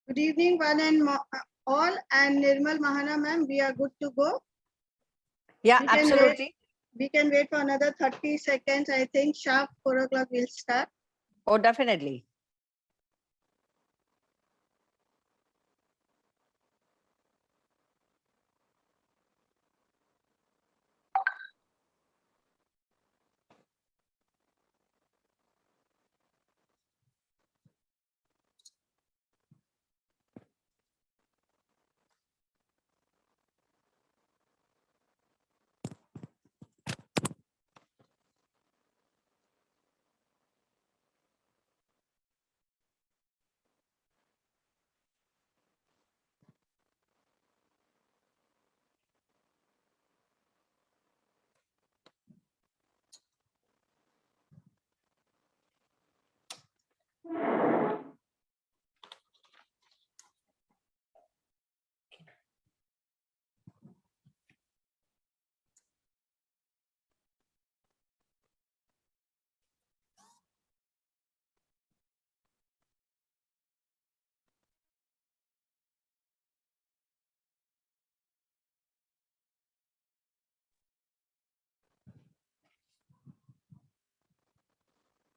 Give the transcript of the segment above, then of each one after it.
Good evening, one and all, and Nirmal Mahana ma'am, we are good to go. Yeah, We can absolutely. We can wait for another 30 seconds. I think sharp 4 o'clock will start. Oh, definitely.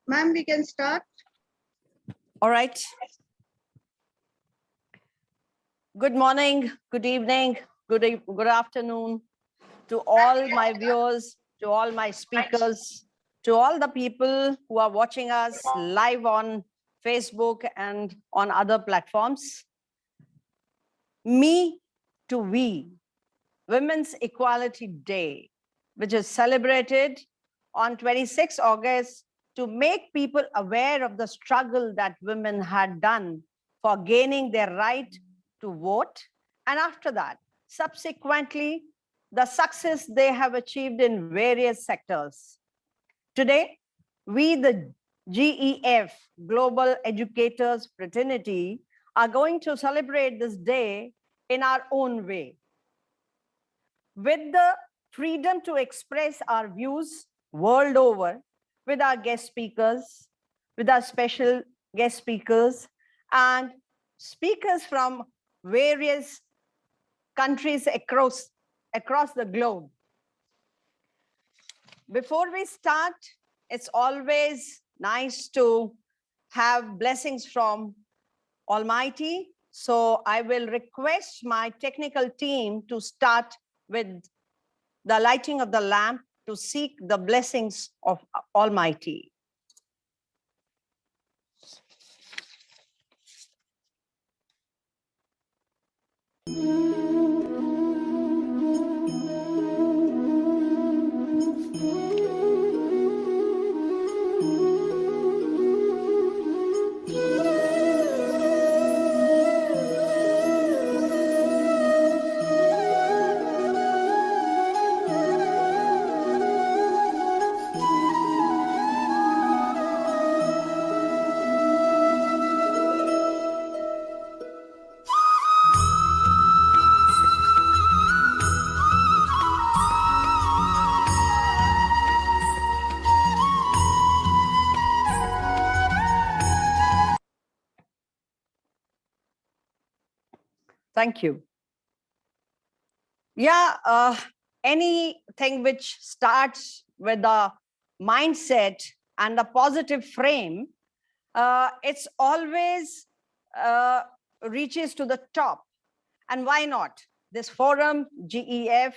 Ma'am, we can start. All right. Good morning, good evening, good afternoon to all my viewers, to all my speakers, to all the people who are watching us live on Facebook and on other platforms. Me to We, Women's Equality Day, which is celebrated on 26 August to make people aware of the struggle that women had done for gaining their right to vote. And after that, subsequently, the success they have achieved in various sectors. Today, we, the GEF, Global Educators Fraternity, are going to celebrate this day in our own way, with the freedom to express our views world over, with our guest speakers, with our special guest speakers, and speakers from various countries across the globe. Before we start, it's always nice to have blessings from Almighty. So I will request my technical team to start with the lighting of the lamp to seek the blessings of Almighty. Thank you. Yeah, anything which starts with a mindset and a positive frame, it's always reaches to the top. And why not? This forum, GEF,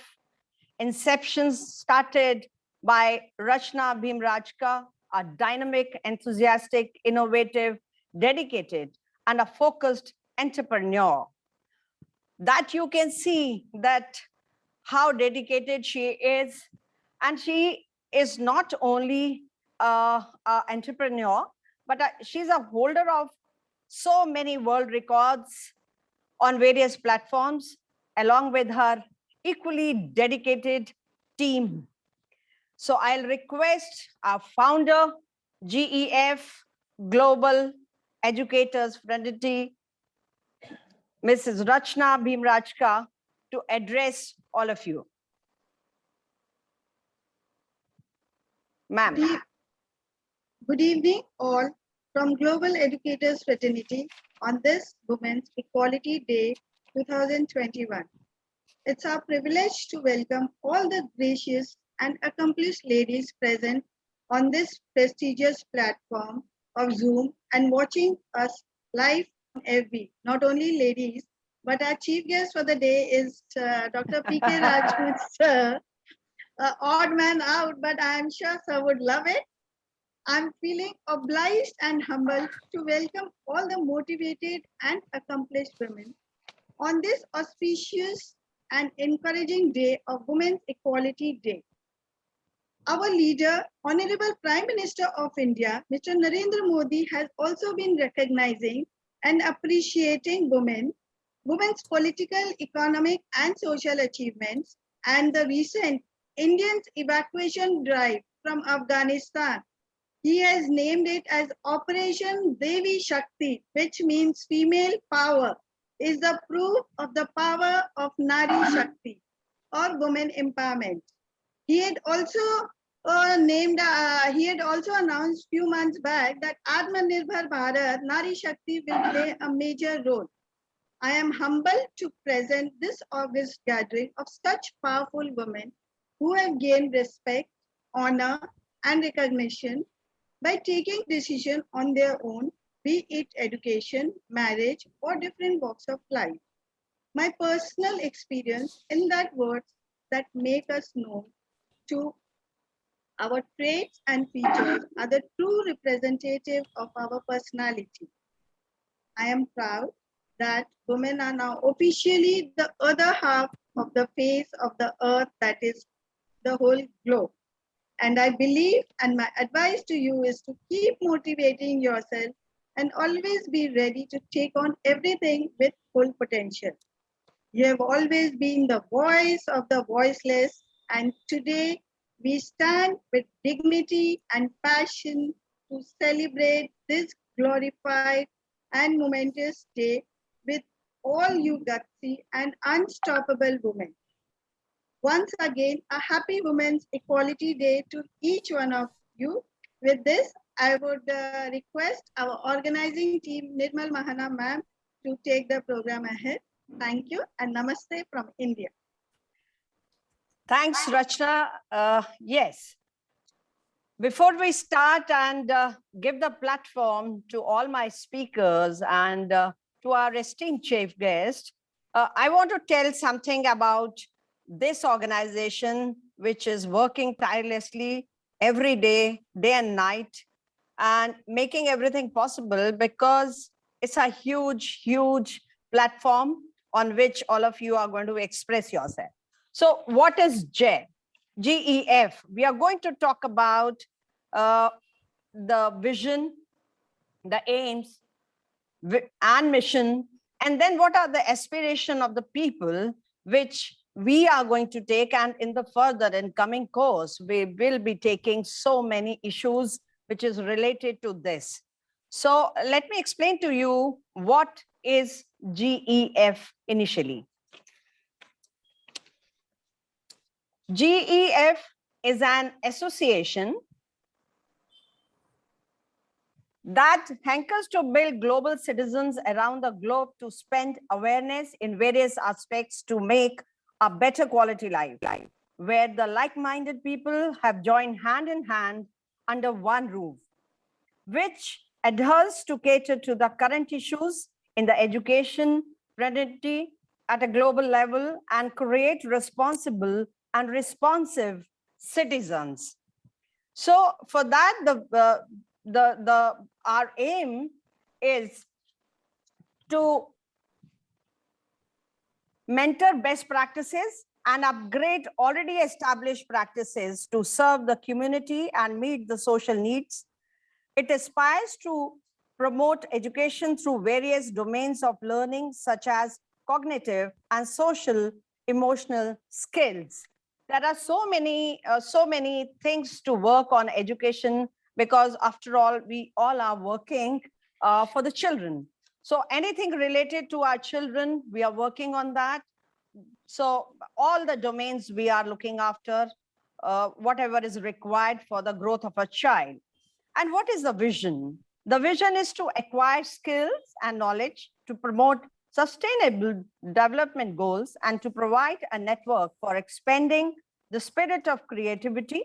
inception started by Rachna Bhimrajka, a dynamic, enthusiastic, innovative, dedicated, and a focused entrepreneur. That you can see that how dedicated she is. And she is not only an entrepreneur, but she's a holder of so many world records on various platforms, along with her equally dedicated team. So I'll request our founder, GEF, Global Educators Fraternity, Mrs. Rachna Bhimrajka, to address all of you. Ma'am. Good evening, all. from Global Educators Fraternity on this Women's Equality Day 2021. It's our privilege to welcome all the gracious and accomplished ladies present on this prestigious platform of Zoom and watching us live on FB. Not only ladies, but our chief guest for the day is Dr. P.K. Rajput, sir. Odd man out, but I'm sure sir would love it. I'm feeling obliged and humbled to welcome all the motivated and accomplished women on this auspicious and encouraging day of Women's Equality Day. Our leader, Honorable Prime Minister of India, Mr. Narendra Modi, has also been recognizing and appreciating women's political, economic, and social achievements, and the recent Indians evacuation drive from Afghanistan. He has named it as Operation Devi Shakti, which means female power, is the proof of the power of Nari Shakti or women empowerment. He had also announced few months back that Atmanirbhar Bharat Nari Shakti will play a major role. I am humbled to present this august gathering of such powerful women who have gained respect, honor, and recognition by taking decision on their own, be it education, marriage, or different walks of life. My personal experience in that words that make us known to our traits and features are the true representative of our personality. I am proud that women are now officially the other half of the face of the earth, that is the whole globe. And I believe, and my advice to you is to keep motivating yourself and always be ready to take on everything with full potential. You have always been the voice of the voiceless, and today we stand with dignity and passion to celebrate this glorified and momentous day with all you gutsy and unstoppable women. Once again, a happy Women's Equality Day to each one of you. With this, I would request our organizing team, Nirmal Mahana ma'am, to take the program ahead. Thank you and namaste from India. Thanks, Rachna. Yes. Before we start and give the platform to all my speakers and to our esteemed chief guest, I want to tell something about this organization, which is working tirelessly every day, day and night, and making everything possible because it's a huge, huge platform on which all of you are going to express yourself. So what is GEF? GEF. We are going to talk about the vision, the aims, and mission, and then what are the aspiration of the people which we are going to take, and in the further and coming course, we will be taking so many issues which is related to this. So let me explain to you what is GEF initially. GEF is an association that hankers to build global citizens around the globe to spend awareness in various aspects to make a better quality life, where the like-minded people have joined hand in hand under one roof, which adheres to cater to the current issues in the education, fraternity at a global level and create responsible and responsive citizens. So for that, our aim is to mentor best practices and upgrade already established practices to serve the community and meet the social needs. It aspires to promote education through various domains of learning, such as cognitive and social emotional skills. There are so many things to work on education, because after all, we all are working for the children. So anything related to our children, we are working on that. So all the domains we are looking after, whatever is required for the growth of a child. And what is the vision? The vision is to acquire skills and knowledge to promote sustainable development goals and to provide a network for expanding the spirit of creativity,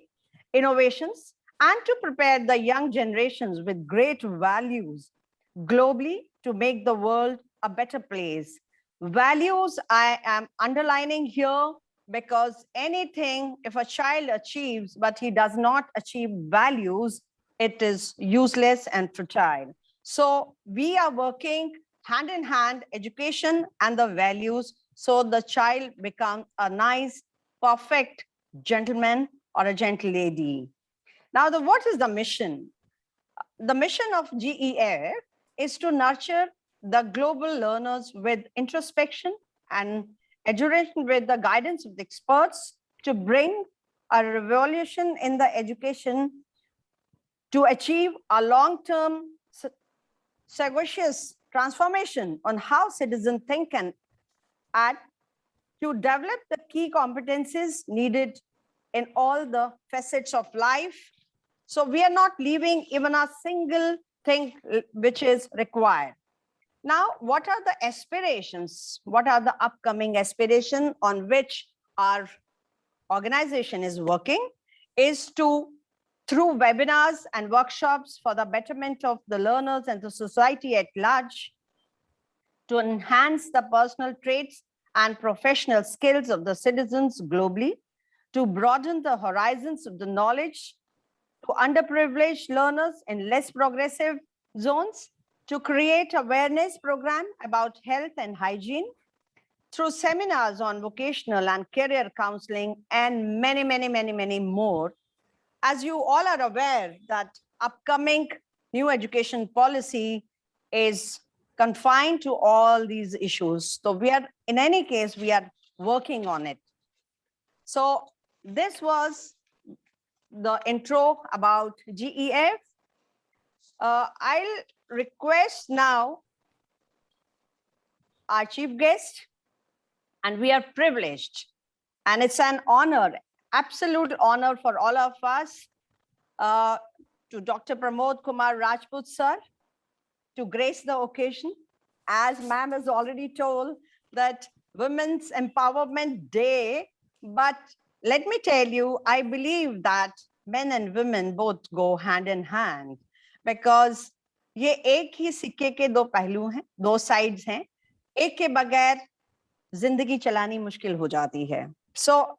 innovations, and to prepare the young generations with great values globally to make the world a better place. Values I am underlining here because anything, if a child achieves, but he does not achieve values, it is useless and futile. So we are working hand in hand, education and the values, so the child becomes a nice, perfect gentleman or a gentle lady. Now, what is the mission? The mission of GEF is to nurture the global learners with introspection and education with the guidance of the experts to bring a revolution in the education to achieve a long-term sagacious transformation on how citizens think and act, to develop the key competencies needed in all the facets of life. So we are not leaving even a single thing which is required. Now, what are the aspirations? What are the upcoming aspirations on which our organization is working? Is to, through webinars and workshops for the betterment of the learners and the society at large, to enhance the personal traits and professional skills of the citizens globally, to broaden the horizons of the knowledge to underprivileged learners in less progressive zones, to create awareness program about health and hygiene, through seminars on vocational and career counseling, and many more. As you all are aware that upcoming new education policy is confined to all these issues. So we are, in any case, we are working on it. So this was the intro about GEF. I'll request now our chief guest, and we are privileged, and it's an honor, absolute honor for all of us, to Dr. Pramod Kumar Rajput sir, to grace the occasion. As ma'am has already told that Women's Empowerment Day, but let me tell you, I believe that men and women both go hand in hand, because ये एक ही सिक्के के दो पहलू हैं, दो sides हैं. एक के बगैर जिंदगी चलानी मुश्किल हो जाती है. So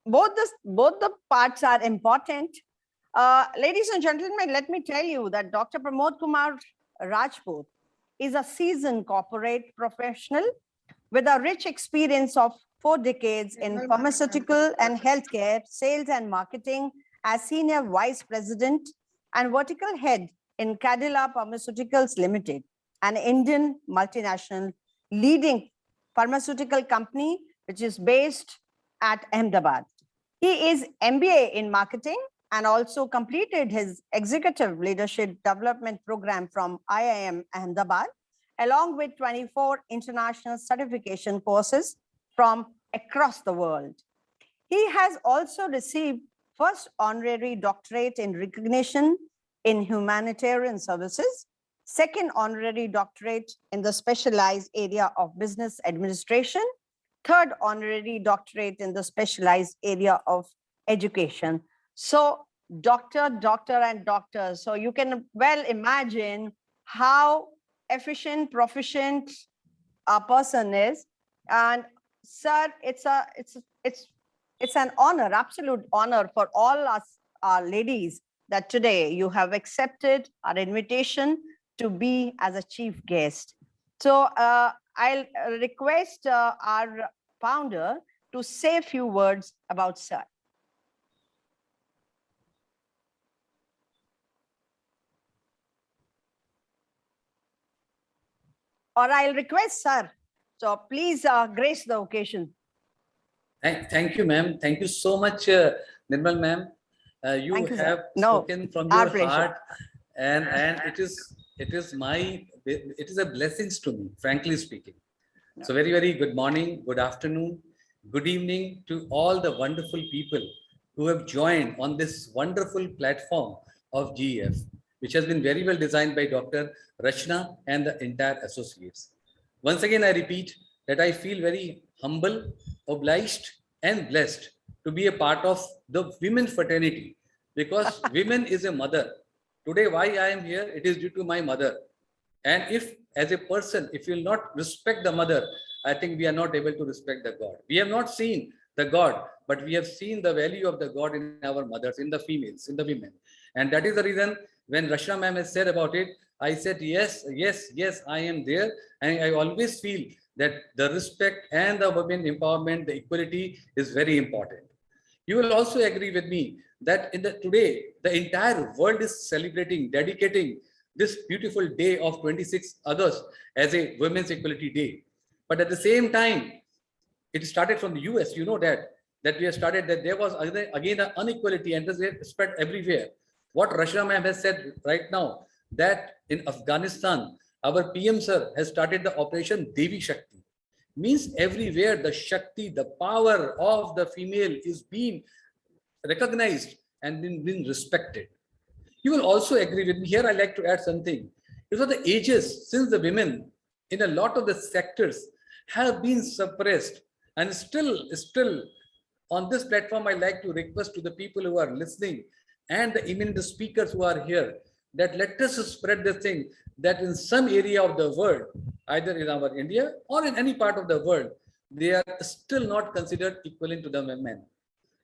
both the parts are important. Ladies and gentlemen, let me tell you that Dr. Pramod Kumar Rajput is a seasoned corporate professional with a rich experience of 4 decades in pharmaceutical and healthcare, sales and marketing as Senior Vice President and Vertical Head in Cadila Pharmaceuticals Limited, an Indian multinational leading pharmaceutical company which is based at Ahmedabad. He is MBA in marketing and also completed his executive leadership development program from IIM Ahmedabad, along with 24 international certification courses from across the world. He has also received first honorary doctorate in recognition in humanitarian services, second honorary doctorate in the specialized area of business administration, third honorary doctorate in the specialized area of education. So doctor, and doctor. So you can well imagine how efficient, proficient a person is. And sir, it's an honor, absolute honor for all us ladies that today you have accepted our invitation to be as a chief guest. So I'll request our founder to say a few words about sir. Or I'll request sir. So please grace the occasion. Thank you, ma'am. Thank you so much, Nirmal ma'am. You have spoken from your heart, and it is a blessing to me, frankly speaking. No. So very good morning, good afternoon, good evening to all the wonderful people who have joined on this wonderful platform of GEF. which has been very well designed by Dr. Rachna and the entire associates. Once again, I repeat that I feel very humble, obliged, and blessed to be a part of the women fraternity, because women is a mother. Today, why I am here, it is due to my mother. And if, as a person, if you will not respect the mother, I think we are not able to respect the God. We have not seen the God, but we have seen the value of the God in our mothers, in the females, in the women. And that is the reason when Rachna ma'am has said about it, I said, yes, yes, yes, I am there. And I always feel that the respect and the women empowerment, the equality is very important. You will also agree with me that today, the entire world is celebrating, dedicating this beautiful day of 26th August as a Women's Equality Day. But at the same time, it started from the US, you know that we have started that there was again an inequality and it spread everywhere. What Rachna ma'am has said right now, that in Afghanistan, our PM sir has started the operation Devi Shakti. Means everywhere the Shakti, the power of the female is being recognized and being respected. You will also agree with me here. I like to add something. These are the ages since the women in a lot of the sectors have been suppressed, and still on this platform, I like to request to the people who are listening and the eminent speakers who are here that let us spread the thing that in some area of the world, either in our India or in any part of the world, they are still not considered equivalent to the men.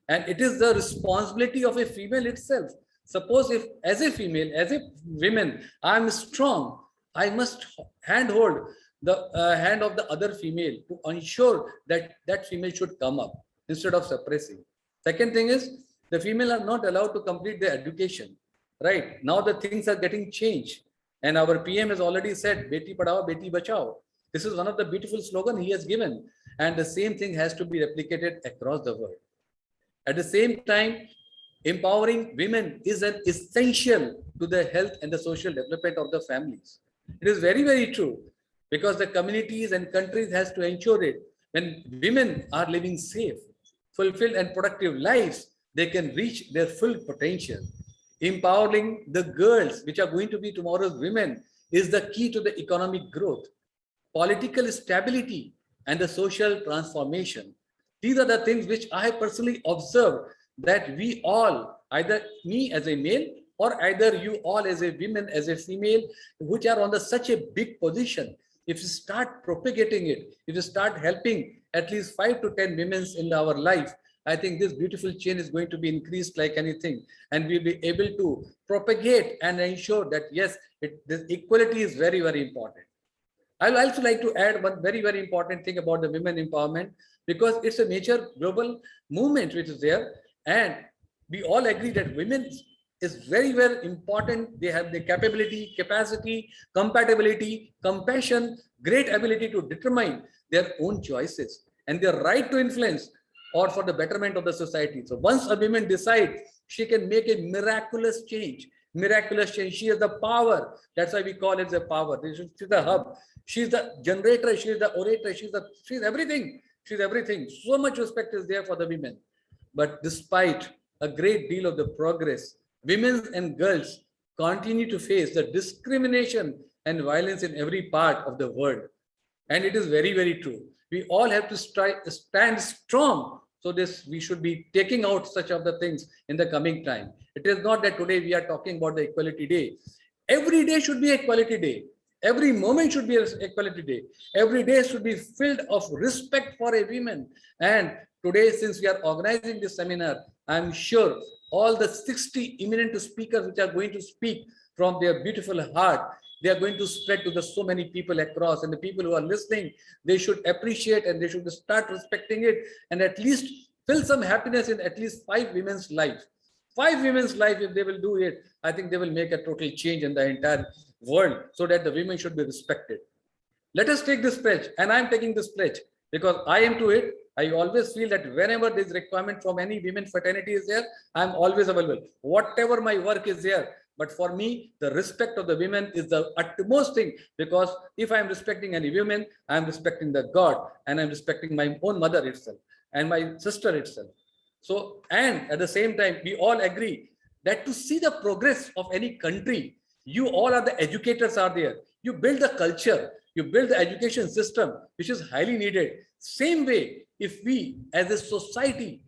And it is the responsibility of a female itself. Suppose if as a female, as a woman, I am strong, I must handhold the hand of the other female to ensure that that female should come up instead of suppressing. Second thing is, the female are not allowed to complete their education. Right now, the things are getting changed, and our PM has already said, "Beti padhao, beti bachao." This is one of the beautiful slogans he has given, and the same thing has to be replicated across the world. At the same time, empowering women is an essential to the health and the social development of the families. It is very, very true, because the communities and countries has to ensure it. When women are living safe, fulfilled and productive lives, they can reach their full potential. Empowering the girls, which are going to be tomorrow's women, is the key to the economic growth, political stability, and the social transformation. These are the things which I have personally observed, that we all, either me as a male or either you all as a woman, as a female, which are on such a big position, if you start propagating it, if you start helping at least 5 to 10 women in our life, I think this beautiful chain is going to be increased like anything, and we'll be able to propagate and ensure that yes, this equality is very, very important. I would also like to add one very, very important thing about the women empowerment, because it's a major global movement which is there, and we all agree that women is very, very important. They have the capability, capacity, compatibility, compassion, great ability to determine their own choices and their right to influence or for the betterment of the society. So once a woman decides, she can make a miraculous change. Miraculous change. She has the power. That's why we call it the power. She's the hub. She's the generator. She's the orator. She's everything. She's everything. So much respect is there for the women. But despite a great deal of the progress, women and girls continue to face the discrimination and violence in every part of the world. And it is very, very true. We all have to stand strong. So we should be taking out such of the things in the coming time. It is not that today we are talking about the Equality Day. Every day should be Equality Day. Every moment should be Equality Day. Every day should be filled of respect for a woman. And today, since we are organizing this seminar, I'm sure all the 60 eminent speakers which are going to speak from their beautiful heart, they are going to spread to so many people across, and the people who are listening, they should appreciate and they should start respecting it, and at least feel some happiness in at least 5 women's life. 5 women's life, if they will do it, I think they will make a total change in the entire world, so that the women should be respected. Let us take this pledge, and I am taking this pledge because I am to it. I always feel that whenever there is requirement from any women fraternity is there, I am always available. Whatever my work is there. But for me, the respect of the women is the utmost thing, because if I am respecting any women, I am respecting the God, and I am respecting my own mother itself and my sister itself. So, and at the same time, we all agree that to see the progress of any country, You all are the educators are there. You build the culture, you build the education system, which is highly needed. Same way, if we as a society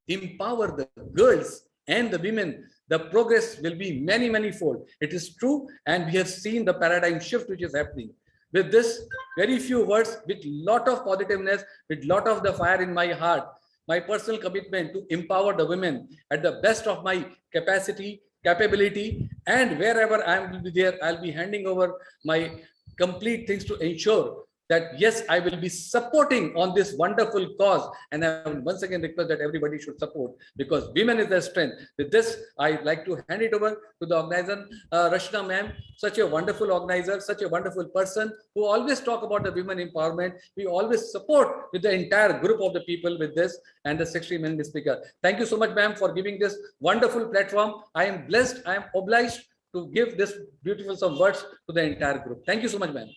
empower the girls and the women, the progress will be many, many fold. It is true. And we have seen the paradigm shift which is happening. With this very few words, with lot of positiveness, with lot of the fire in my heart, my personal commitment to empower the women at the best of my capacity, capability, and wherever I will be there, I'll be handing over my complete things to ensure that yes, I will be supporting on this wonderful cause. And I will once again request that everybody should support, because women is their strength. With this, I'd like to hand it over to the organizer, Rashna ma'am, such a wonderful organizer, such a wonderful person who always talk about the women empowerment. We always support with the entire group of the people with this, and the secretary and the speaker. Thank you so much, ma'am, for giving this wonderful platform. I am blessed, I am obliged to give this beautiful some words to the entire group. Thank you so much, ma'am.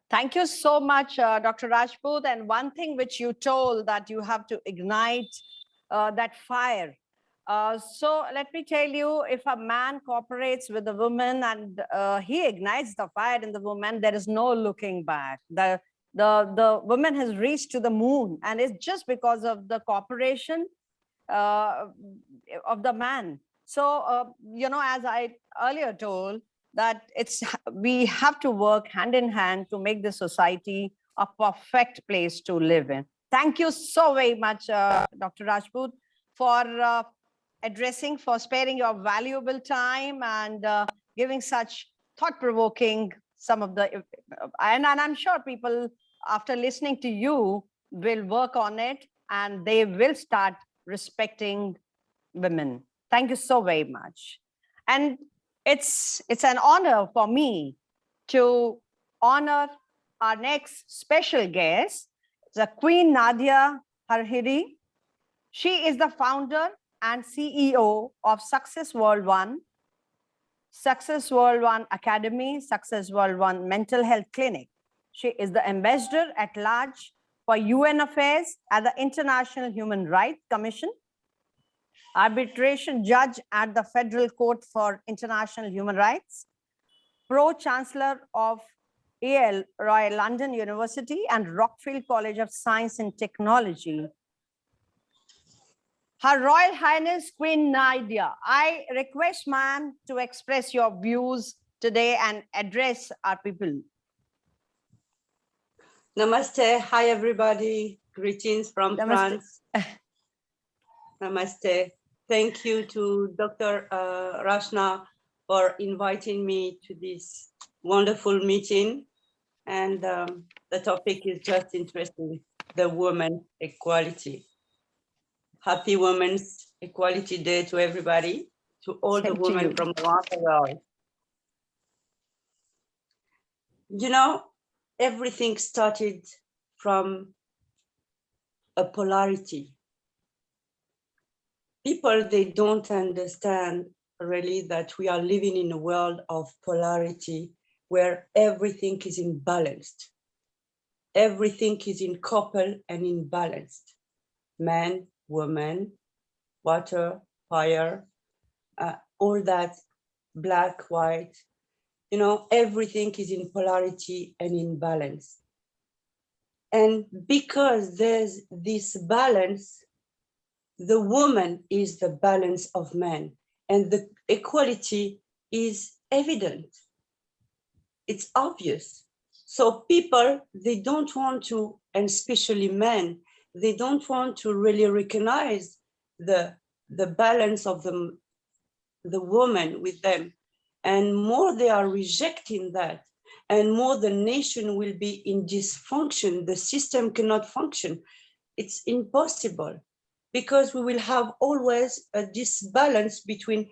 Thank you so much, Dr. Rajput. And one thing which you told, that you have to ignite that fire. So let me tell you, if a man cooperates with a woman and he ignites the fire in the woman, there is no looking back. The woman has reached to the moon, and it's just because of the cooperation of the man. So, you know, as I earlier told, that we have to work hand in hand to make the society a perfect place to live in. Thank you so very much, Dr. Rajput, for addressing, for sparing your valuable time and giving such thought-provoking some of the, and I'm sure people after listening to you will work on it and they will start respecting women. Thank you so very much. And it's an honor for me to honor our next special guest, the Queen Nadia Harhiri. She is the founder and CEO of Success World One, Success World One Academy, Success World One Mental Health Clinic. She is the ambassador at large for UN Affairs at the International Human Rights Commission, arbitration judge at the Federal Court for International Human Rights, pro-chancellor of AL Royal London University and Rockfield College of Science and Technology. Her Royal Highness Queen Nadia, I request ma'am to express your views today and address our people. Namaste. Hi, everybody. Greetings from Namaste. France. Namaste. Thank you to Dr. Rashna for inviting me to this wonderful meeting. And the topic is just interesting, the woman equality. Happy Women's Equality Day to everybody, to all the women from around the world. You know, everything started from a polarity. People, they don't understand really that we are living in a world of polarity where everything is imbalanced. Everything is in couple and imbalanced. Man, woman, water, fire, all that, black, white, you know, everything is in polarity and in balance. And because there's this balance, the woman is the balance of man, and the equality is evident. It's obvious. So people, they don't want to, and especially men, they don't want to really recognize the balance of the woman with them. And more they are rejecting that, and more the nation will be in dysfunction. The system cannot function. It's impossible, because we will have always a disbalance between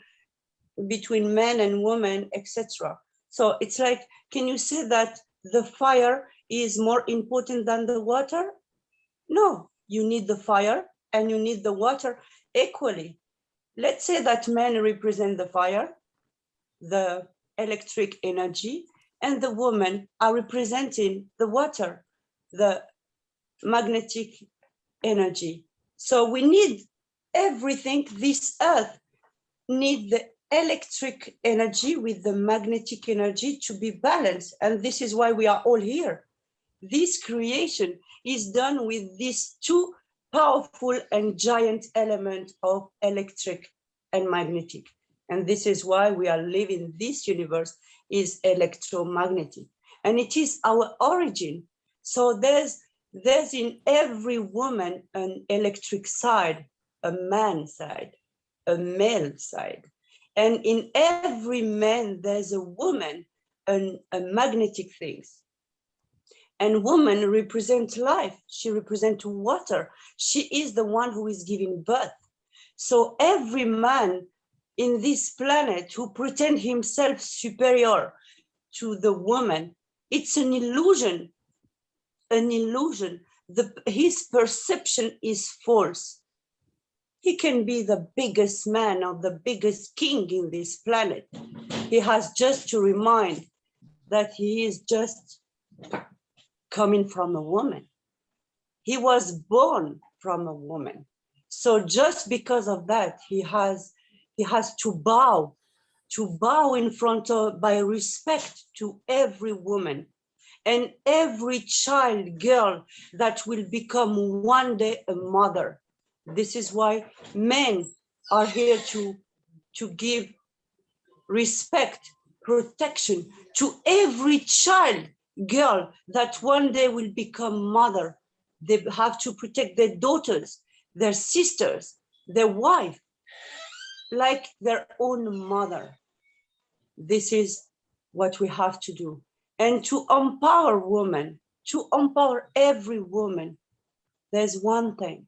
men and women, etc. So it's like, can you say that the fire is more important than the water? No, you need the fire and you need the water equally. Let's say that men represent the fire, the electric energy, and the women are representing the water, the magnetic energy. So we need everything. This earth needs the electric energy with the magnetic energy to be balanced. And this is why we are all here. This creation is done with these two powerful and giant elements of electric and magnetic. And this is why we are living this universe is electromagnetic. And it is our origin. So there's in every woman an electric side, a man side, a male side. And in every man, there's a woman, a magnetic things. And woman represents life. She represents water. She is the one who is giving birth. So every man in this planet who pretend himself superior to the woman, it's an illusion, an illusion. His perception is false. He can be the biggest man or the biggest king in this planet. He has just to remind that he is just coming from a woman. He was born from a woman. So just because of that, he has to bow in front of, by respect to every woman and every child, girl that will become one day a mother. This is why men are here to give respect, protection to every child, girl that one day will become mother. They have to protect their daughters, their sisters, their wife, like their own mother. This is what we have to do. And to empower women, to empower every woman, there's one thing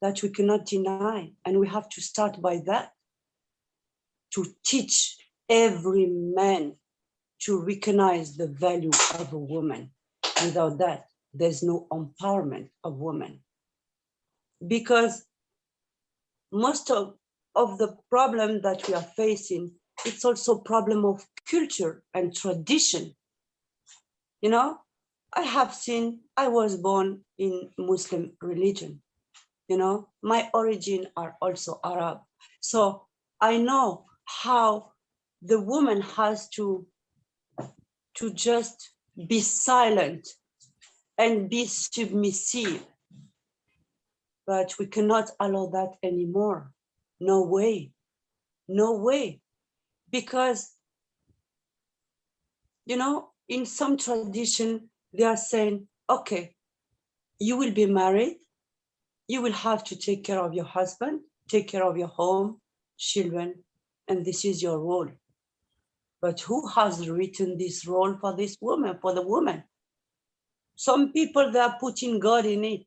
that we cannot deny, and we have to start by that, to teach every man to recognize the value of a woman. Without that, there's no empowerment of women. Because most of the problem that we are facing, it's also a problem of culture and tradition. You know, I was born in Muslim religion. You know, my origin are also Arab. So I know how the woman has to just be silent and be submissive. But we cannot allow that anymore. No way, no way. Because, you know, in some tradition, they are saying, okay, you will be married, you will have to take care of your husband, take care of your home, children, and this is your role. But who has written this role for this woman, for the woman? Some people, they are putting God in it.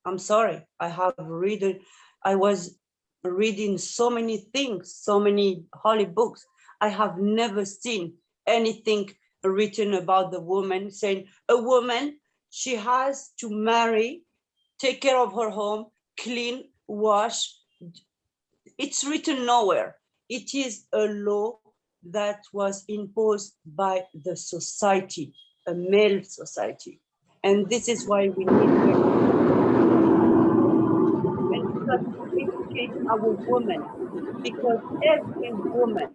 I'm sorry, I was reading so many things, so many holy books. I have never seen anything written about the woman saying a woman, she has to marry, take care of her home, clean, wash. It's written nowhere. It is a law that was imposed by the society, a male society. And this is why we need to educate our women, because every woman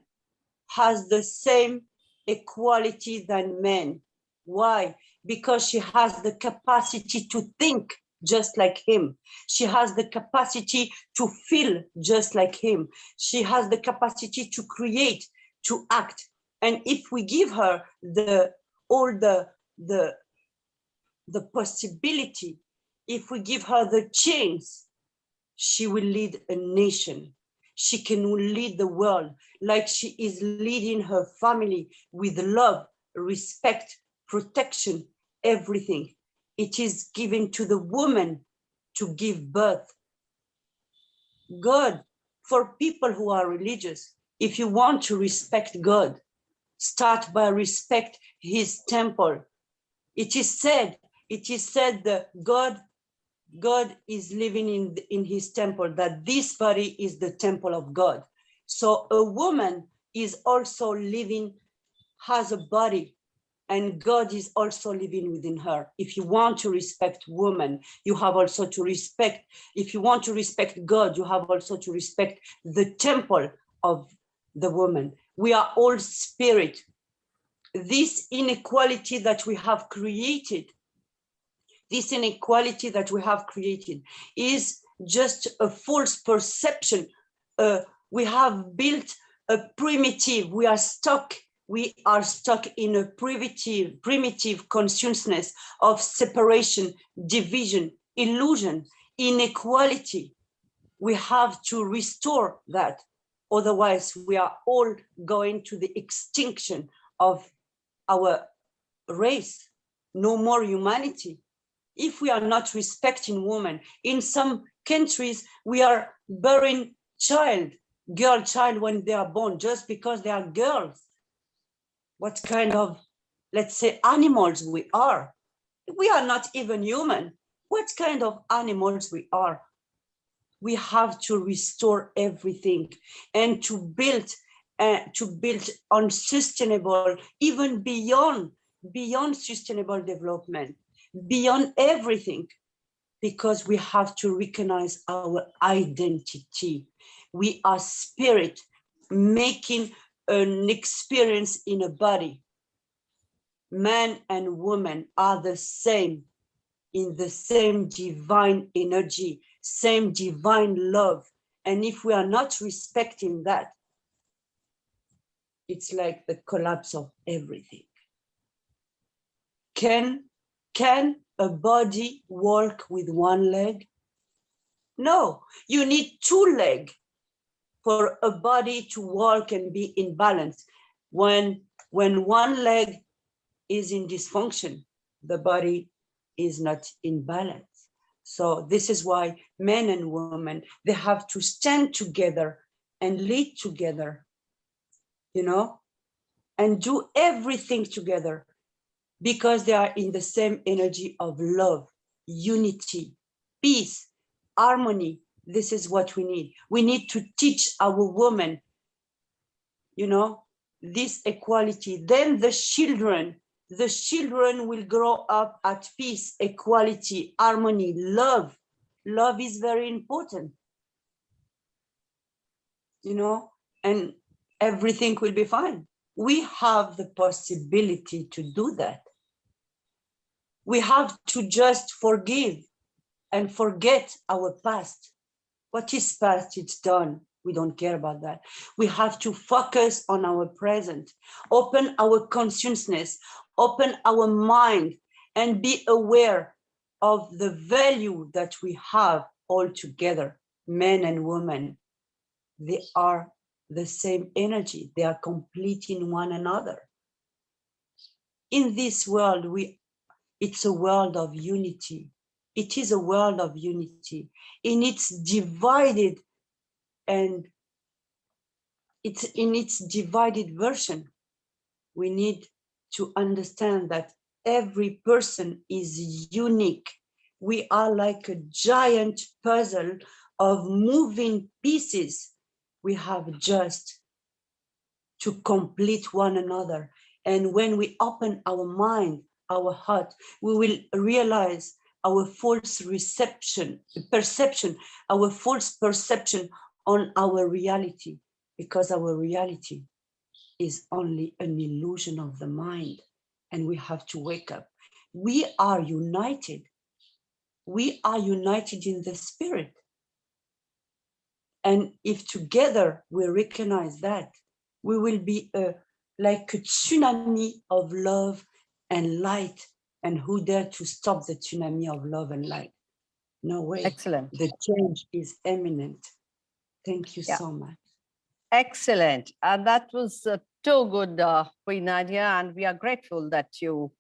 has the same equality than men. Why? Because she has the capacity to think just like him. She has the capacity to feel just like him. She has the capacity to create, to act. And if we give her all the possibility, if we give her the chance, she will lead a nation. She can lead the world like she is leading her family with love, respect, protection, everything. It is given to the woman to give birth. God, for people who are religious, if you want to respect God, start by respect his temple. It is said that God is living in his temple, that this body is the temple of God. So a woman is also living, has a body, and God is also living within her. If you want to respect woman, you have also to respect, if you want to respect God, you have also to respect the temple of the woman. We are all spirit. This inequality that we have created, is just a false perception. We have built a primitive, we are stuck in a primitive consciousness of separation, division, illusion, inequality. We have to restore that. Otherwise, we are all going to the extinction of our race. No more humanity. If we are not respecting women, in some countries, we are burying girl child when they are born, just because they are girls. What kind of, let's say, animals we are? We are not even human. What kind of animals we are? We have to restore everything and to build on sustainable, even beyond sustainable development, beyond everything, because we have to recognize our identity. We are spirit making an experience in a body. Man and woman are the same, in the same divine energy, same divine love. And if we are not respecting that, it's like the collapse of everything. Can a body walk with one leg? No, you need two legs for a body to walk and be in balance. When one leg is in dysfunction, the body is not in balance. So this is why men and women, they have to stand together and lead together, you know, and do everything together, because they are in the same energy of love, unity, peace, harmony. This is what we need. We need to teach our women, you know, this equality. Then the children will grow up at peace, equality, harmony, love. Love is very important, you know, and everything will be fine. We have the possibility to do that. We have to just forgive and forget our past. What is past, it's done. We don't care about that. We have to focus on our present, open our consciousness, open our mind, and be aware of the value that we have all together, men and women. They are the same energy. They are completing one another. In this world, it's a world of unity. It is a world of unity. In its divided and it's in its divided version, we need to understand that every person is unique. We are like a giant puzzle of moving pieces. We have just to complete one another. And when we open our mind, our heart, we will realize our false perception on our reality, because our reality is only an illusion of the mind, and we have to wake up. We are united. We are united in the spirit. And if together we recognize that, we will be like a tsunami of love and light. And who dare to stop the tsunami of love and light? No way. Excellent. The change is imminent. Thank you so much. Excellent. And that was too good, Queen Nadia, and we are grateful that you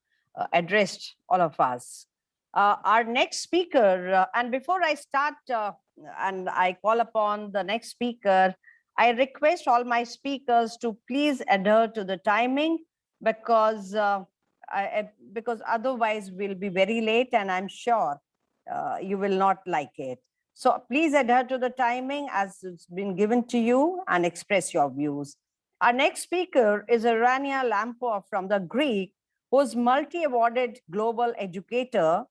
addressed all of us. Our next speaker, and before I start and I call upon the next speaker, I request all my speakers to please adhere to the timing, because otherwise we'll be very late, and I'm sure you will not like it. So please adhere to the timing as it's been given to you and express your views. Our next speaker is Irania Lampo from the Greek, who's multi-awarded global educator.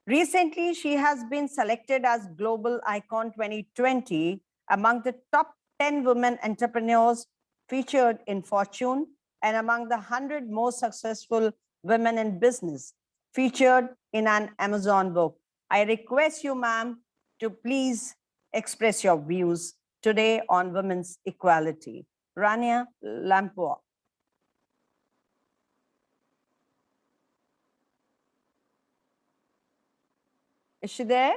Recently, she has been selected as Global Icon 2020 among the top 10 women entrepreneurs featured in Fortune, and among the 100 most successful women in business, featured in an Amazon book. I request you, ma'am, to please express your views today on women's equality. Rania Lampour. Is she there?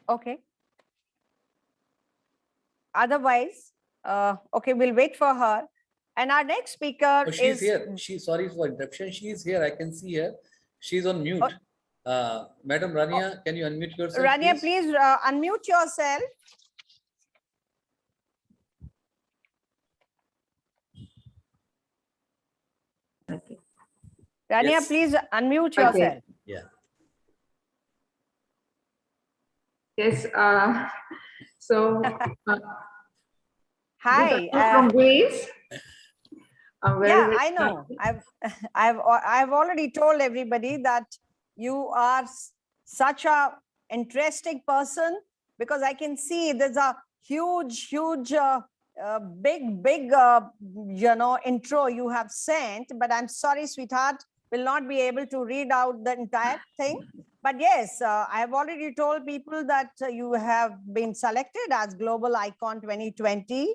Okay. Otherwise, okay, we'll wait for her. And our next speaker Oh, she's is here. Sorry for interruption. She is here. I can see her. She's on mute. Madam Rania, can you unmute yourself? Rania, please unmute yourself. Okay. Rania, Yes. please unmute Okay. yourself. Yeah. Yes. So. Hi. From Greece. I'm very, Yeah, very I know. happy. I've already told everybody that you are such a interesting person, because I can see there's a huge, big, intro you have sent. But I'm sorry, sweetheart, will not be able to read out the entire thing. But yes, I have already told people that you have been selected as Global Icon 2020.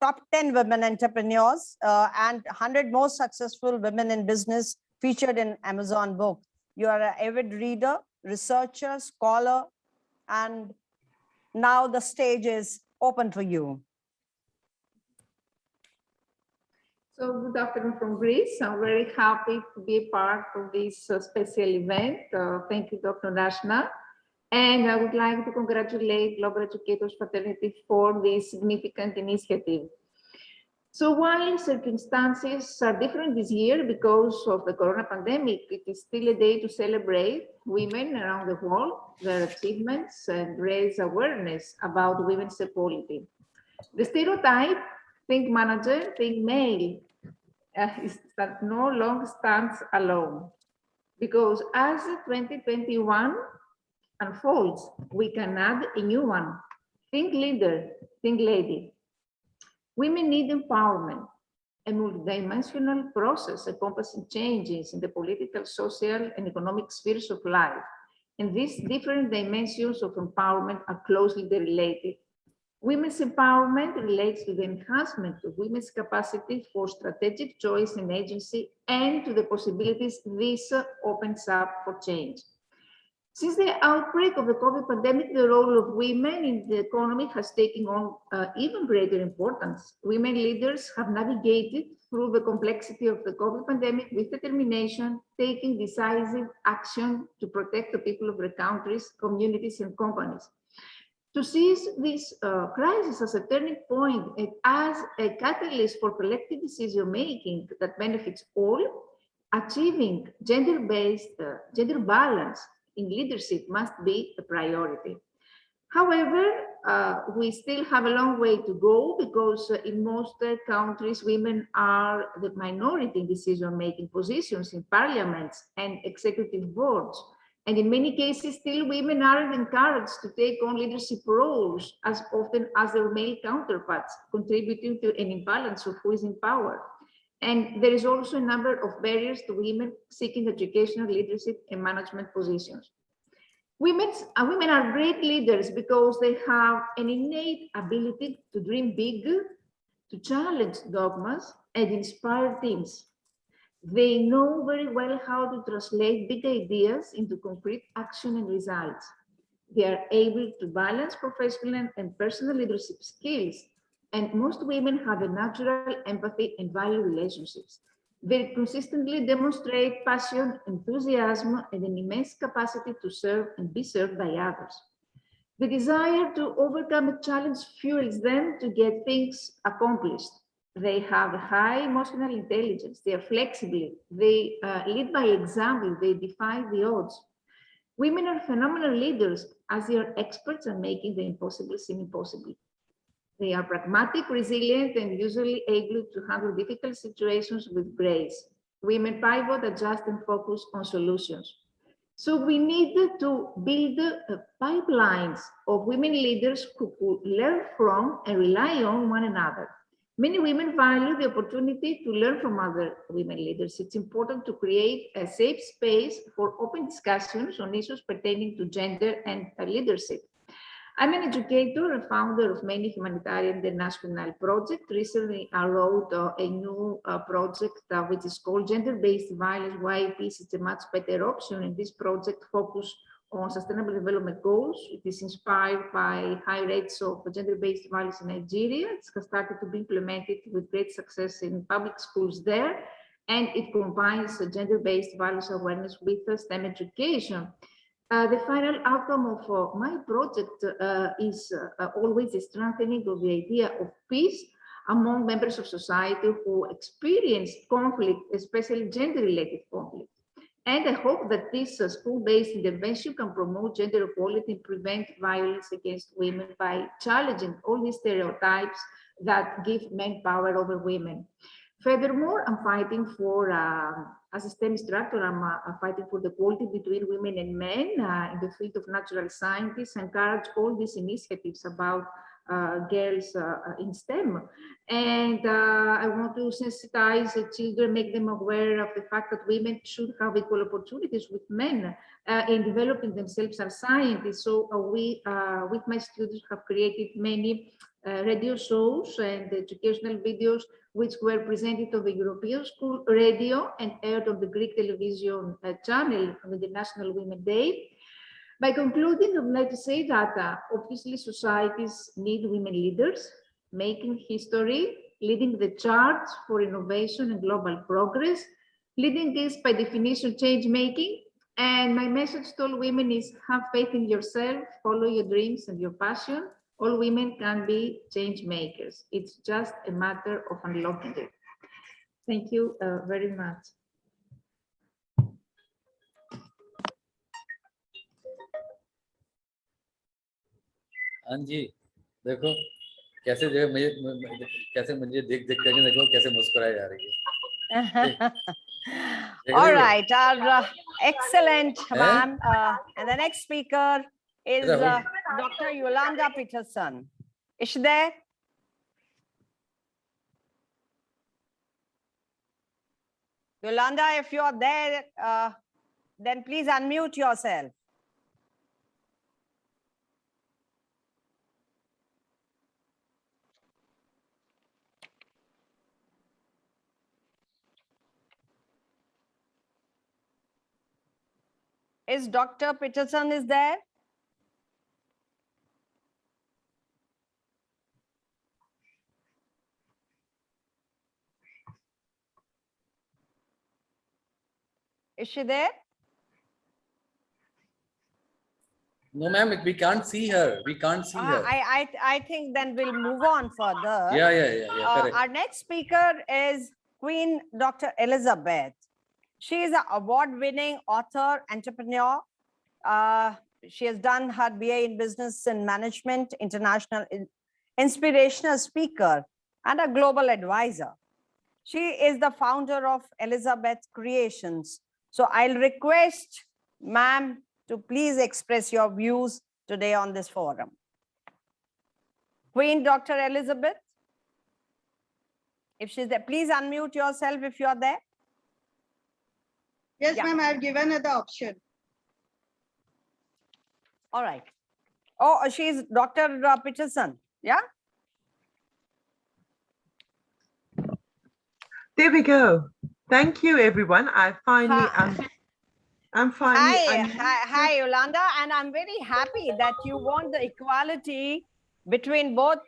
Top 10 women entrepreneurs and 100 most successful women in business featured in Amazon book. You are an avid reader, researcher, scholar, and now the stage is open for you. So good afternoon from Greece. I'm very happy to be a part of this special event. Thank you, Dr. Rashna. And I would like to congratulate Global Educators Fraternity for this significant initiative. So while circumstances are different this year because of the corona pandemic, it is still a day to celebrate women around the world, their achievements, and raise awareness about women's equality. The stereotype, think manager, think male, is that no longer stands alone. Because as 2021 unfolds, we can add a new one. Think leader, think lady. Women need empowerment, a multidimensional process encompassing changes in the political, social, and economic spheres of life. And these different dimensions of empowerment are closely related. Women's empowerment relates to the enhancement of women's capacity for strategic choice and agency, and to the possibilities this opens up for change. Since the outbreak of the COVID pandemic, the role of women in the economy has taken on even greater importance. Women leaders have navigated through the complexity of the COVID pandemic with determination, taking decisive action to protect the people of their countries, communities, and companies. To seize this crisis as a turning point and as a catalyst for collective decision-making that benefits all, achieving gender-based, gender balance in leadership must be a priority. However, we still have a long way to go because in most countries, women are the minority in decision-making positions in parliaments and executive boards. And in many cases, still women aren't encouraged to take on leadership roles as often as their male counterparts, contributing to an imbalance of who is in power. And there is also a number of barriers to women seeking educational leadership and management positions. Women are great leaders because they have an innate ability to dream big, to challenge dogmas, and inspire teams. They know very well how to translate big ideas into concrete action and results. They are able to balance professional and personal leadership skills, and most women have a natural empathy and value relationships. They consistently demonstrate passion, enthusiasm, and an immense capacity to serve and be served by others. The desire to overcome a challenge fuels them to get things accomplished. They have high emotional intelligence, they are flexible, they lead by example, they defy the odds. Women are phenomenal leaders as they are experts at making the impossible seem impossible. They are pragmatic, resilient, and usually able to handle difficult situations with grace. Women pivot, adjust, and focus on solutions. So we need to build pipelines of women leaders who could learn from and rely on one another. Many women value the opportunity to learn from other women leaders. It's important to create a safe space for open discussions on issues pertaining to gender and leadership. I'm an educator and founder of many humanitarian international projects. Recently, I wrote a new project which is called Gender-Based Violence, Why Peace is a Much Better Option. And this project focuses on Sustainable Development Goals. It is inspired by high rates of gender-based violence in Nigeria. It has started to be implemented with great success in public schools there. And it combines gender-based violence awareness with STEM education. The final outcome of my project is always the strengthening of the idea of peace among members of society who experience conflict, especially gender-related conflict. And I hope that this school-based intervention can promote gender equality and prevent violence against women by challenging all these stereotypes that give men power over women. Furthermore, I'm fighting for, as a STEM instructor, I'm fighting for the equality between women and men in the field of natural sciences, encourage all these initiatives about girls in STEM. And I want to sensitize the children, make them aware of the fact that women should have equal opportunities with men in developing themselves as scientists. So we, with my students, have created many radio shows and educational videos which were presented on the European School Radio and aired on the Greek television channel on the National Women's Day. By concluding, I would like to say that obviously societies need women leaders, making history, leading the charge for innovation and global progress. Leading is by definition change-making. And my message to all women is have faith in yourself, follow your dreams and your passion. All women can be change makers. It's just a matter of unlocking it. Thank you very much. हाँ जी, देखो कैसे जो मुझे देख करके देखो कैसे मुस्कुराई जा रही है. All right, our excellent ma'am. And the next speaker is Dr. Yolanda Peterson. Is she there? Yolanda, if you are there, then please unmute yourself. Is Dr. Peterson is there? Is she there? No, ma'am, we can't see her. We can't see her. I think then we'll move on further. Yeah. Correct. Our next speaker is Queen Dr. Elizabeth. She is an award-winning author, entrepreneur. She has done her BA in Business and Management, international inspirational speaker, and a global advisor. She is the founder of Elizabeth Creations. So I'll request ma'am to please express your views today on this forum. Queen Dr. Elizabeth, if she's there, please unmute yourself if you're there. Yes, Yeah. ma'am, I've given her the option. All right. Oh, she's Dr. Peterson. Yeah. There we go. Thank you, everyone. I finally, I'm finally. Hi, Yolanda. And I'm very happy that you want the equality between both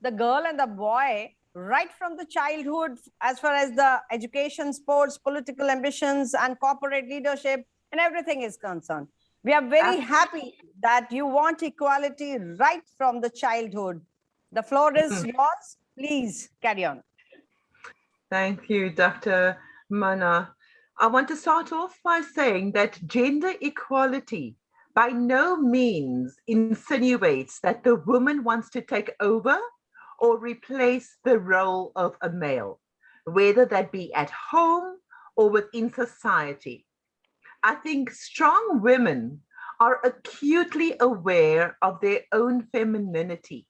the girl and the boy right from the childhood, as far as the education, sports, political ambitions, and corporate leadership and everything is concerned. We are very happy that you want equality right from the childhood. The floor is yours. Please carry on. Thank you, Dr. Mana. I want to start off by saying that gender equality by no means insinuates that the woman wants to take over or replace the role of a male, whether that be at home or within society. I think strong women are acutely aware of their own femininity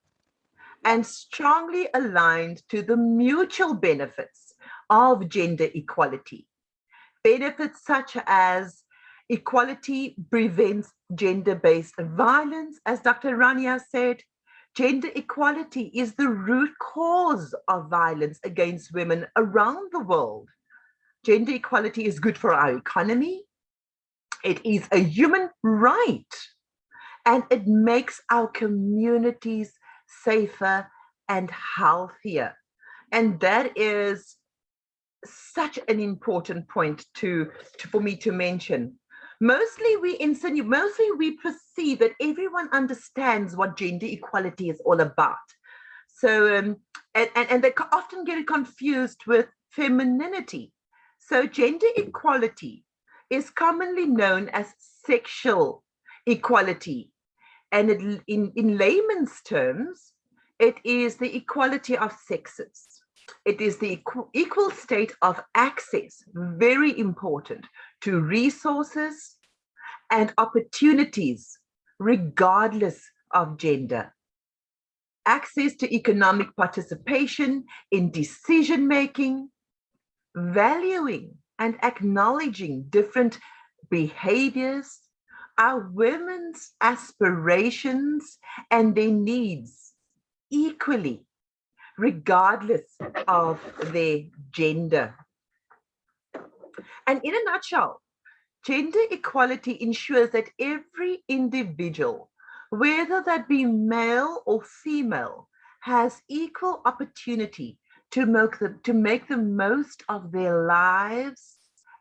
and strongly aligned to the mutual benefits of gender equality. Benefits such as equality prevents gender-based violence, as Dr. Rania said. Gender equality is the root cause of violence against women around the world. Gender equality is good for our economy. It is a human right, and it makes our communities safer and healthier. And that is such an important point for me to mention. Mostly we perceive that everyone understands what gender equality is all about. So, and they often get it confused with femininity. So gender equality is commonly known as sexual equality. And in layman's terms, it is the equality of sexes. It is the equal state of access, very important, to resources and opportunities, regardless of gender. Access to economic participation in decision-making, valuing and acknowledging different behaviors, our women's aspirations and their needs equally, regardless of their gender. And in a nutshell, gender equality ensures that every individual, whether that be male or female, has equal opportunity to make the most of their lives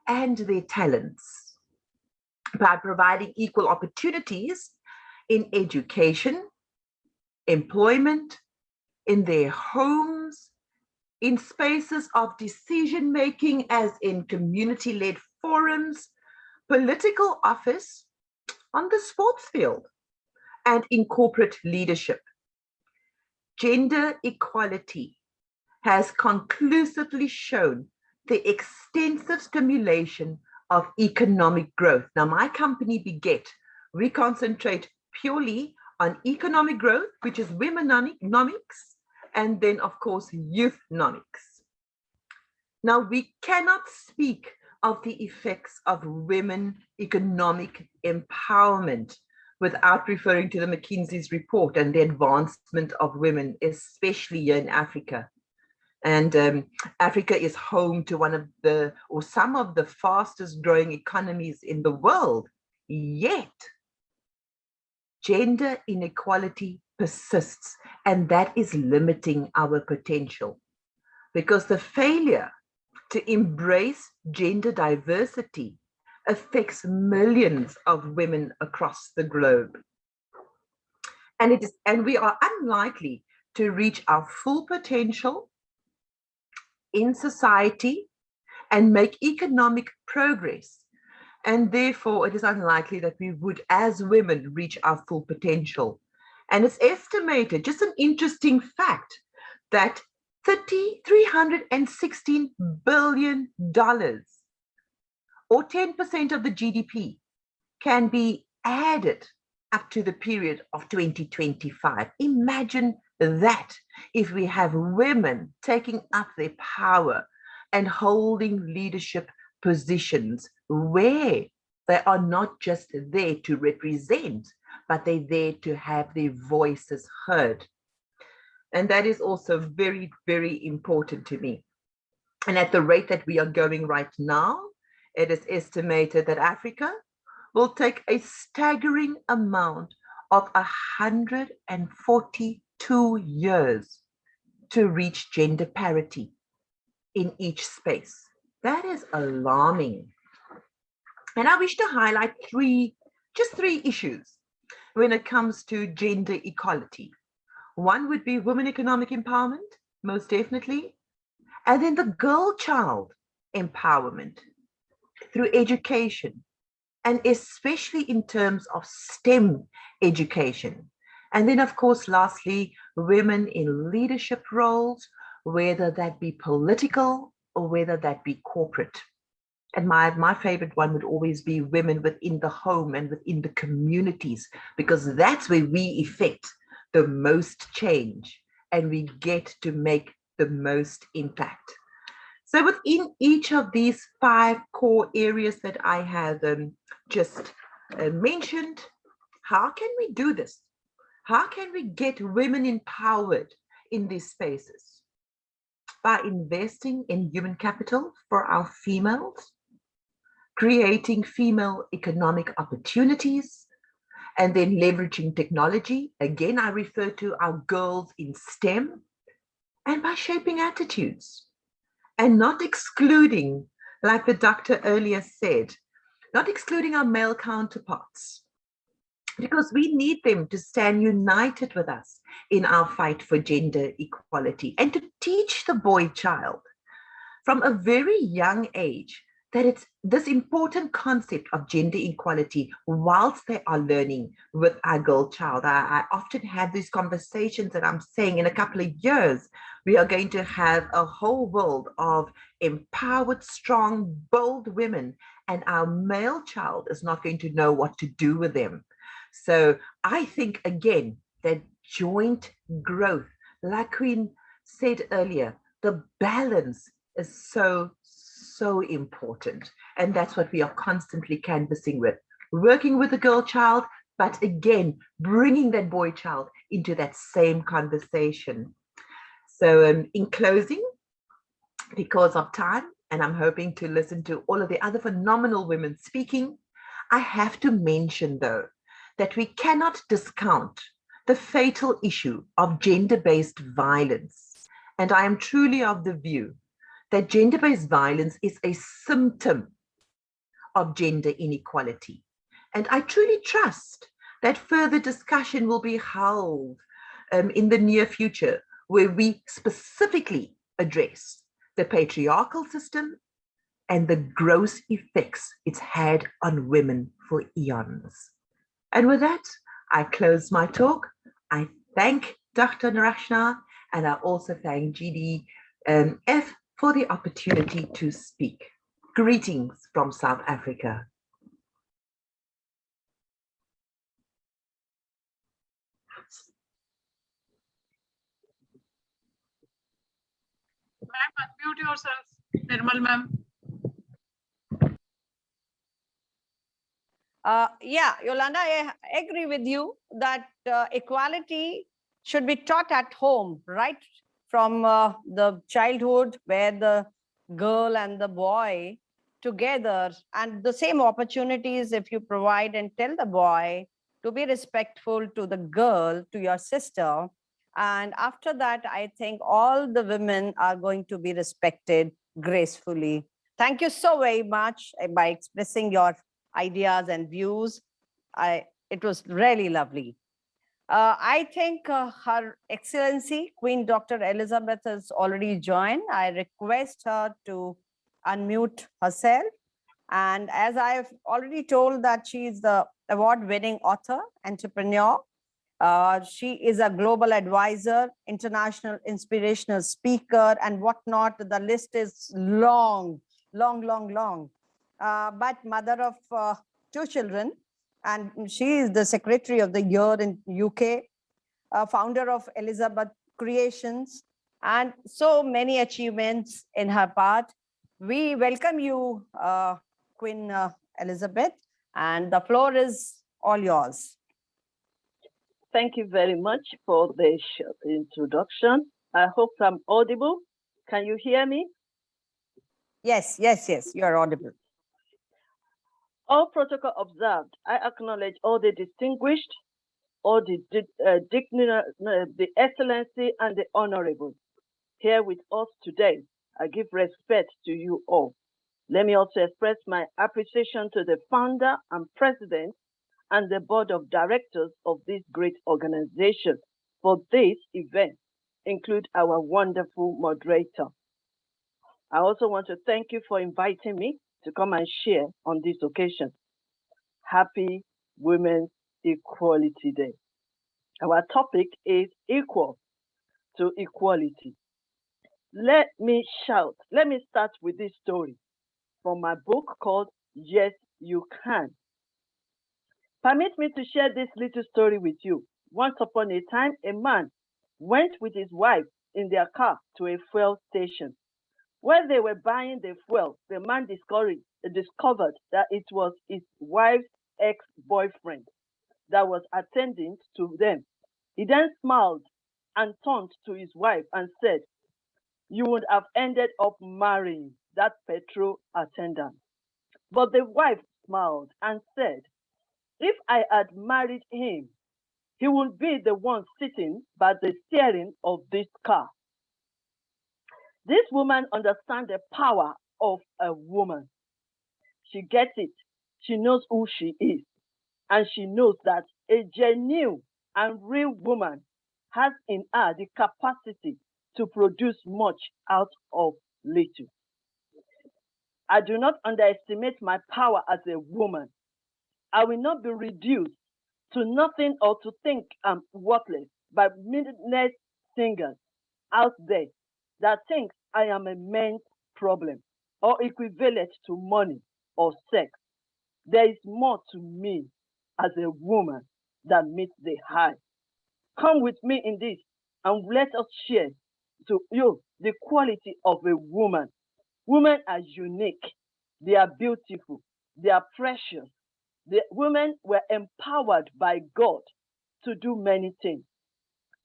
and their talents by providing equal opportunities in education, employment, in their homes, in spaces of decision-making as in community-led forums, political office, on the sports field, and in corporate leadership. Gender equality has conclusively shown the extensive stimulation of economic growth. Now, my company, Beget, we concentrate purely on economic growth, which is womenomics, and then, of course, youthnomics. Now, we cannot speak of the effects of women economic empowerment without referring to the McKinsey's report and the advancement of women, especially here in Africa. And Africa is home to one of the, or some of the fastest growing economies in the world. Yet, gender inequality persists, and that is limiting our potential, because the failure to embrace gender diversity affects millions of women across the globe. And we are unlikely to reach our full potential in society and make economic progress. And therefore, it is unlikely that we would, as women, reach our full potential. And it's estimated, just an interesting fact, that $316 billion, or 10% of the GDP, can be added up to the period of 2025. Imagine that, if we have women taking up their power and holding leadership positions where they are not just there to represent, but they're there to have their voices heard. And that is also very, very important to me. And at the rate that we are going right now, it is estimated that Africa will take a staggering amount of 142 years to reach gender parity in each space. That is alarming. And I wish to highlight just three issues when it comes to gender equality. One would be women economic empowerment, most definitely. And then the girl child empowerment through education, and especially in terms of STEM education. And then, of course, lastly, women in leadership roles, whether that be political or whether that be corporate. And my favorite one would always be women within the home and within the communities, because that's where we effect the most change and we get to make the most impact. So within each of these 5 core areas that I have just mentioned, how can we do this? How can we get women empowered in these spaces? By investing in human capital for our females, creating female economic opportunities, and then leveraging technology. Again, I refer to our girls in STEM, and by shaping attitudes and not excluding, like the doctor earlier said, not excluding our male counterparts, because we need them to stand united with us in our fight for gender equality, and to teach the boy child from a very young age that it's this important concept of gender equality whilst they are learning with our girl child. I often have these conversations and I'm saying in a couple of years, we are going to have a whole world of empowered, strong, bold women, and our male child is not going to know what to do with them. So I think, again, that joint growth, like Queen said earlier, the balance is so important. And that's what we are constantly canvassing with, working with the girl child, but again, bringing that boy child into that same conversation. So in closing, because of time, and I'm hoping to listen to all of the other phenomenal women speaking, I have to mention, though, that we cannot discount the fatal issue of gender-based violence. And I am truly of the view that gender-based violence is a symptom of gender inequality. And I truly trust that further discussion will be held in the near future, where we specifically address the patriarchal system and the gross effects it's had on women for eons. And with that, I close my talk. I thank Dr. Narashna, and I also thank GDF for the opportunity to speak. Greetings from South Africa. Ma'am, unmute yourself. Nirmal ma'am. Yeah, Yolanda, I agree with you that equality should be taught at home, right? From the childhood, where the girl and the boy together, and the same opportunities if you provide and tell the boy to be respectful to the girl, to your sister. And after that, I think all the women are going to be respected gracefully. Thank you so very much by expressing your ideas and views. It was really lovely. I think Her Excellency Queen Dr. Elizabeth has already joined. I request her to unmute herself. And as I've already told that she is the award-winning author, entrepreneur. She is a global advisor, international inspirational speaker, and whatnot. The list is long. But mother of 2 children, and she is the Secretary of the Year in UK, founder of Elizabeth Creations, and so many achievements in her part. We welcome you, Queen Elizabeth, and the floor is all yours. Thank you very much for the introduction. I hope I'm audible. Can you hear me? Yes, you are audible. All protocol observed. I acknowledge all the distinguished, all the excellency and the honorable here with us today. I give respect to you all. Let me also express my appreciation to the founder and president and the board of directors of this great organization for this event, include our wonderful moderator. I also want to thank you for inviting me to come and share on this occasion. Happy Women's Equality Day. Our topic is equal to equality. Let me start with this story. from my book called Yes, You Can. Permit me to share this little story with you. Once upon a time, a man went with his wife in their car to a fuel station. When they were buying the fuel, the man discovered that it was his wife's ex-boyfriend that was attending to them. He then smiled and turned to his wife and said, "You would have ended up marrying that petrol attendant." But the wife smiled and said, "If I had married him, he would be the one sitting by the steering of this car." This woman understands the power of a woman. She gets it. She knows who she is. And she knows that a genuine and real woman has in her the capacity to produce much out of little. I do not underestimate my power as a woman. I will not be reduced to nothing or to think I'm worthless by meaningless singers out there that thinks I am a man's problem or equivalent to money or sex. There is more to me as a woman that meets the eye. Come with me in this and let us share to you the quality of a woman. Women are unique. They are beautiful. They are precious. The women were empowered by God to do many things.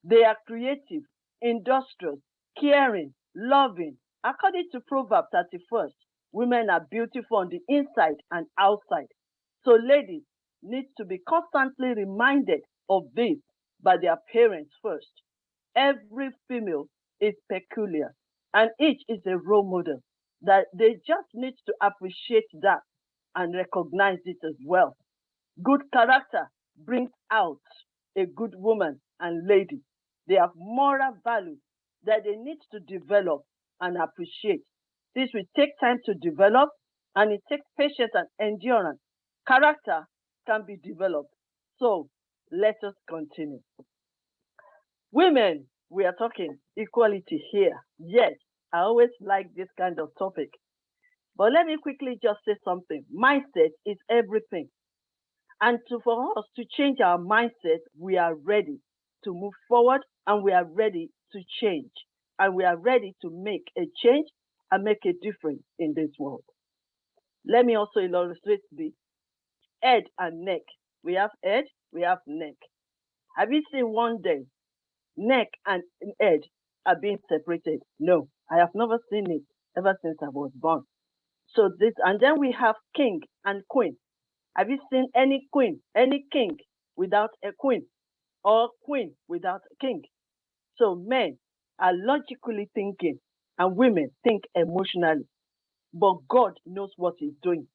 They are creative, industrious, caring, loving. According to Proverbs 31st, women are beautiful on the inside and outside. So ladies need to be constantly reminded of this by their parents first. Every female is peculiar and each is a role model that they just need to appreciate that and recognize it as well. Good character brings out a good woman and lady. They have moral values that they need to develop and appreciate. This will take time to develop and it takes patience and endurance. Character can be developed. So let us continue. Women, we are talking equality here. Yes, I always like this kind of topic. But let me quickly just say something. Mindset is everything. And for us to change our mindset, we are ready to move forward and we are ready to change. And we are ready to make a change and make a difference in this world. Let me also illustrate this. Head and neck. We have head, we have neck. Have you seen one day neck and head are being separated? No, I have never seen it ever since I was born. So this, and then we have king and queen. Have you seen any queen, any king without a queen, or queen without a king? So men are logically thinking and women think emotionally. But God knows what he's doing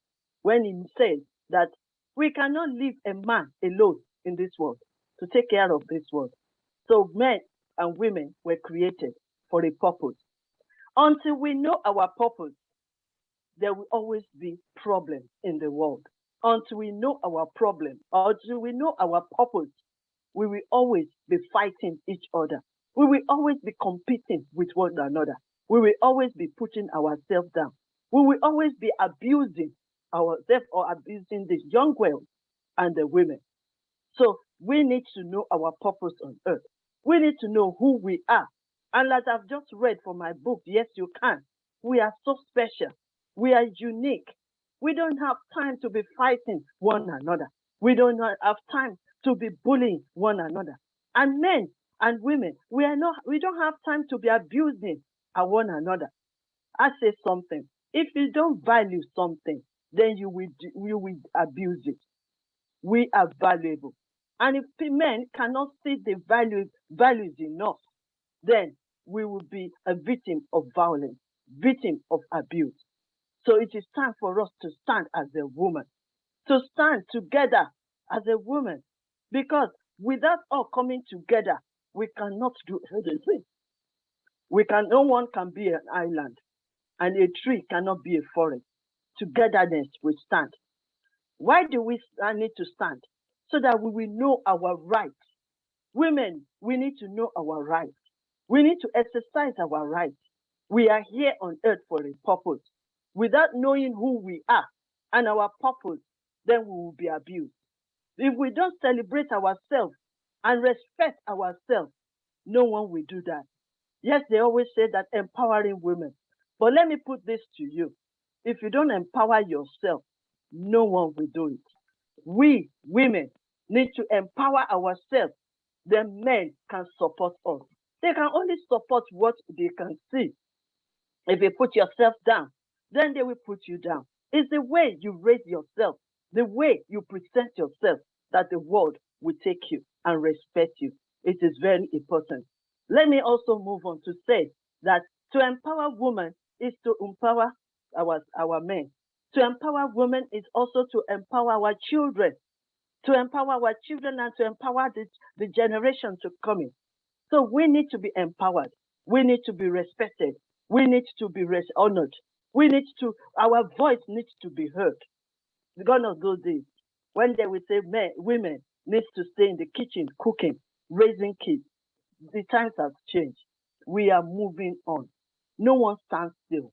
when he says that we cannot leave a man alone in this world to take care of this world. So men and women were created for a purpose. Until we know our purpose, there will always be problems in the world. Until we know our problem, until we know our purpose, we will always be fighting each other. We will always be competing with one another. We will always be putting ourselves down. We will always be abusing ourselves or abusing the young girls and the women. So we need to know our purpose on earth. We need to know who we are. And as I've just read from my book, Yes, You Can, we are so special. We are unique. We don't have time to be fighting one another. We don't have time to be bullying one another. And men and women, we don't have time to be abusing one another. I say something. If you don't value something, then you will abuse it. We are valuable. And if men cannot see the values in us, then we will be a victim of violence, victim of abuse. So it is time for us to stand as a woman, to stand together as a woman, because without all coming together, we cannot do anything. No one can be an island, and a tree cannot be a forest. Togetherness we stand. Why do we need to stand? So that we will know our rights. Women, we need to know our rights. We need to exercise our rights. We are here on earth for a purpose. without knowing who we are and our purpose, then we will be abused. If we don't celebrate ourselves and respect ourselves, no one will do that. Yes, they always say that empowering women. But let me put this to you. If you don't empower yourself, no one will do it. We, women, need to empower ourselves. Then men can support us. They can only support what they can see. If you put yourself down, then they will put you down. It's the way you raise yourself, the way you present yourself, that the world will take you and respect you. It is very important. Let me also move on to say that to empower women is to empower our men. To empower women is also to empower our children, and to empower the generation to come in. So we need to be empowered. We need to be respected. We need to be honored. Our voice needs to be heard. Gone are those days when they will say women need to stay in the kitchen cooking, raising kids. The times have changed. We are moving on. No one stands still.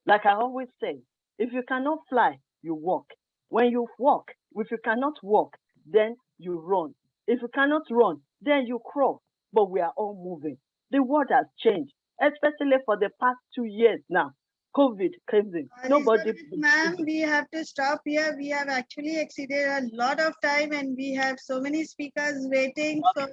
Like I always say, if you cannot fly, you walk. When you walk, if you cannot walk, then you run. If you cannot run, then you crawl. But we are all moving. The world has changed, especially for the past 2 years now. COVID came in. Nobody. Ma'am, we have to stop here. We have actually exceeded a lot of time and we have so many speakers waiting. Okay.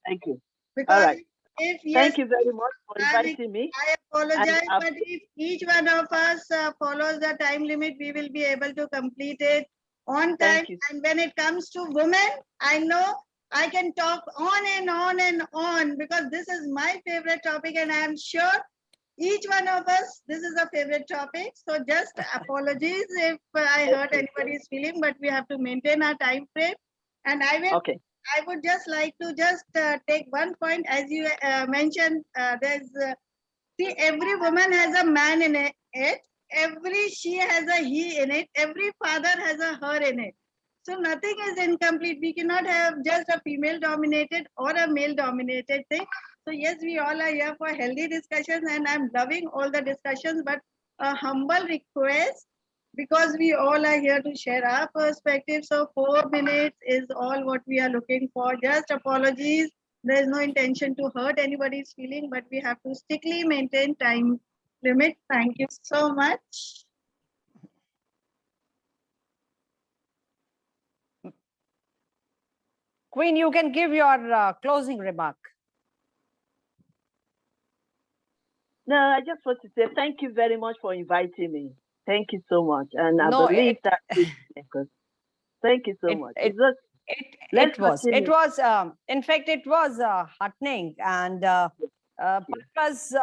Thank you. Because all right. If yes, thank you very much for inviting me. I apologize, but if each one of us follows the time limit, we will be able to complete it on time. And when it comes to women, I know I can talk on and on and on because this is my favorite topic and I am sure each one of us, this is a favorite topic. So just apologies if I hurt anybody's feeling, but we have to maintain our time frame. And I will. Okay. I would just like to take one point as you mentioned. See, every woman has a man in it. Every she has a he in it. Every father has a her in it. So nothing is incomplete. We cannot have just a female dominated or a male dominated thing. So yes, we all are here for healthy discussions and I'm loving all the discussions, but a humble request because we all are here to share our perspective. So 4 minutes is all what we are looking for. Just apologies. There is no intention to hurt anybody's feeling, but we have to strictly maintain time limit. Thank you so much. Queen, you can give your closing remark. No, I just want to say thank you very much for inviting me. Thank you so much. And I believe that thank you so much. It was, in fact, it was heartening and purpose,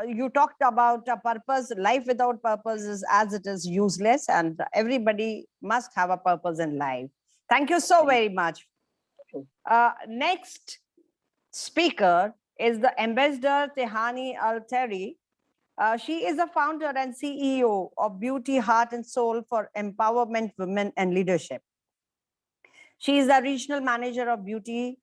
you talked about a purpose. Life without purpose is as it is useless and everybody must have a purpose in life. Thank you so very much. Next speaker is the Ambassador Tehani Alteri. She is the founder and CEO of Beauty, Heart and Soul for Empowerment Women and Leadership. She is the regional manager of Beauty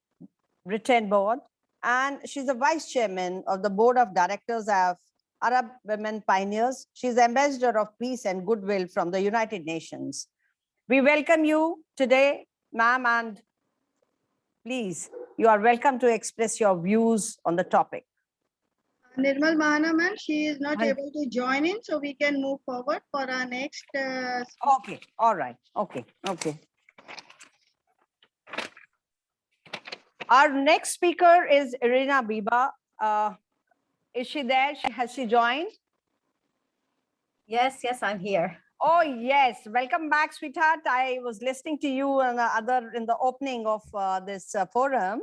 Britain Board, and she's the vice chairman of the board of directors of Arab Women Pioneers. She's ambassador of peace and goodwill from the United Nations. We welcome you today, ma'am, and please, you are welcome to express your views on the topic. Nirmal Mahana ma'am, she is not able to join in, so we can move forward for our next. Okay, all right, okay. Our next speaker is Irina Biba. Is she there? Has she joined? Yes, I'm here. Oh, yes. Welcome back, sweetheart. I was listening to you and in the opening of this forum.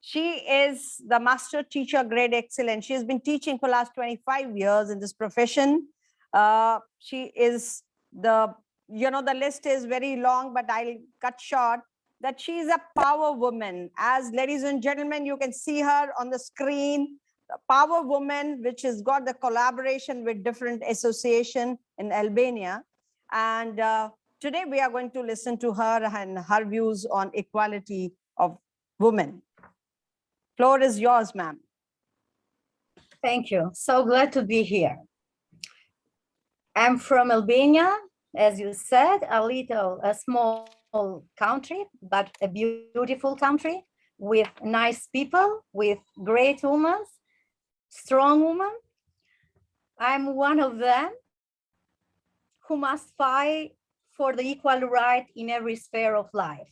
She is the master teacher, grade excellent. She has been teaching for the last 25 years in this profession. She is the list is very long, but I'll cut short that she is a power woman. As ladies and gentlemen, you can see her on the screen. The power woman, which has got the collaboration with different associations in Albania. And today we are going to listen to her and her views on equality of women. Floor is yours, ma'am. Thank you. So glad to be here. I'm from Albania, as you said, a small country, but a beautiful country with nice people, with great women, strong women. I'm one of them who must fight for the equal right in every sphere of life.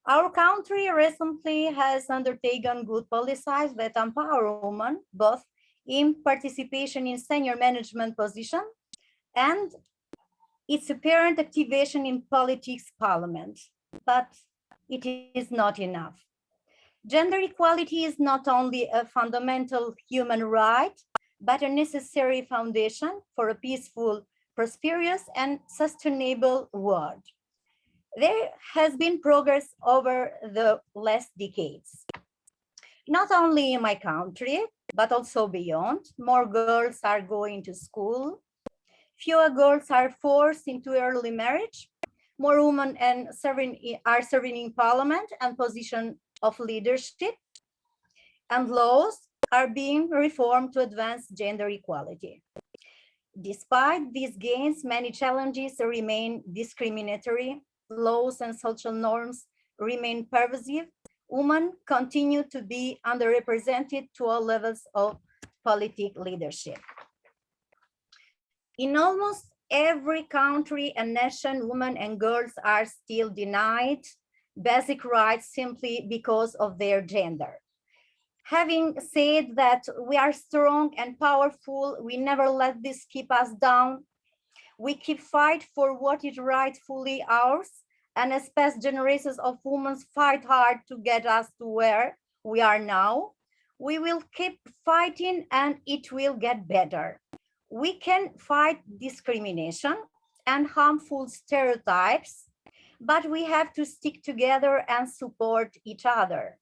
Our country recently has undertaken good policies that empower women, both in participation in senior management position and its apparent activation in politics parliament, but it is not enough. Gender equality is not only a fundamental human right, but a necessary foundation for a peaceful, prosperous, and sustainable world. There has been progress over the last decades, not only in my country, but also beyond. More girls are going to school. Fewer girls are forced into early marriage. More women are serving in parliament and position of leadership. And laws are being reformed to advance gender equality. Despite these gains, many challenges remain discriminatory. Laws and social norms remain pervasive. Women continue to be underrepresented to all levels of political leadership. In almost every country and nation, women and girls are still denied basic rights simply because of their gender. Having said that we are strong and powerful, we never let this keep us down. We keep fight for what is rightfully ours, and as past generations of women fight hard to get us to where we are now, we will keep fighting and it will get better. We can fight discrimination and harmful stereotypes, but we have to stick together and support each other.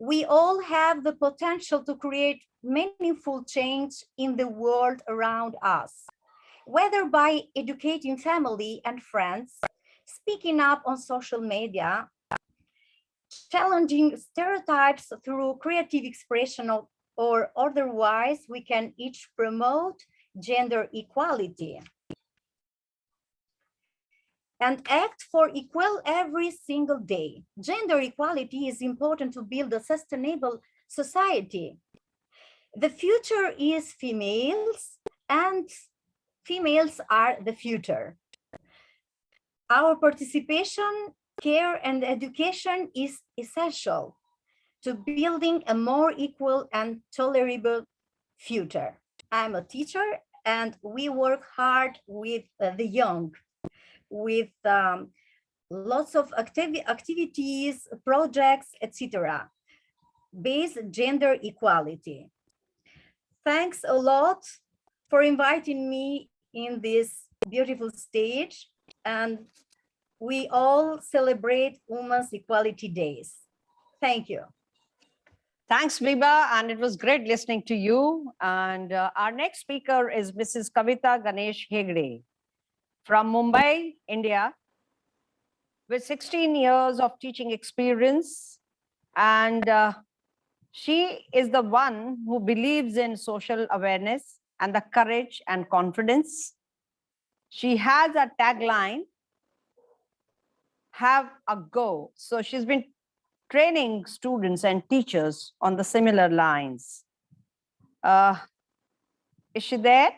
We all have the potential to create meaningful change in the world around us, whether by educating family and friends, speaking up on social media, challenging stereotypes through creative expression or otherwise, we can each promote gender equality and act for equal every single day. Gender equality is important to build a sustainable society. The future is females, and females are the future. Our participation, care, and education is essential to building a more equal and tolerable future. I'm a teacher, and we work hard with the young, with lots of activities, projects, etc., based gender equality. Thanks a lot for inviting me in this beautiful stage, and we all celebrate Women's Equality Days. Thank you. Thanks, Biba, and it was great listening to you. And our next speaker is Mrs. Kavita Ganesh Hegde from Mumbai, India, with 16 years of teaching experience. And she is the one who believes in social awareness and the courage and confidence. She has a tagline, have a go. So she's been training students and teachers on the similar lines. Is she there?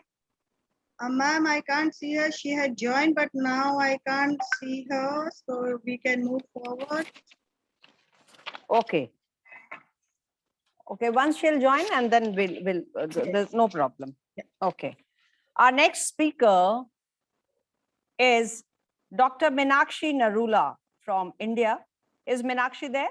Ma'am, I can't see her. She had joined, but now I can't see her. So we can move forward. Okay. Okay, once she'll join and then we'll there's no problem. Yeah. Okay. Our next speaker is Dr. Meenakshi Narula from India. Is Meenakshi there?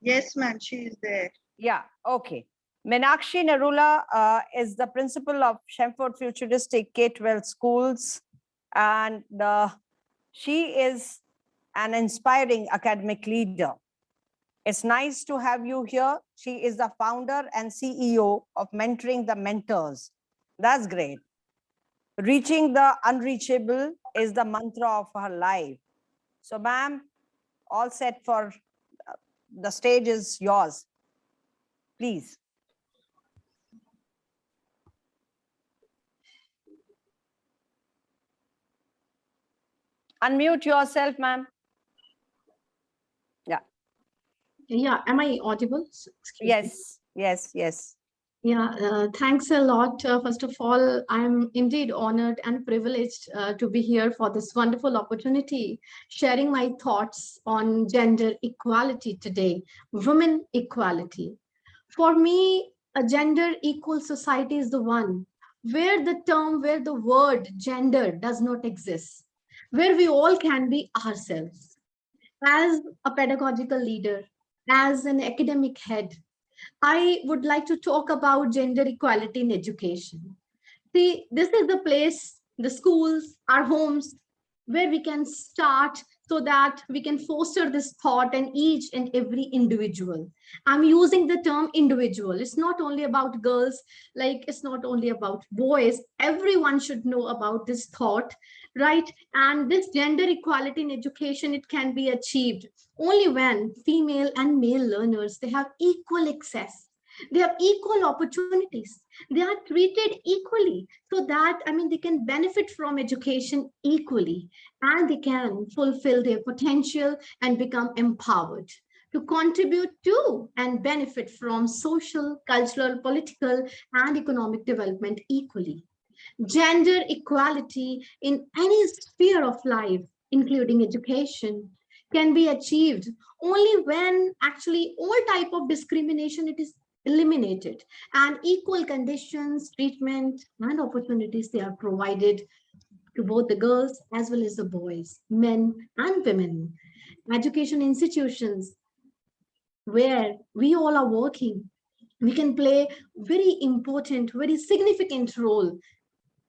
Yes, ma'am, she is there. Yeah, okay. Meenakshi Narula is the principal of Shamford Futuristic K-12 schools, and she is an inspiring academic leader. It's nice to have you here. She is the founder and CEO of Mentoring the Mentors. That's great. Reaching the unreachable is the mantra of her life. So, ma'am, all set for the stage is yours. Please. Unmute yourself, ma'am. Yeah, am I audible? Excuse me. Yes, yes, yes. Yeah, thanks a lot. First of all, I'm indeed honored and privileged to be here for this wonderful opportunity, sharing my thoughts on gender equality today, women equality. For me, a gender equal society is the one where the word gender does not exist, where we all can be ourselves. As a pedagogical leader, as an academic head, I would like to talk about gender equality in education. See, this is the place, the schools, our homes, where we can start so that we can foster this thought in each and every individual. I'm using the term individual. It's not only about girls, like it's not only about boys. Everyone should know about this thought, right? And this gender equality in education, it can be achieved only when female and male learners, they have equal access. They have equal opportunities. They are treated equally so that, they can benefit from education equally and they can fulfill their potential and become empowered to contribute to and benefit from social, cultural, political, and economic development equally. Gender equality in any sphere of life, including education, can be achieved only when actually all type of discrimination it is eliminated and equal conditions, treatment, and opportunities they are provided to both the girls as well as the boys, men and women. Education institutions where we all are working, we can play very important, very significant role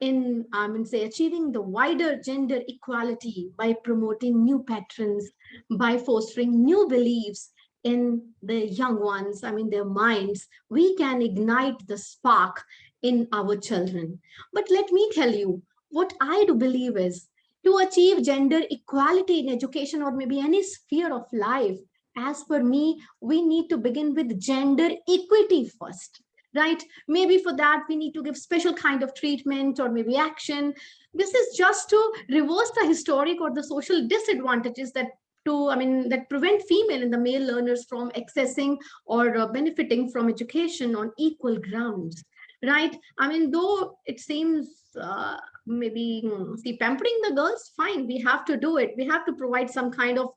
in say achieving the wider gender equality by promoting new patterns, by fostering new beliefs in the young ones, their minds. We can ignite the spark in our children. But let me tell you, what I do believe is to achieve gender equality in education or maybe any sphere of life, as per me, we need to begin with gender equity first. Right? Maybe for that, we need to give special kind of treatment or maybe action. This is just to reverse the historic or the social disadvantages that prevent female and the male learners from accessing or benefiting from education on equal grounds. Right? Though it seems pampering the girls, fine, we have to do it. We have to provide some kind of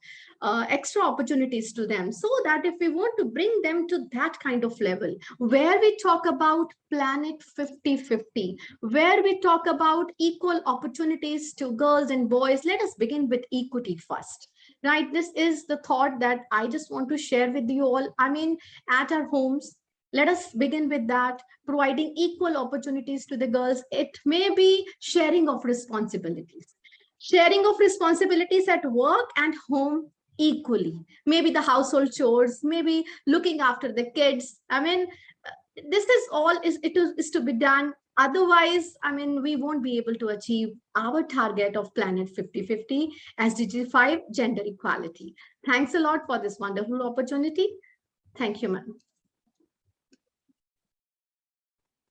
extra opportunities to them so that if we want to bring them to that kind of level where we talk about planet 50-50, where we talk about equal opportunities to girls and boys, let us begin with equity first. Right? This is the thought that I just want to share with you all. At our homes, let us begin with that, providing equal opportunities to the girls. It may be sharing of responsibilities. Sharing of responsibilities at work and home equally. Maybe the household chores, maybe looking after the kids. This is all is to be done. Otherwise, we won't be able to achieve our target of planet 50-50 SDG 5 gender equality. Thanks a lot for this wonderful opportunity. Thank you, ma'am.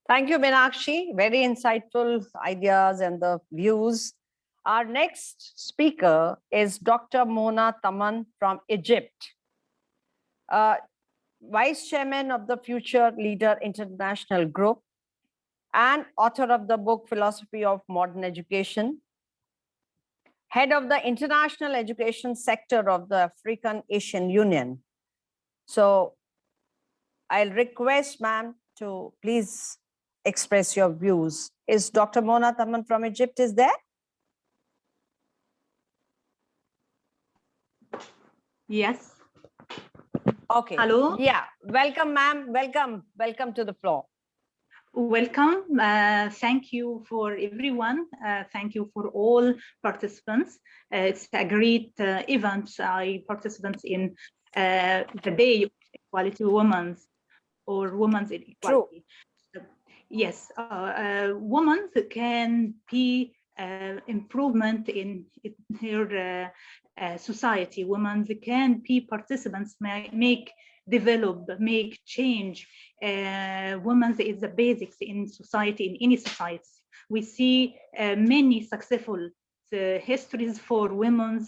Thank you, Meenakshi. Very insightful ideas and the views. Our next speaker is Dr. Mona Taman from Egypt, Vice Chairman of the Future Leader International Group and author of the book Philosophy of Modern Education, Head of the International Education Sector of the African Asian Union. So I'll request ma'am to please express your views. Is Dr. Mona Taman from Egypt is there? Yes. Okay. Hello. Yeah. Welcome, ma'am. Welcome. Welcome to the floor. Welcome. Thank you for everyone. Thank you for all participants. It's a great event. I participate in the Day of Equality Women's or Women's Equality. True. Yes, women can be improvement in her society. Women can be participants, make develop, make change. Women is the basics in society, in any society. We see many successful histories for women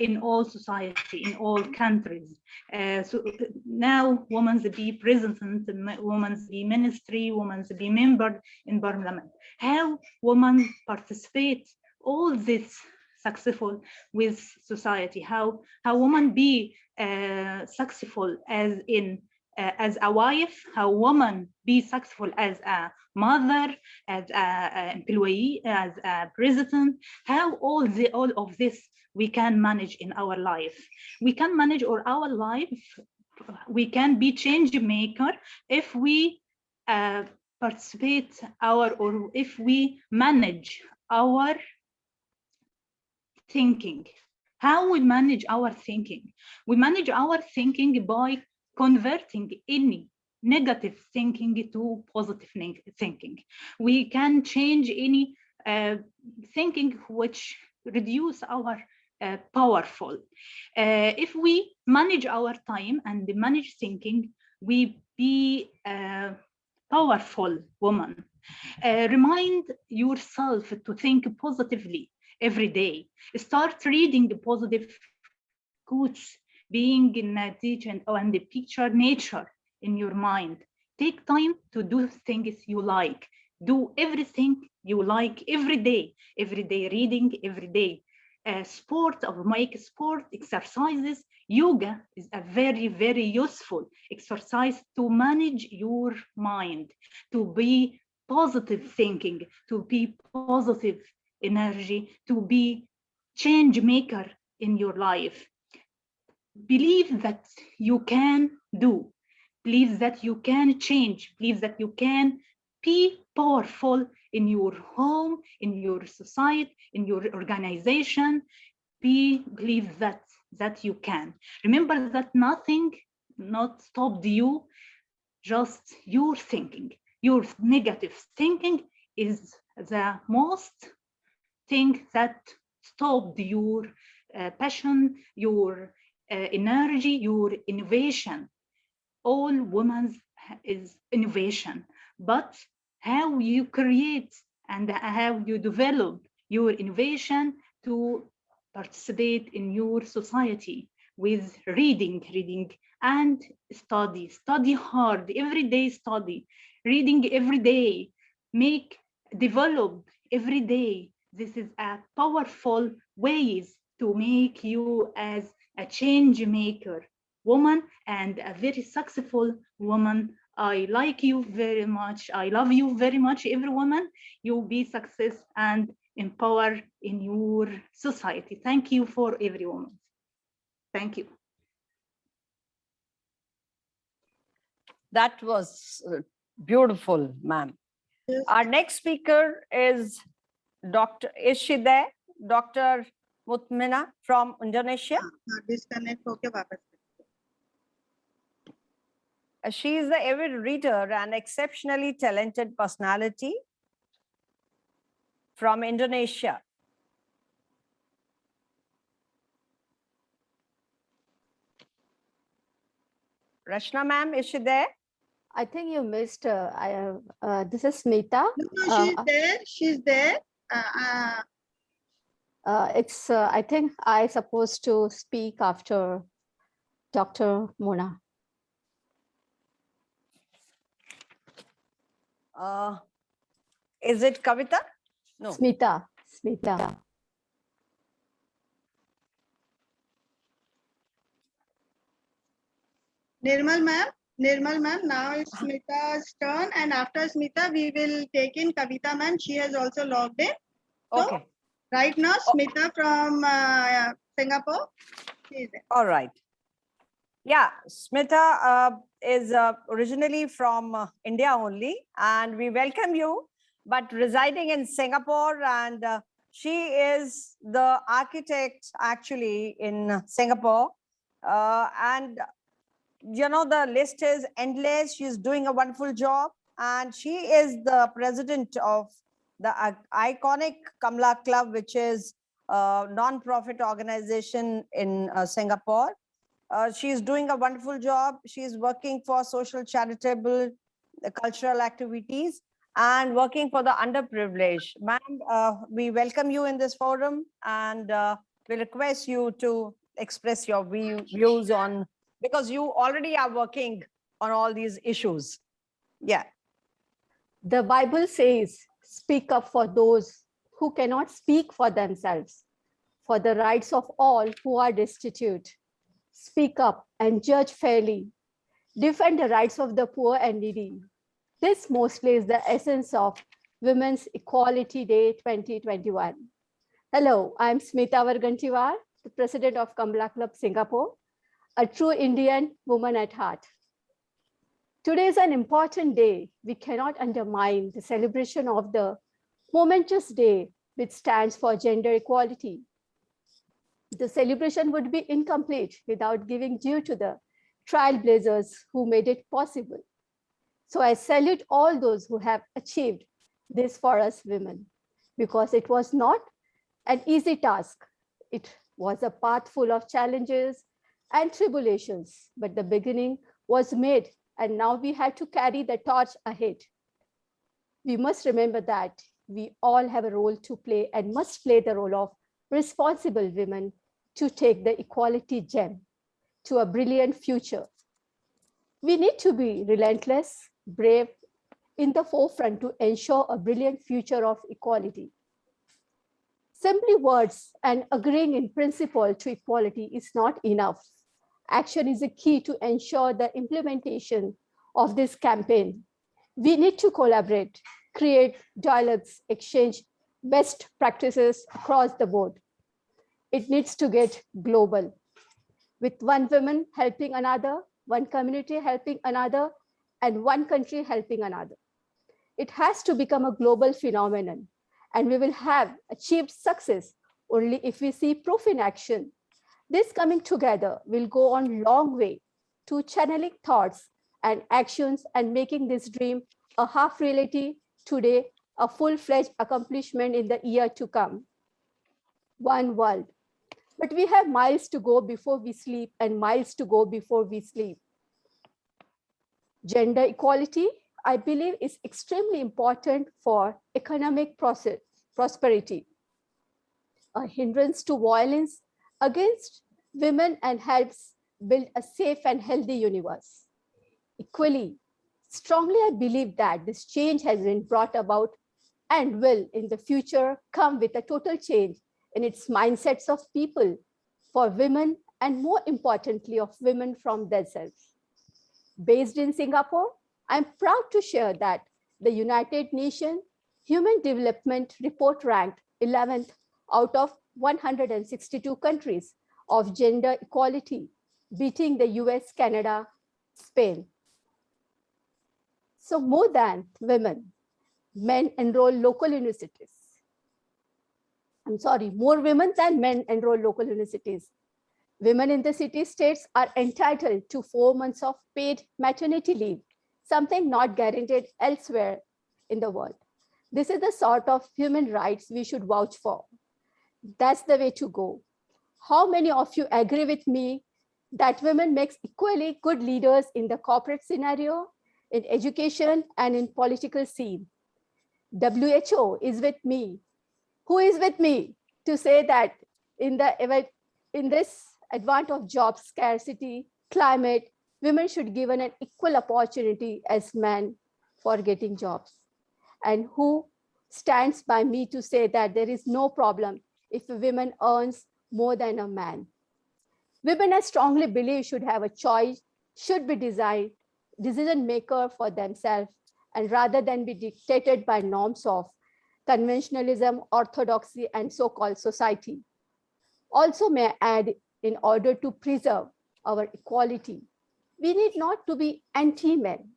in all society, in all countries. So now women be president, women be ministry, women be member in parliament. How women participate all this successful with society, how women be successful as in as a wife, how woman be successful as a mother, as an employee, as a president, how all of this we can manage in our life. We can manage our life, we can be change maker if we participate or if we manage our thinking. How we manage our thinking? We manage our thinking by converting any negative thinking to positive thinking. We can change any thinking which reduce our powerful. If we manage our time and manage thinking, we be a powerful woman. Remind yourself to think positively every day. Start reading the positive quotes, being in a teaching and the picture nature in your mind. Take time to do things you like. Do everything you like every day reading, every day sport or make sport exercises. Yoga is a very, very useful exercise to manage your mind, to be positive thinking, to be positive energy, to be change maker in your life. Believe that you can do, believe that you can change, believe that you can be powerful in your home, in your society, in your organization. Believe that you can. Remember that nothing not stopped you, just your thinking. Your negative thinking is the most thing that stopped your passion, your energy, your innovation. All women's is innovation, but how you create and how you develop your innovation to participate in your society with reading and study hard every day, study reading every day, develop every day. This is a powerful ways to make you as a change maker woman and a very successful woman. I like you very much. I love you very much, every woman. You'll be success and empower in your society. Thank you for every woman. Thank you. That was beautiful, ma'am. Yes. Our next speaker is is she there? Dr. Mutmina from Indonesia. Disconnect होके वापस. She is the avid reader and exceptionally talented personality from Indonesia. Rashna ma'am, is she there? I think you missed. This is Smita. No, she's there. She's there. It's. I think I supposed to speak after Dr. Mona. Is it Kavita? No. Smita. Nirmal ma'am, now it's Smita's turn, and after Smita, we will take in Kavita ma'am. She has also logged in. So, Okay. right now, Smita from Singapore. She is there. All right. Yeah, Smita is originally from India only, and we welcome you, but residing in Singapore, and she is the architect actually in Singapore. And you know, the list is endless. She's doing a wonderful job, and she is the president of the iconic Kamla Club, which is a non-profit organization in Singapore. She's doing a wonderful job. She's working for social, charitable, cultural activities. and working for the underprivileged. Ma'am, we welcome you in this forum, and we request you to express your views on, because you already are working on all these issues. Yeah. The Bible says, speak up for those who cannot speak for themselves, for the rights of all who are destitute. Speak up and judge fairly. Defend the rights of the poor and needy. This mostly is the essence of Women's Equality Day 2021. Hello, I'm Smita Vargantiwar, the president of Kamala Club Singapore, a true Indian woman at heart. Today is an important day. We cannot undermine the celebration of the momentous day, which stands for gender equality. The celebration would be incomplete without giving due to the trailblazers who made it possible. So I salute all those who have achieved this for us women, because it was not an easy task. It was a path full of challenges and tribulations, but the beginning was made, and now we have to carry the torch ahead. We must remember that we all have a role to play and must play the role of responsible women to take the equality gem to a brilliant future. We need to be relentless, brave, in the forefront to ensure a brilliant future of equality. Simply words and agreeing in principle to equality is not enough. Action is a key to ensure the implementation of this campaign. We need to collaborate, create dialogues, exchange best practices across the board. It needs to get global, with one woman helping another, one community helping another, and one country helping another. It has to become a global phenomenon, and we will have achieved success only if we see proof in action. This coming together will go on a long way to channeling thoughts and actions and making this dream a half reality today, a full-fledged accomplishment in the year to come. One world. But we have miles to go before we sleep and miles to go before we sleep. Gender equality, I believe, is extremely important for economic prosperity, a hindrance to violence against women, and helps build a safe and healthy universe. Equally, strongly I believe that this change has been brought about and will in the future come with a total change in its mindsets of people, for women, and more importantly of women from themselves. Based in Singapore, I'm proud to share that the United Nations Human Development Report ranked 11th out of 162 countries of gender equality, beating the US, Canada, Spain. So more than women, men enroll local universities. More women than men enroll local universities. Women in the city states are entitled to 4 months of paid maternity leave, something not guaranteed elsewhere in the world. This is the sort of human rights we should vouch for. That's the way to go. How many of you agree with me that women make equally good leaders in the corporate scenario, in education, and in political scene? WHO is with me. Who is with me to say that in this advent of job scarcity, climate, women should be given an equal opportunity as men for getting jobs? And who stands by me to say that there is no problem if a woman earns more than a man? Women, I strongly believe, should have a choice, should be decision maker for themselves, and rather than be dictated by norms of conventionalism, orthodoxy, and so-called society. Also, may I add, in order to preserve our equality, we need not to be anti-men.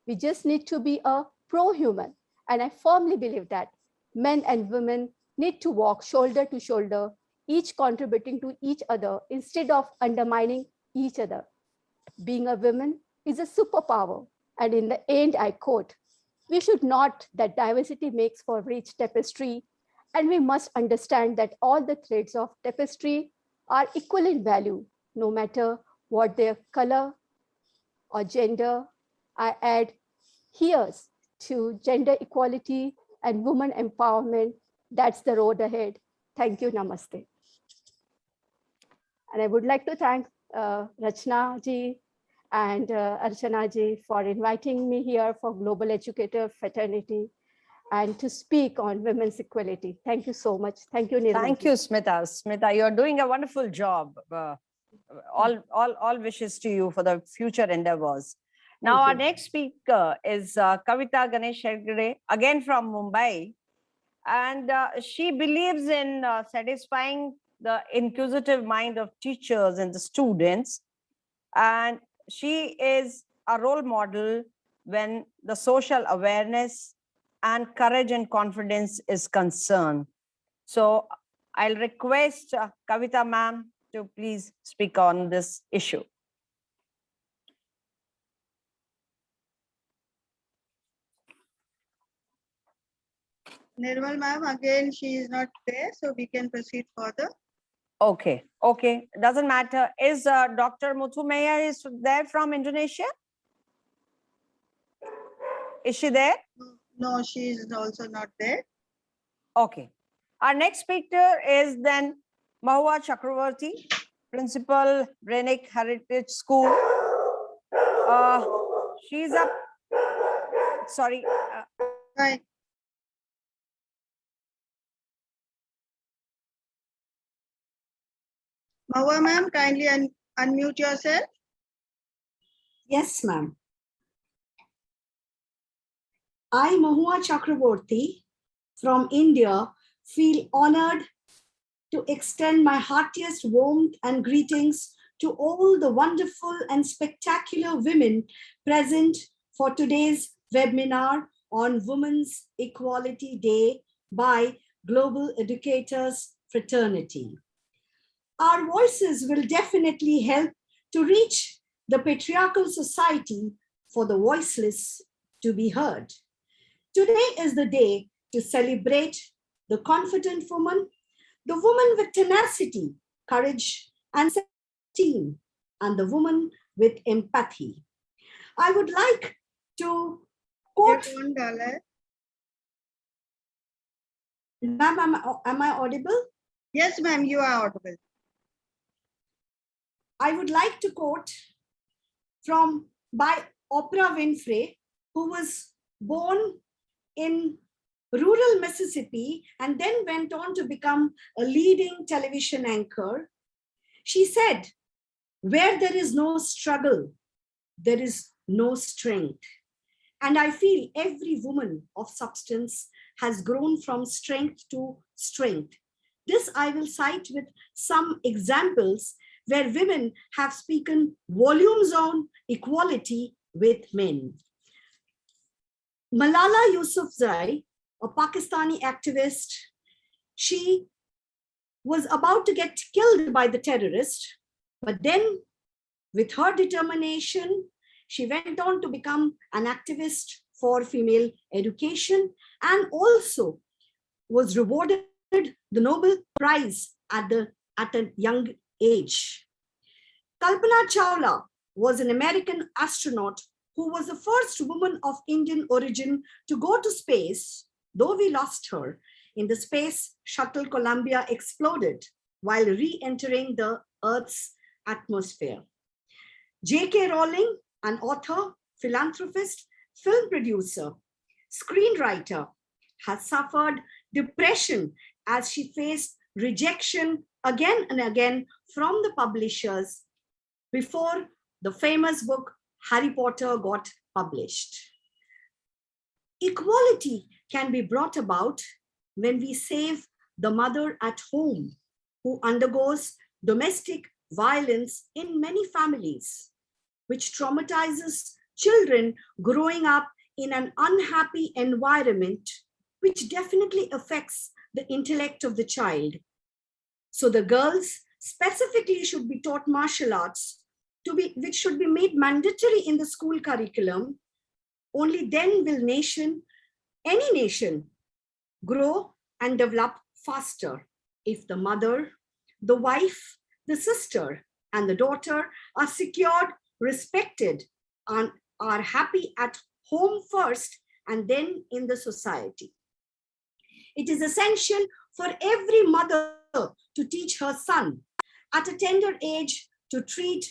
We just need to be a pro-human. And I firmly believe that men and women need to walk shoulder to shoulder, each contributing to each other instead of undermining each other. Being a woman is a superpower. And in the end, I quote, "We should not that diversity makes for rich tapestry, and we must understand that all the threads of tapestry are equal in value, no matter what their color or gender." I add, here's to gender equality and women empowerment. That's the road ahead. Thank you. Namaste. And I would like to thank Rachna ji and Archana ji for inviting me here for Global Educator Fraternity and to speak on women's equality. Thank you so much. Thank you, Nirmal. Thank you, Smita. Smita, you're doing a wonderful job. All wishes to you for the future endeavors. Now, our next speaker is Kavita Ganesh Hegde, again from Mumbai. And she believes in satisfying the inquisitive mind of teachers and the students. And she is a role model when the social awareness and courage and confidence is concerned. So I'll request Kavita ma'am to please speak on this issue. Nirmal ma'am, again, she is not there, so we can proceed further. Okay, okay, doesn't matter. Is Dr. Muthumeya is there from Indonesia? Is she there? No, she is also not there. Okay. Our next speaker is then Mahua Chakravarti, Principal, Brennick Heritage School. She's a, sorry. Hi. Mahua ma'am, kindly unmute yourself. Yes, ma'am. I, Mahua Chakraborty from India, feel honored to extend my heartiest warmth and greetings to all the wonderful and spectacular women present for today's webinar on Women's Equality Day by Global Educators Fraternity. Our voices will definitely help to reach the patriarchal society for the voiceless to be heard. Today is the day to celebrate the confident woman, the woman with tenacity, courage, and self-esteem, and the woman with empathy. I would like to quote. Ma'am, am I audible? Yes, ma'am, you are audible. I would like to quote by Oprah Winfrey, who was born in rural Mississippi and then went on to become a leading television anchor. She said, "Where there is no struggle, there is no strength." And I feel every woman of substance has grown from strength to strength. This I will cite with some examples where women have spoken volumes on equality with men. Malala Yousafzai, a Pakistani activist, she was about to get killed by the terrorist, but then with her determination, she went on to become an activist for female education and also was rewarded the Nobel Prize at a young age. Kalpana Chawla was an American astronaut who was the first woman of Indian origin to go to space, though we lost her in the space shuttle Columbia exploded while re-entering the Earth's atmosphere. J.K. Rowling, an author, philanthropist, film producer, screenwriter, has suffered depression as she faced rejection again and again from the publishers before the famous book Harry Potter got published. Equality can be brought about when we save the mother at home who undergoes domestic violence in many families, which traumatizes children growing up in an unhappy environment, which definitely affects the intellect of the child. So the girls specifically should be taught martial arts, which should be made mandatory in the school curriculum. Only then will any nation, grow and develop faster if the mother, the wife, the sister, and the daughter are secured, respected, and are happy at home first and then in the society. It is essential for every mother to teach her son at a tender age to treat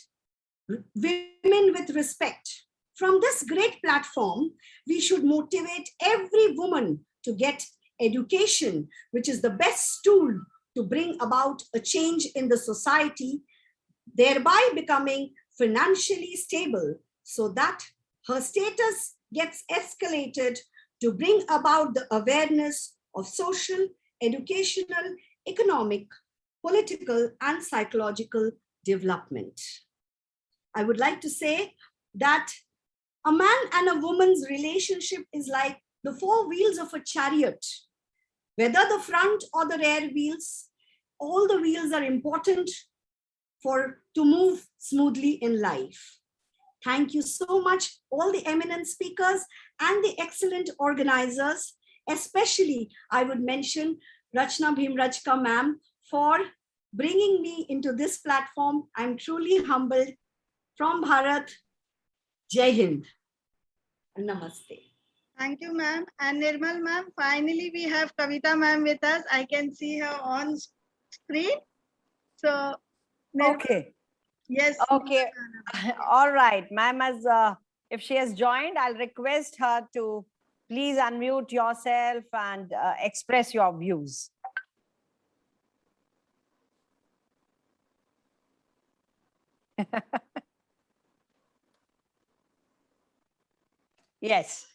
women with respect. From this great platform, we should motivate every woman to get education, which is the best tool to bring about a change in the society, thereby becoming financially stable so that her status gets escalated to bring about the awareness of social, educational, economic, political, and psychological development. I would like to say that a man and a woman's relationship is like the four wheels of a chariot. Whether the front or the rear wheels, all the wheels are important to move smoothly in life. Thank you so much, all the eminent speakers and the excellent organizers. Especially, I would mention Rachna Bhimrajka ma'am for bringing me into this platform. I'm truly humbled. From Bharat, Jai Hind. Namaste. Thank you, ma'am. And Nirmal ma'am, finally we have Kavita ma'am with us. I can see her on screen. So, Nirmal, okay. Yes. Okay. All right, ma'am, as if she has joined, I'll request her to please unmute yourself and express your views. Yes.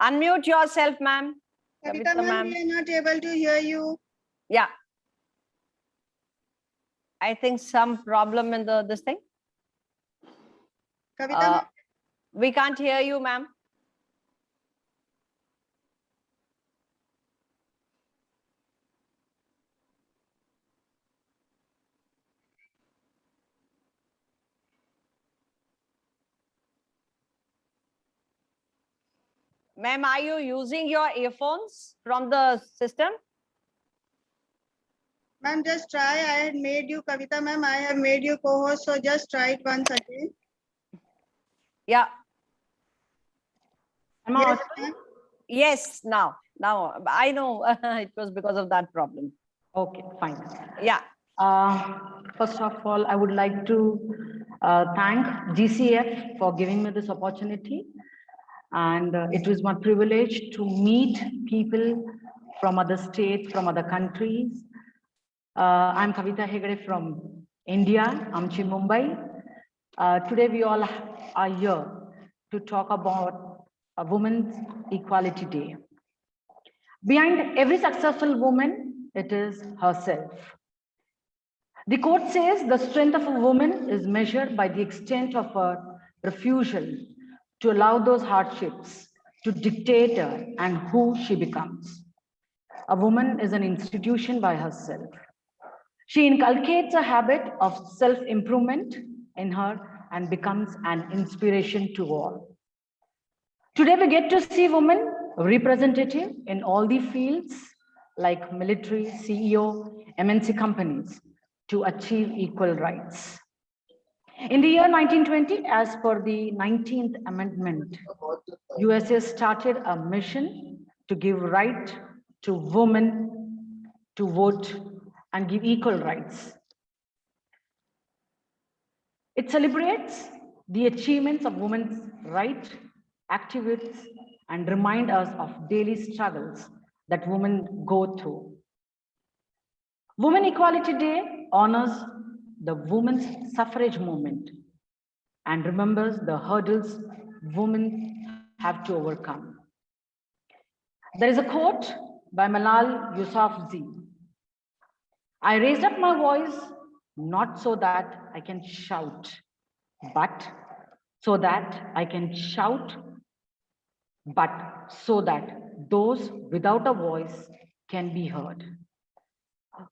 Unmute yourself, ma'am. Kavita ma'am, we are not able to hear you. Yeah. I think some problem in this thing. Kavita we can't hear you, ma'am. Ma'am, are you using your earphones from the system? Ma'am, just try. I had made you, Kavita ma'am, I have made you co-host, so just try it once again. Yeah. Am I audible? Yes, now I know it was because of that problem. Okay, fine. Yeah. First of all, I would like to thank GCF for giving me this opportunity. And it was my privilege to meet people from other states, from other countries. I'm Kavita Hegde from India, Amchi, Mumbai. Today we all are here to talk about a Women's Equality Day. Behind every successful woman, it is herself. The quote says the strength of a woman is measured by the extent of her refusal to allow those hardships to dictate her and who she becomes. A woman is an institution by herself. She inculcates a habit of self-improvement in her and becomes an inspiration to all. Today we get to see women representative in all the fields like military, CEO, MNC companies to achieve equal rights. In the year 1920, as per the 19th Amendment, USA started a mission to give right to women to vote and give equal rights. It celebrates the achievements of women's rights, activists, and remind us of daily struggles that women go through. Women Equality Day honors the women's suffrage movement and remembers the hurdles women have to overcome. There is a quote by Malala Yousafzai. I raised up my voice not so that I can shout, but so that I can shout, but so that those without a voice can be heard.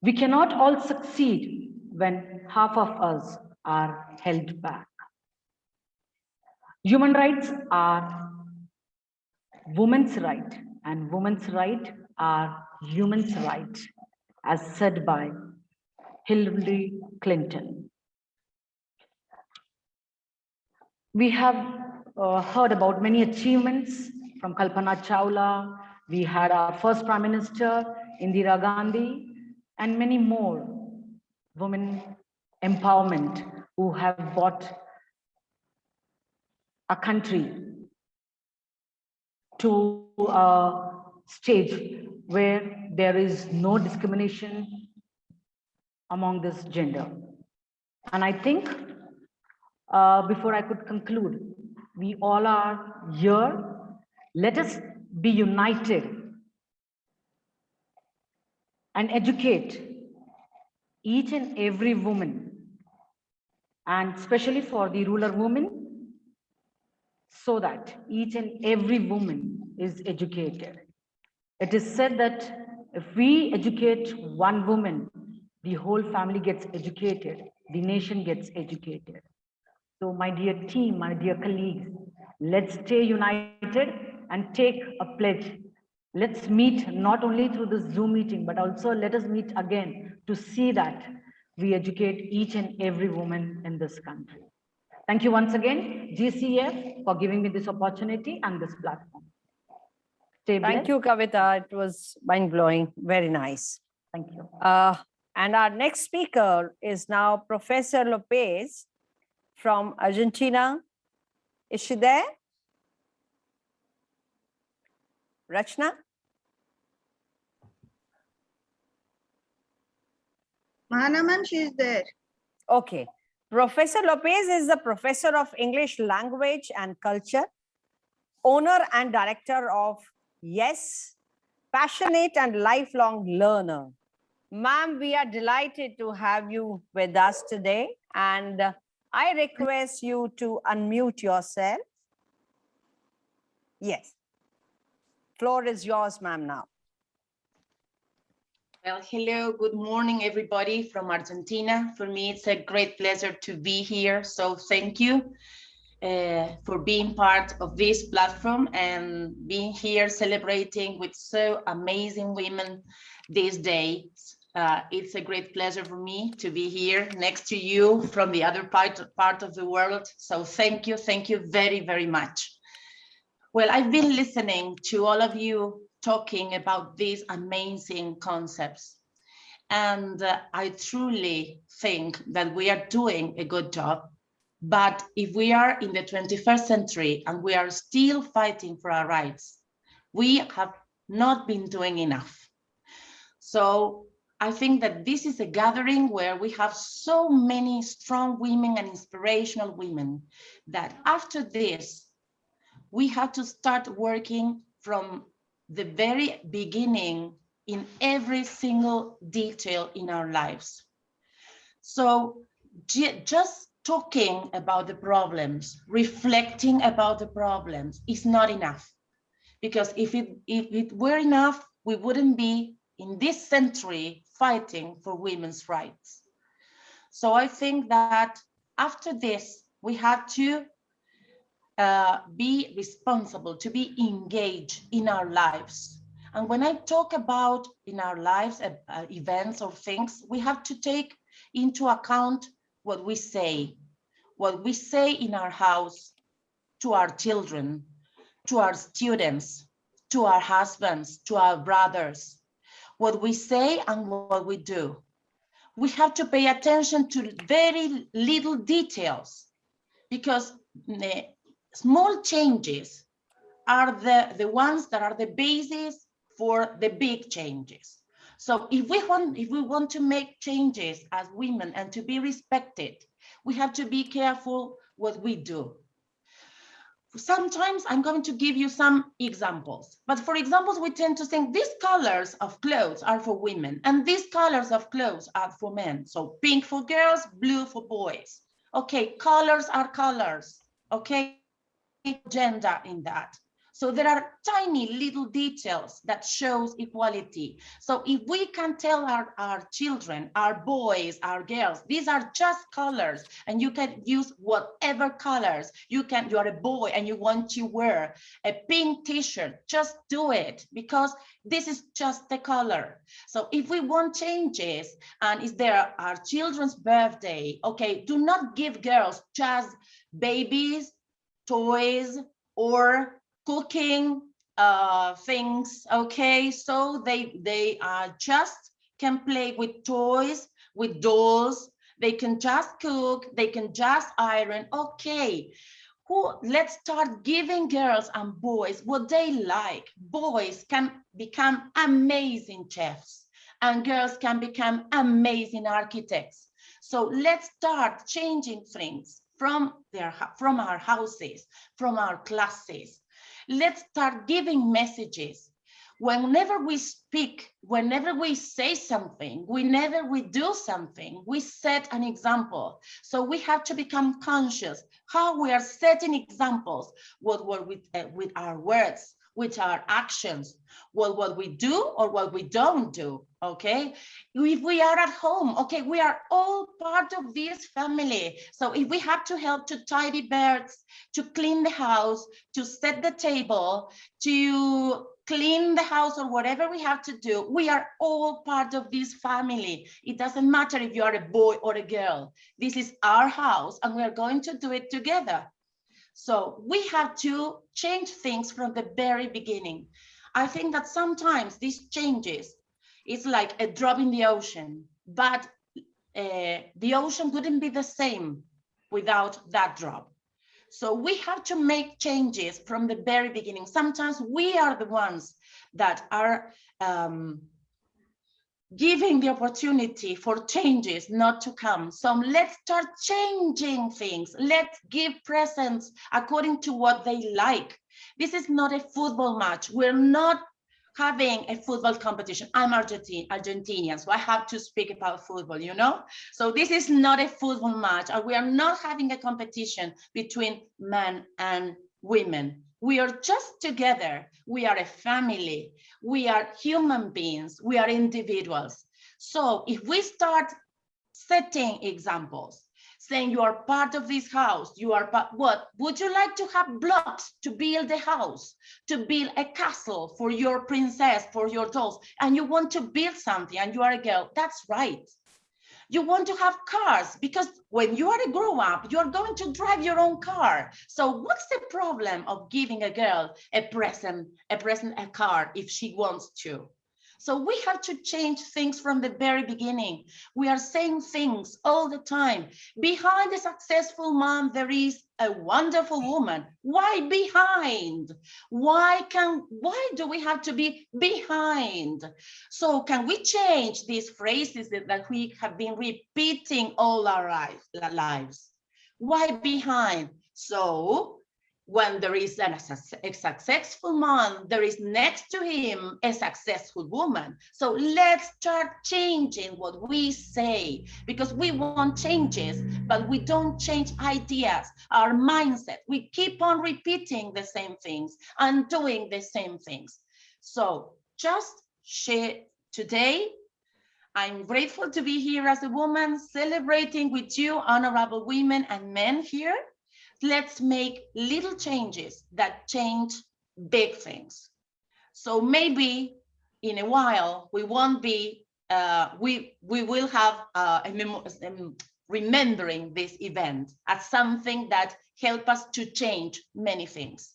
We cannot all succeed when half of us are held back. Human rights are women's right, and women's right are human's right, as said by Hillary Clinton. We have heard about many achievements from Kalpana Chawla. We had our first Prime Minister, Indira Gandhi, and many more women empowerment who have brought a country to a stage where there is no discrimination among this gender. And I think before I could conclude, we all are here. Let us be united and educate each and every woman, and especially for the rural women, so that each and every woman is educated. It is said that if we educate one woman, the whole family gets educated, the nation gets educated. So my dear team, my dear colleagues, let's stay united and take a pledge. Let's meet not only through this Zoom meeting, but also let us meet again to see that we educate each and every woman in this country. Thank you once again, GCF, for giving me this opportunity and this platform. Stay blessed. Thank you, Kavita. It was mind-blowing. Very nice. Thank you. And our next speaker is now Professor Lopez from Argentina. Is she there? Rachna? Mahana ma'am, she is there. Okay. Professor Lopez is the Professor of English Language and Culture, owner and director of Yes, passionate and lifelong learner. Ma'am, we are delighted to have you with us today, and I request you to unmute yourself. Yes. Floor is yours, ma'am, now. Well, hello, good morning, everybody from Argentina. For me, it's a great pleasure to be here. So thank you for being part of this platform and being here celebrating with so amazing women these days. It's a great pleasure for me to be here next to you from the other part of the world. So thank you very, very much. Well, I've been listening to all of you talking about these amazing concepts. And I truly think that we are doing a good job. But if we are in the 21st century and we are still fighting for our rights, we have not been doing enough. So I think that this is a gathering where we have so many strong women and inspirational women that after this, we have to start working from the very beginning in every single detail in our lives. So just talking about the problems, reflecting about the problems is not enough. Because if it were enough, we wouldn't be in this century fighting for women's rights. So I think that after this, we have to be responsible, to be engaged in our lives. And when I talk about in our lives, events or things, we have to take into account what we say in our house to our children, to our students, to our husbands, to our brothers, what we say and what we do. We have to pay attention to very little details because small changes are the ones that are the basis for the big changes. So if we want to make changes as women and to be respected, we have to be careful what we do. Sometimes I'm going to give you some examples, but for examples, we tend to think these colors of clothes are for women and these colors of clothes are for men. So pink for girls, blue for boys. Okay, colors are colors. Okay, gender in that. So there are tiny little details that shows equality. So if we can tell our children, our boys, our girls, these are just colors and you can use whatever colors. You are a boy and you want to wear a pink t-shirt, just do it because this is just the color. So if we want changes and is there our children's birthday, okay, do not give girls just babies toys or cooking things, okay? So they just can play with toys, with dolls. They can just cook, they can just iron, okay. Let's start giving girls and boys what they like. Boys can become amazing chefs and girls can become amazing architects. So let's start changing things from our houses, from our classes. Let's start giving messages. Whenever we speak, whenever we say something, whenever we do something, we set an example. So we have to become conscious how we are setting examples, what with our words, with our actions, what we do or what we don't do, okay? If we are at home, okay, we are all part of this family. So if we have to help to tidy beds, to clean the house, to set the table, to clean the house or whatever we have to do, we are all part of this family. It doesn't matter if you are a boy or a girl. This is our house and we are going to do it together. So we have to change things from the very beginning. I think that sometimes these changes, it's like a drop in the ocean, but the ocean wouldn't be the same without that drop. So we have to make changes from the very beginning. Sometimes we are the ones that are giving the opportunity for changes not to come. So let's start changing things. Let's give presents according to what they like. This is not a football match. We're not having a football competition. I'm Argentinian, so I have to speak about football, you know? So this is not a football match, and we are not having a competition between men and women. We are just together. We are a family. We are human beings. We are individuals. So if we start setting examples, saying you are part of this house, you are part, what? Would you like to have blocks to build a house, to build a castle for your princess, for your dolls, and you want to build something and you are a girl, that's right. You want to have cars because when you are a grown up, you are going to drive your own car. So what's the problem of giving a girl a car if she wants to? So we have to change things from the very beginning. We are saying things all the time. Behind a successful man, there is a wonderful woman. Why behind? Why do we have to be behind? So can we change these phrases that we have been repeating all our lives? Why behind? So when there is a successful man, there is next to him a successful woman. So let's start changing what we say, because we want changes, but we don't change ideas, our mindset. We keep on repeating the same things and doing the same things. So just share today. I'm grateful to be here as a woman, celebrating with you, honorable women and men here. Let's make little changes that change big things. So maybe in a while we won't be, we will have remembering this event as something that helped us to change many things.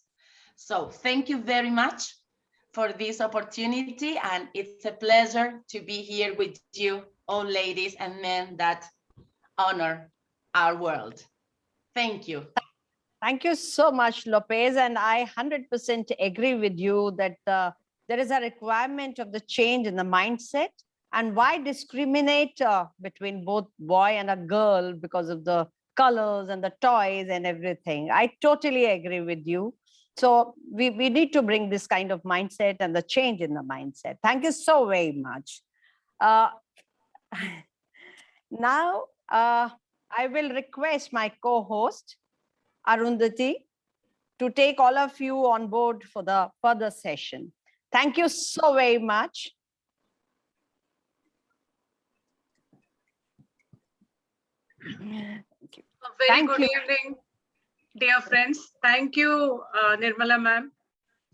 So thank you very much for this opportunity, and it's a pleasure to be here with you, all ladies and men that honor our world. Thank you. Thank you so much, Lopez. And I 100% agree with you that there is a requirement of the change in the mindset. And why discriminate between both boy and a girl because of the colors and the toys and everything? I totally agree with you. So we need to bring this kind of mindset and the change in the mindset. Thank you so very much. Now, I will request my co-host, Arundhati, to take all of you on board for the further session. Thank you so very much. A very good evening, dear friends. Thank you, Nirmala ma'am,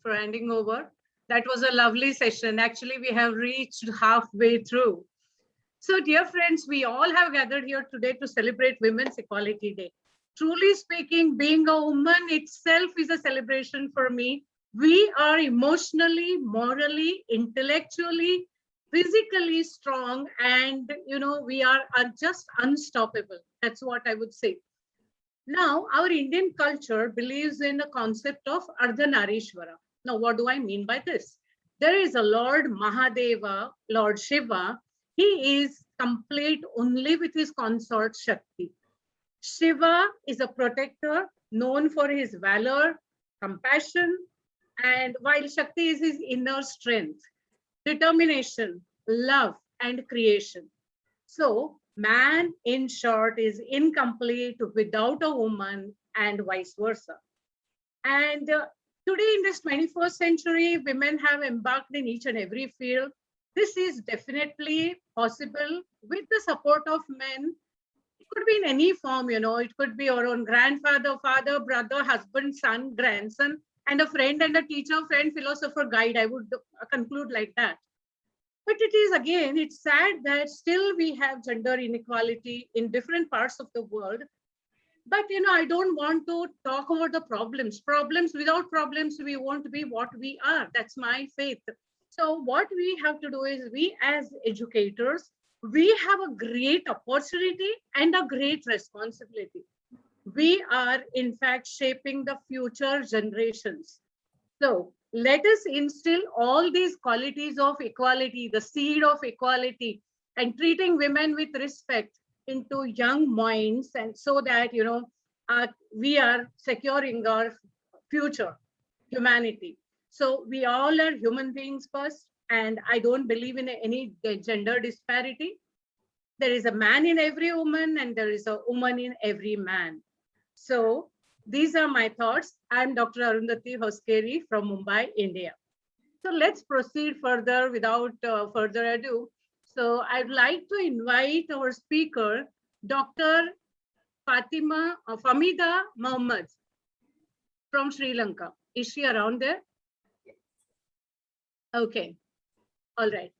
for handing over. That was a lovely session. Actually, we have reached halfway through. So, dear friends, we all have gathered here today to celebrate Women's Equality Day. Truly speaking, being a woman itself is a celebration for me. We are emotionally, morally, intellectually, physically strong, and we are just unstoppable. That's what I would say. Now, our Indian culture believes in the concept of Ardhanarishwara. Now, what do I mean by this? There is a Lord Mahadeva, Lord Shiva. He is complete only with his consort Shakti. Shiva is a protector known for his valor, compassion, and while Shakti is his inner strength, determination, love, and creation. So, man, in short, is incomplete without a woman, and vice versa. And today, in this 21st century, women have embarked in each and every field. This is definitely possible with the support of men. It could be in any form, it could be your own grandfather, father, brother, husband, son, grandson, and a friend and a teacher, friend, philosopher, guide. I would conclude like that. But it is, again, it's sad that still we have gender inequality in different parts of the world. But, I don't want to talk about the problems. Without problems, we won't be what we are. That's my faith. So what we have to do is, we as educators, we have a great opportunity and a great responsibility. We are, in fact, shaping the future generations. So let us instill all these qualities of equality, the seed of equality, and treating women with respect into young minds, and so that we are securing our future humanity. So we all are human beings first, and I don't believe in any gender disparity. There is a man in every woman, and there is a woman in every man. So these are my thoughts. I'm Dr. Arundhati Hoskeri from Mumbai, India. So let's proceed further without further ado. So I'd like to invite our speaker, Dr. Famida Mohammed from Sri Lanka. Is she around there? Okay, all right.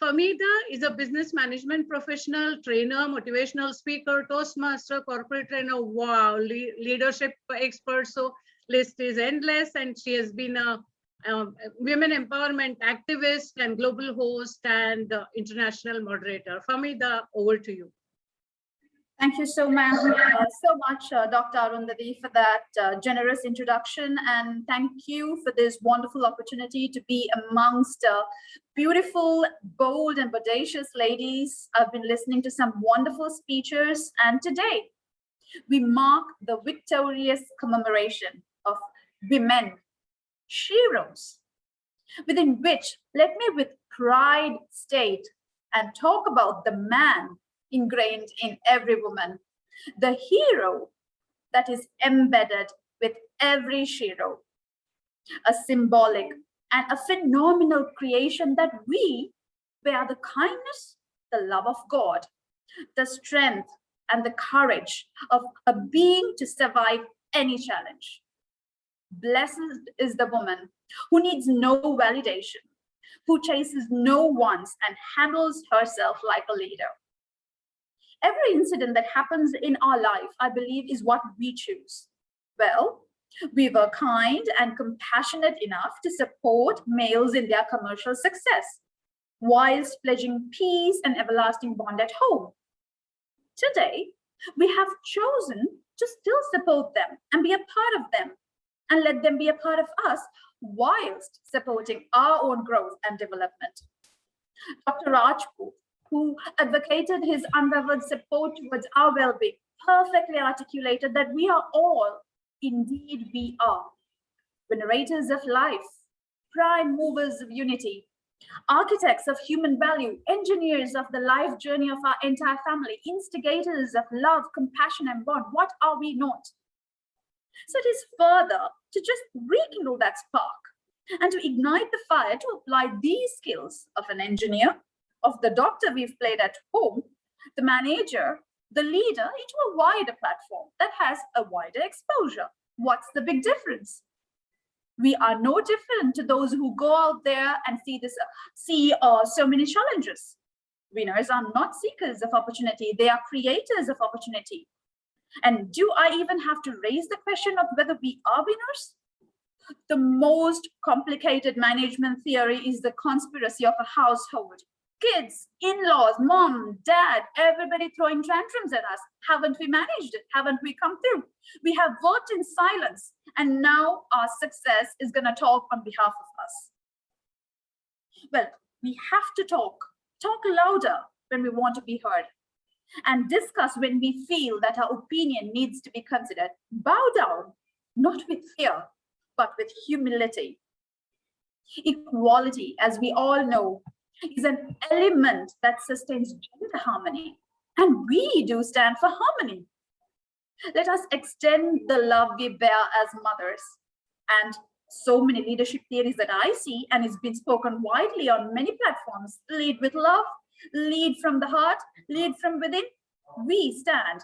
Famida is a business management professional, trainer, motivational speaker, Toastmaster, corporate trainer, wow, leadership expert. So list is endless, and she has been a women empowerment activist and global host and international moderator. Famida, over to you. Thank you so much, Dr. Arundhati, for that generous introduction, and thank you for this wonderful opportunity to be amongst beautiful, bold, and bodacious ladies. I've been listening to some wonderful speeches, and today we mark the victorious commemoration of women, heroes, within which, let me with pride state and talk about the man ingrained in every woman, the hero that is embedded with every hero, a symbolic and a phenomenal creation that we bear the kindness, the love of God, the strength and the courage of a being to survive any challenge. Blessed is the woman who needs no validation, who chases no wants and handles herself like a leader. Every incident that happens in our life, I believe, is what we choose. Well, we were kind and compassionate enough to support males in their commercial success, whilst pledging peace and everlasting bond at home. Today, we have chosen to still support them and be a part of them, and let them be a part of us, whilst supporting our own growth and development. Dr. Rajput, who advocated his unwavering support towards our well-being, perfectly articulated that we are all, indeed we are, generators of life, prime movers of unity, architects of human value, engineers of the life journey of our entire family, instigators of love, compassion, and bond. What are we not? So it is further to just rekindle that spark and to ignite the fire to apply these skills of an engineer, of the doctor we've played at home, the manager, the leader, into a wider platform that has a wider exposure. What's the big difference? We are no different to those who go out there and see so many challenges. Winners are not seekers of opportunity, they are creators of opportunity. And do I even have to raise the question of whether we are winners? The most complicated management theory is the conspiracy of a household. Kids, in-laws, mom, dad, everybody throwing tantrums at us. Haven't we managed it? Haven't we come through? We have worked in silence, and now our success is going to talk on behalf of us. Well, we have to talk louder when we want to be heard, and discuss when we feel that our opinion needs to be considered. Bow down, not with fear, but with humility. Equality, as we all know, is an element that sustains gender harmony, and we do stand for harmony. Let us extend the love we bear as mothers. And so many leadership theories that I see, and it's been spoken widely on many platforms: lead with love, lead from the heart, lead from within. We stand.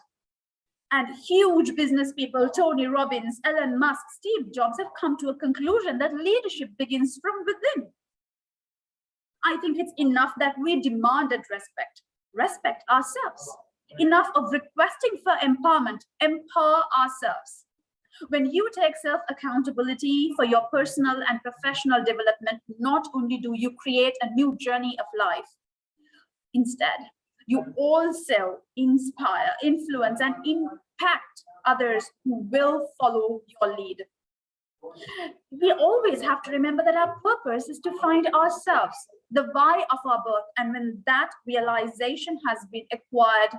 And huge business people, Tony Robbins, Elon Musk, Steve Jobs, have come to a conclusion that leadership begins from within. I think it's enough that we demanded respect ourselves. Enough of requesting for empowerment, empower ourselves. When you take self-accountability for your personal and professional development, not only do you create a new journey of life, instead, you also inspire, influence, and impact others who will follow your lead. We always have to remember that our purpose is to find ourselves, the why of our birth, and when that realization has been acquired,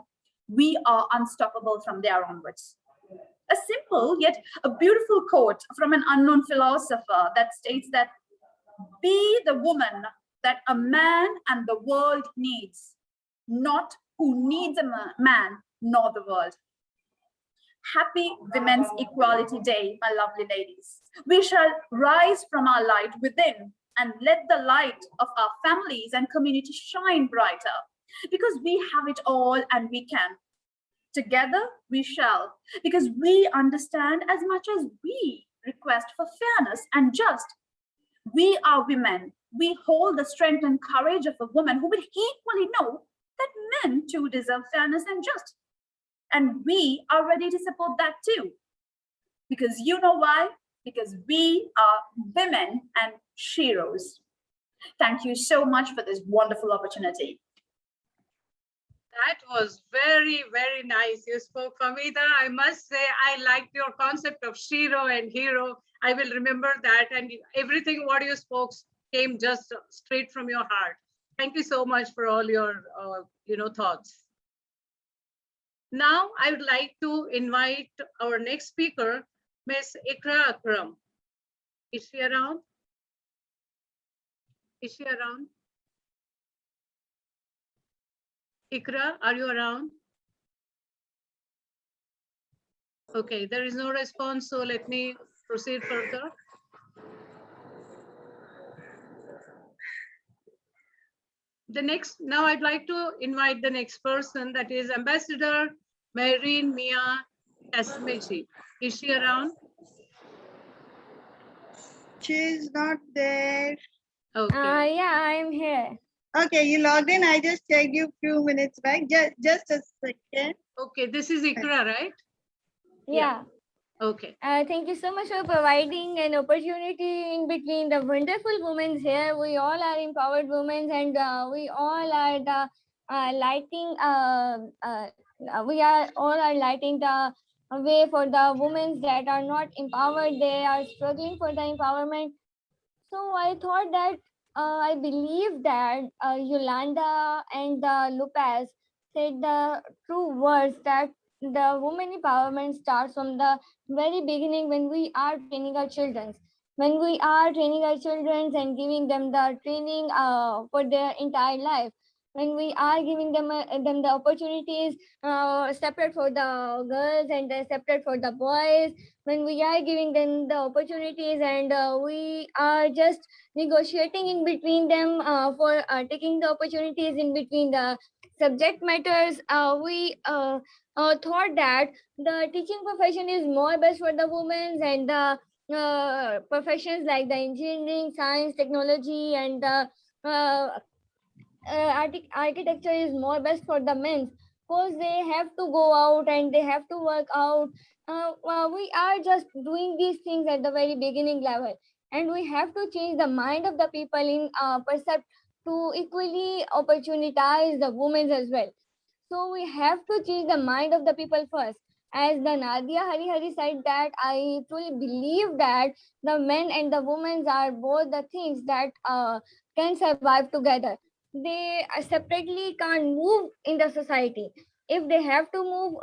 we are unstoppable from there onwards. A simple yet a beautiful quote from an unknown philosopher that states that, be the woman that a man and the world needs, not who needs a man nor the world. Happy Women's Equality Day, my lovely ladies. We shall rise from our light within and let the light of our families and community shine brighter, because we have it all and we can. Together we shall, because we understand as much as we request for fairness and just. We are women. We hold the strength and courage of a woman who will equally know that men too deserve fairness and just. And we are ready to support that too. Because you know why? Because we are women and sheroes. Thank you so much for this wonderful opportunity. That was very, very nice. You spoke, Famita. I must say, I liked your concept of shero and hero. I will remember that. And everything what you spoke came just straight from your heart. Thank you so much for all your thoughts. Now, I would like to invite our next speaker, Ms. Ikra Akram. Is she around? Is she around? Ikra, are you around? Okay, there is no response, so let me proceed further. Now I'd like to invite the next person, that is Ambassador Maureen Mia Asmechi. Is she around? She's not there. Okay. Yeah, I'm here. Okay, you logged in. I just checked you a few minutes back. Just a second. Okay, this is Ikra, right? Yeah. Okay. Thank you so much for providing an opportunity in between the wonderful women here. We all are empowered women, and we all are the lighting. We are all are lighting the way for the women that are not empowered. They are struggling for the empowerment. So I thought that I believe that Yolanda and Lopez said the true words that the women empowerment starts from the very beginning when we are training our children. When we are training our children and giving them the training for their entire life. When we are giving them the opportunities separate for the girls and separate for the boys. When we are giving them the opportunities and we are just negotiating in between them for taking the opportunities in between the subject matters, we thought that the teaching profession is more best for the women, and the professions like the engineering, science, technology, and the architecture is more best for the men. because they have to go out and they have to work out. We are just doing these things at the very beginning level, and we have to change the mind of the people in percept to equally opportunize the women as well. So we have to change the mind of the people first. As the Nadia Hari said, that I truly believe that the men and the women are both the things that can survive together. They separately can't move in the society. If they have to move,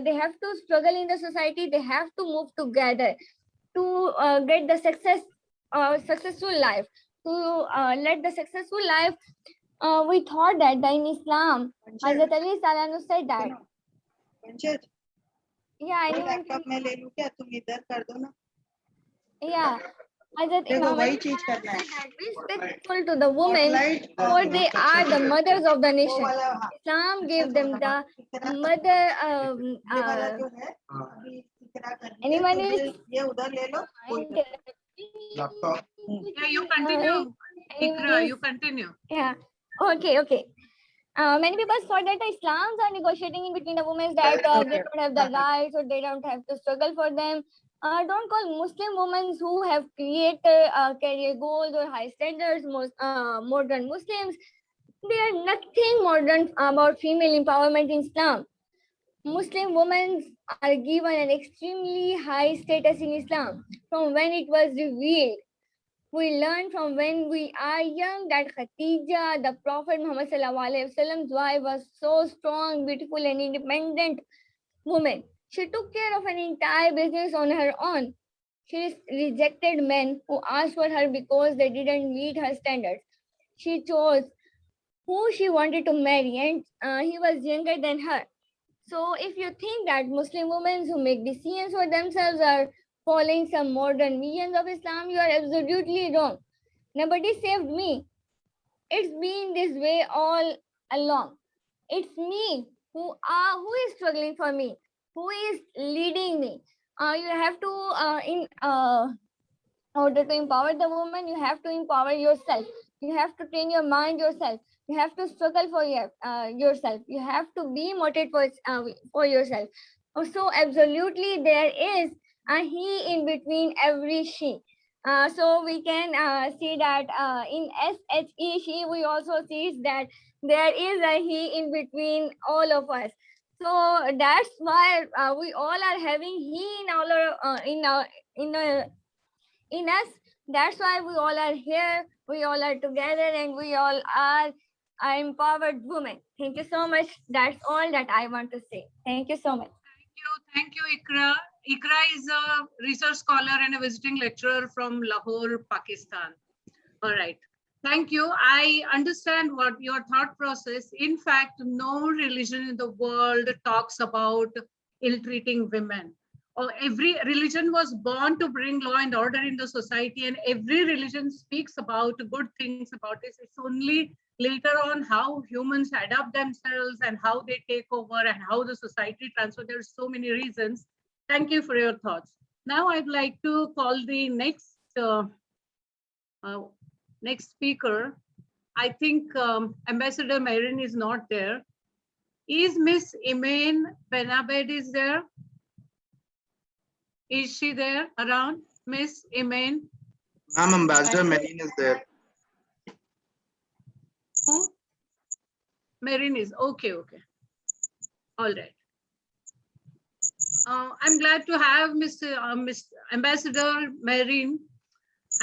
they have to struggle in the society, they have to move together to get the successful life. To let the successful life, we thought that in Islam, Hazrat Ali Salanu said that. Yeah, anyone can. Yeah, Hazrat Imam Ali said that respectful to the women, for they are the mothers of the nation. Islam gave them the mother. Anyone is? Yeah, you continue. Ikra, you continue. Yeah. Okay. Many people thought that the Islams are negotiating in between the women, that they don't have the rights or they don't have to struggle for them. Don't call Muslim women who have created career goals or high standards modern Muslims. They are nothing modern about female empowerment in Islam. Muslim women are given an extremely high status in Islam from when it was revealed. We learn from when we are young that Khadija, the Prophet Muhammad Wasallam's wife, was so strong, beautiful, and independent woman. She took care of an entire business on her own. She rejected men who asked for her because they didn't meet her standards. She chose who she wanted to marry, and he was younger than her. So if you think that Muslim women who make decisions for themselves are following some modern visions of Islam, you are absolutely wrong. Nobody saved me. It's been this way all along. It's me who is struggling for me, who is leading me. You have to in order to empower the woman, you have to empower yourself. You have to train your mind yourself. You have to struggle for yourself. You have to be motivated for yourself. So absolutely there is a he in between every she. So we can see that in SHE, she, we also see that there is a he in between all of us. So that's why we all are having he in in us. That's why we all are here, we all are together, and we all are empowered women. Thank you so much. That's all that I want to say. Thank you so much. Thank you, Ikra. Ikra is a research scholar and a visiting lecturer from Lahore, Pakistan. All right. Thank you. I understand what your thought process. In fact, no religion in the world talks about ill-treating women. Or every religion was born to bring law and order in the society, and every religion speaks about good things about this. It's only later on how humans adapt themselves and how they take over and how the society transfers. There's so many reasons. Thank you for your thoughts. Now I'd like to call the next next speaker. I think Ambassador Marin is not there. Is Miss Imaine Benabed is there? Is she there around, Miss Imaine? Ma'am, Ambassador Marin is there. Who? Marin is okay. All right. I'm glad to have Miss Ambassador Marin.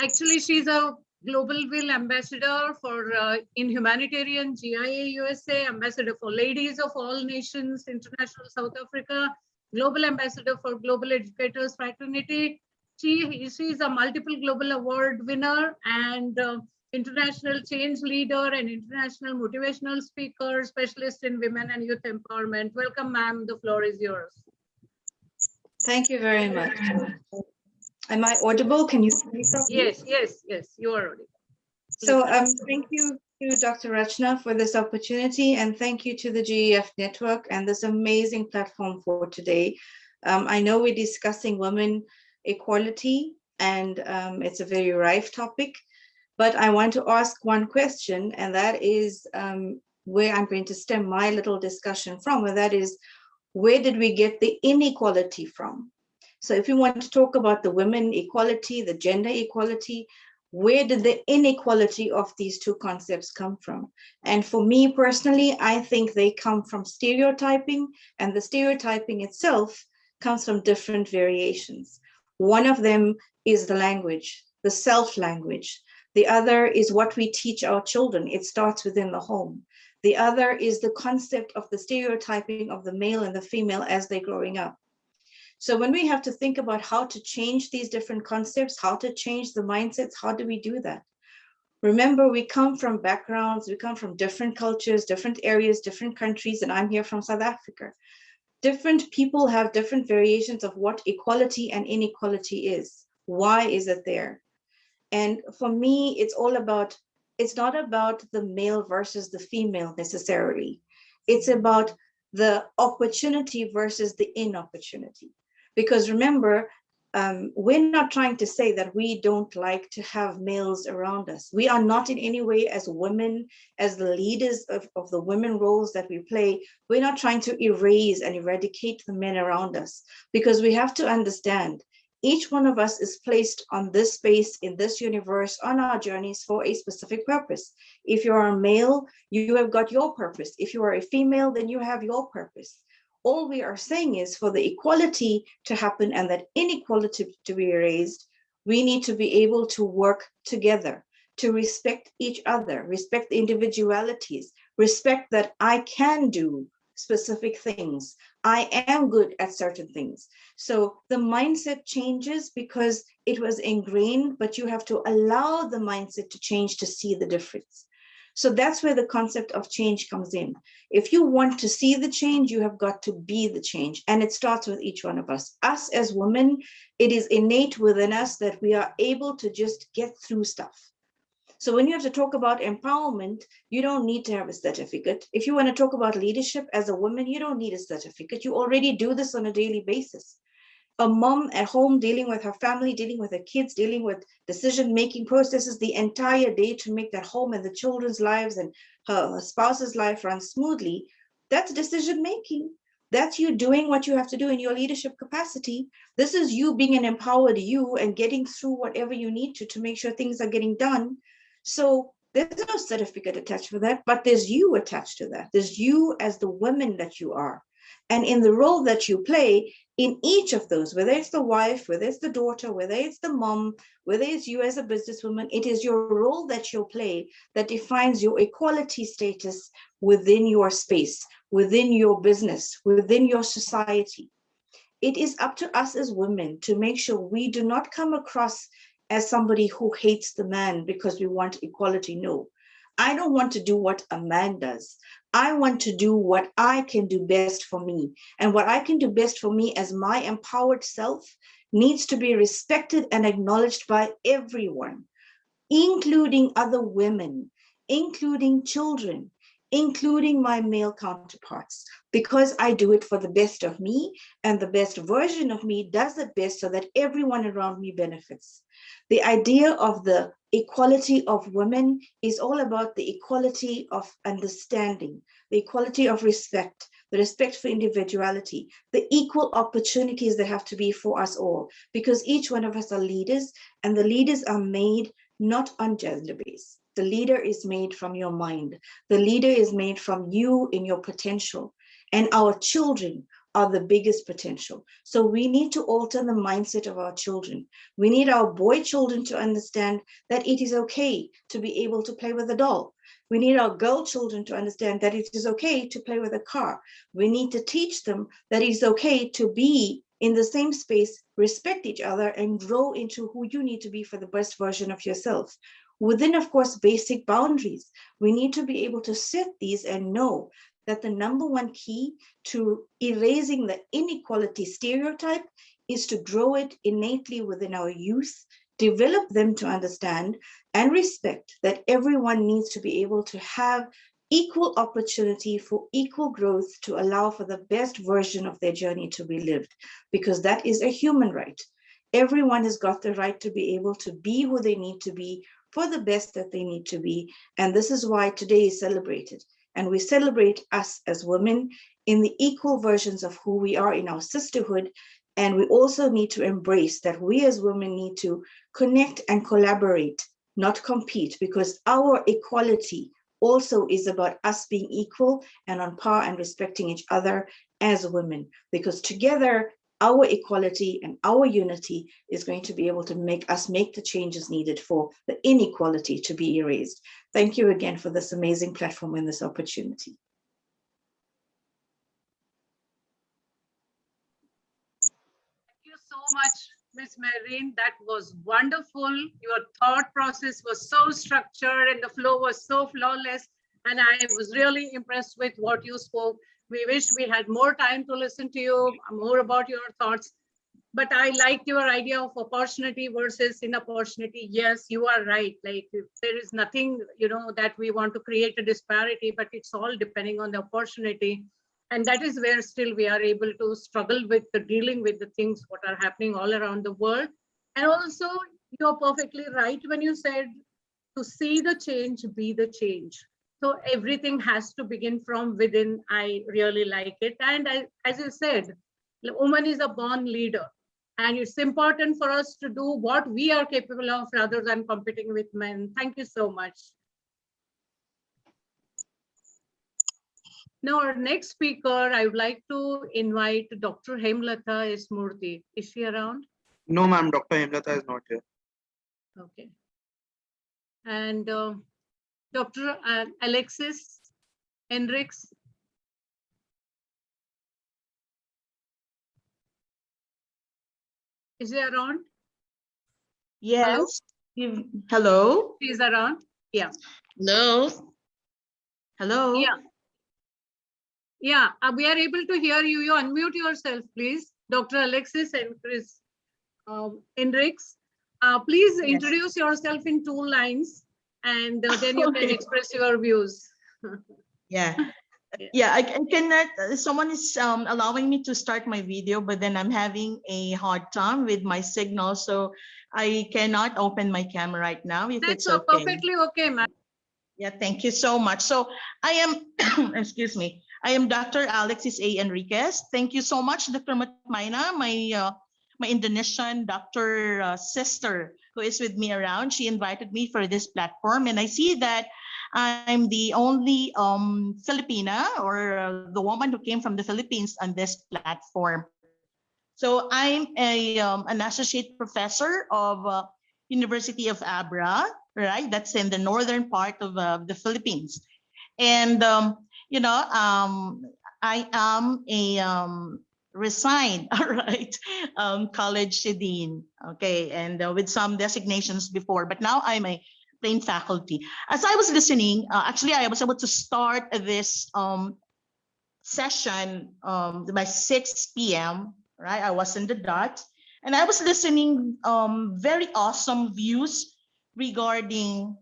Actually, she's a Global Will Ambassador for in Humanitarian GIA USA, Ambassador for Ladies of All Nations, International South Africa, Global Ambassador for Global Educators Fraternity. She's a multiple global award winner and international change leader and international motivational speaker, specialist in women and youth empowerment. Welcome, ma'am. The floor is yours. Thank you very much. Am I audible? Can you hear me properly? Yes, you are audible. So thank you to Dr. Rachna for this opportunity, and thank you to the GEF network and this amazing platform for today. I know we're discussing women equality, and it's a very rife topic, but I want to ask one question, and that is, where I'm going to stem my little discussion from, and that is, where did we get the inequality from? So if you want to talk about the women equality, the gender equality, where did the inequality of these two concepts come from? And for me personally, I think they come from stereotyping, and the stereotyping itself comes from different variations. One of them is the language, the self-language. The other is what we teach our children. It starts within the home. The other is the concept of the stereotyping of the male and the female as they're growing up. So when we have to think about how to change these different concepts, how to change the mindsets, how do we do that? Remember, we come from backgrounds, we come from different cultures, different areas, different countries, and I'm here from South Africa. Different people have different variations of what equality and inequality is. Why is it there? And for me, it's all about, it's not about the male versus the female necessarily. It's about the opportunity versus the inopportunity. Because remember, we're not trying to say that we don't like to have males around us. We are not in any way, as women, as the leaders of the women roles that we play, we're not trying to erase and eradicate the men around us, because we have to understand each one of us is placed on this space, in this universe, on our journeys for a specific purpose. If you're a male, you have got your purpose. If you are a female, then you have your purpose. All we are saying is, for the equality to happen and that inequality to be erased, we need to be able to work together, to respect each other, respect the individualities, respect that I can do specific things. I am good at certain things. So the mindset changes because it was ingrained, but you have to allow the mindset to change to see the difference. So that's where the concept of change comes in. If you want to see the change, you have got to be the change. And it starts with each one of us. Us as women, it is innate within us that we are able to just get through stuff. So when you have to talk about empowerment, you don't need to have a certificate. If you want to talk about leadership as a woman, you don't need a certificate. You already do this on a daily basis. A mom at home dealing with her family, dealing with her kids, dealing with decision-making processes the entire day to make that home and the children's lives and her spouse's life run smoothly, that's decision-making. That's you doing what you have to do in your leadership capacity. This is you being an empowered you and getting through whatever you need to make sure things are getting done. So there's no certificate attached to that, but there's you attached to that. There's you as the woman that you are. And in the role that you play in each of those, whether it's the wife, whether it's the daughter, whether it's the mom, whether it's you as a businesswoman, it is your role that you'll play that defines your equality status within your space, within your business, within your society. It is up to us as women to make sure we do not come across as somebody who hates the man because we want equality. No, I don't want to do what a man does. I want to do what I can do best for me. And what I can do best for me as my empowered self needs to be respected and acknowledged by everyone, including other women, including children, including my male counterparts, because I do it for the best of me, and the best version of me does it best so that everyone around me benefits. The idea of the equality of women is all about the equality of understanding, the equality of respect, the respect for individuality, the equal opportunities that have to be for us all, because each one of us are leaders, and the leaders are made not on gender base. The leader is made from your mind. The leader is made from you in your potential. And our children are the biggest potential. So we need to alter the mindset of our children. We need our boy children to understand that it is okay to be able to play with a doll. We need our girl children to understand that it is okay to play with a car. We need to teach them that it is okay to be in the same space, respect each other, and grow into who you need to be for the best version of yourself. Within, of course, basic boundaries. We need to be able to set these and know that the number one key to erasing the inequality stereotype is to grow it innately within our youth, develop them to understand and respect that everyone needs to be able to have equal opportunity for equal growth to allow for the best version of their journey to be lived, because that is a human right. Everyone has got the right to be able to be who they need to be for the best that they need to be. And this is why today is celebrated. and we celebrate us as women in the equal versions of who we are in our sisterhood. And we also need to embrace that we as women need to connect and collaborate, not compete, because our equality also is about us being equal and on par and respecting each other as women, because together our equality and our unity is going to be able to make us make the changes needed for the inequality to be erased. Thank you again for this amazing platform and this opportunity. Thank you so much, Ms. Marine. That was wonderful. Your thought process was so structured and the flow was so flawless. And I was really impressed with what you spoke. We wish we had more time to listen to you, more about your thoughts. But I liked your idea of opportunity versus inopportunity. Yes, you are right. Like there is nothing, that we want to create a disparity, but it's all depending on the opportunity. And that is where still we are able to struggle with the dealing with the things what are happening all around the world. And also, you're perfectly right when you said to see the change, be the change. So everything has to begin from within. I really like it. And as you said, the woman is a born leader. And it's important for us to do what we are capable of rather than competing with men. Thank you so much. Now, our next speaker, I would like to invite Dr. Hemlata Ismurthy. Is she around? No, ma'am, Dr. Hemlata is not here. Okay. And Dr. Alexis Hendricks. Is he around? Yes. Hello. She's around. Yeah. Hello. Hello. Yeah. Yeah, we are able to hear you. You unmute yourself, please. Dr. Alexis and Chris Hendricks. Please introduce yourself in 2 lines and then you can express your views. Yeah. Yeah, I cannot, someone is allowing me to start my video, but then I'm having a hard time with my signal, so I cannot open my camera right now, if That's it's okay. Perfectly okay, ma'am. Yeah, thank you so much. So I am, excuse me, I am Dr. Alexis A. Enriquez. Thank you so much, Dr. Matmaina, my Indonesian doctor sister who is with me around. She invited me for this platform, and I see that I'm the only Filipina or the woman who came from the Philippines on this platform. So I'm an associate professor of University of Abra, right? That's in the northern part of the Philippines. And, I am a resigned, all right, college dean, okay, and with some designations before, but now I'm a plain faculty. As I was listening, actually, I was able to start this session by 6 p.m., right? I was in the dot, and I was listening very awesome views regarding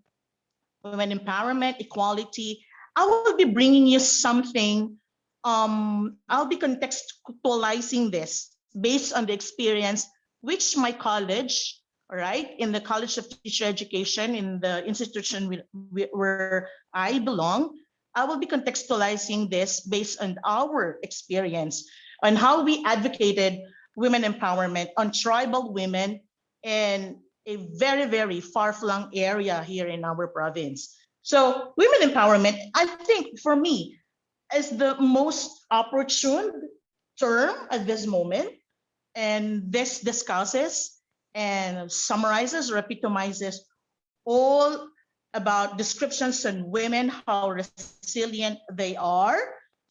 women empowerment, equality. I will be bringing you something. I'll be contextualizing this based on the experience which my college, right, in the College of Teacher Education, in the institution where I belong, I will be contextualizing this based on our experience on how we advocated women empowerment on tribal women in a very, very far-flung area here in our province. So women empowerment, I think for me, is the most opportune term at this moment. And this discusses and summarizes or epitomizes all about descriptions on women, how resilient they are,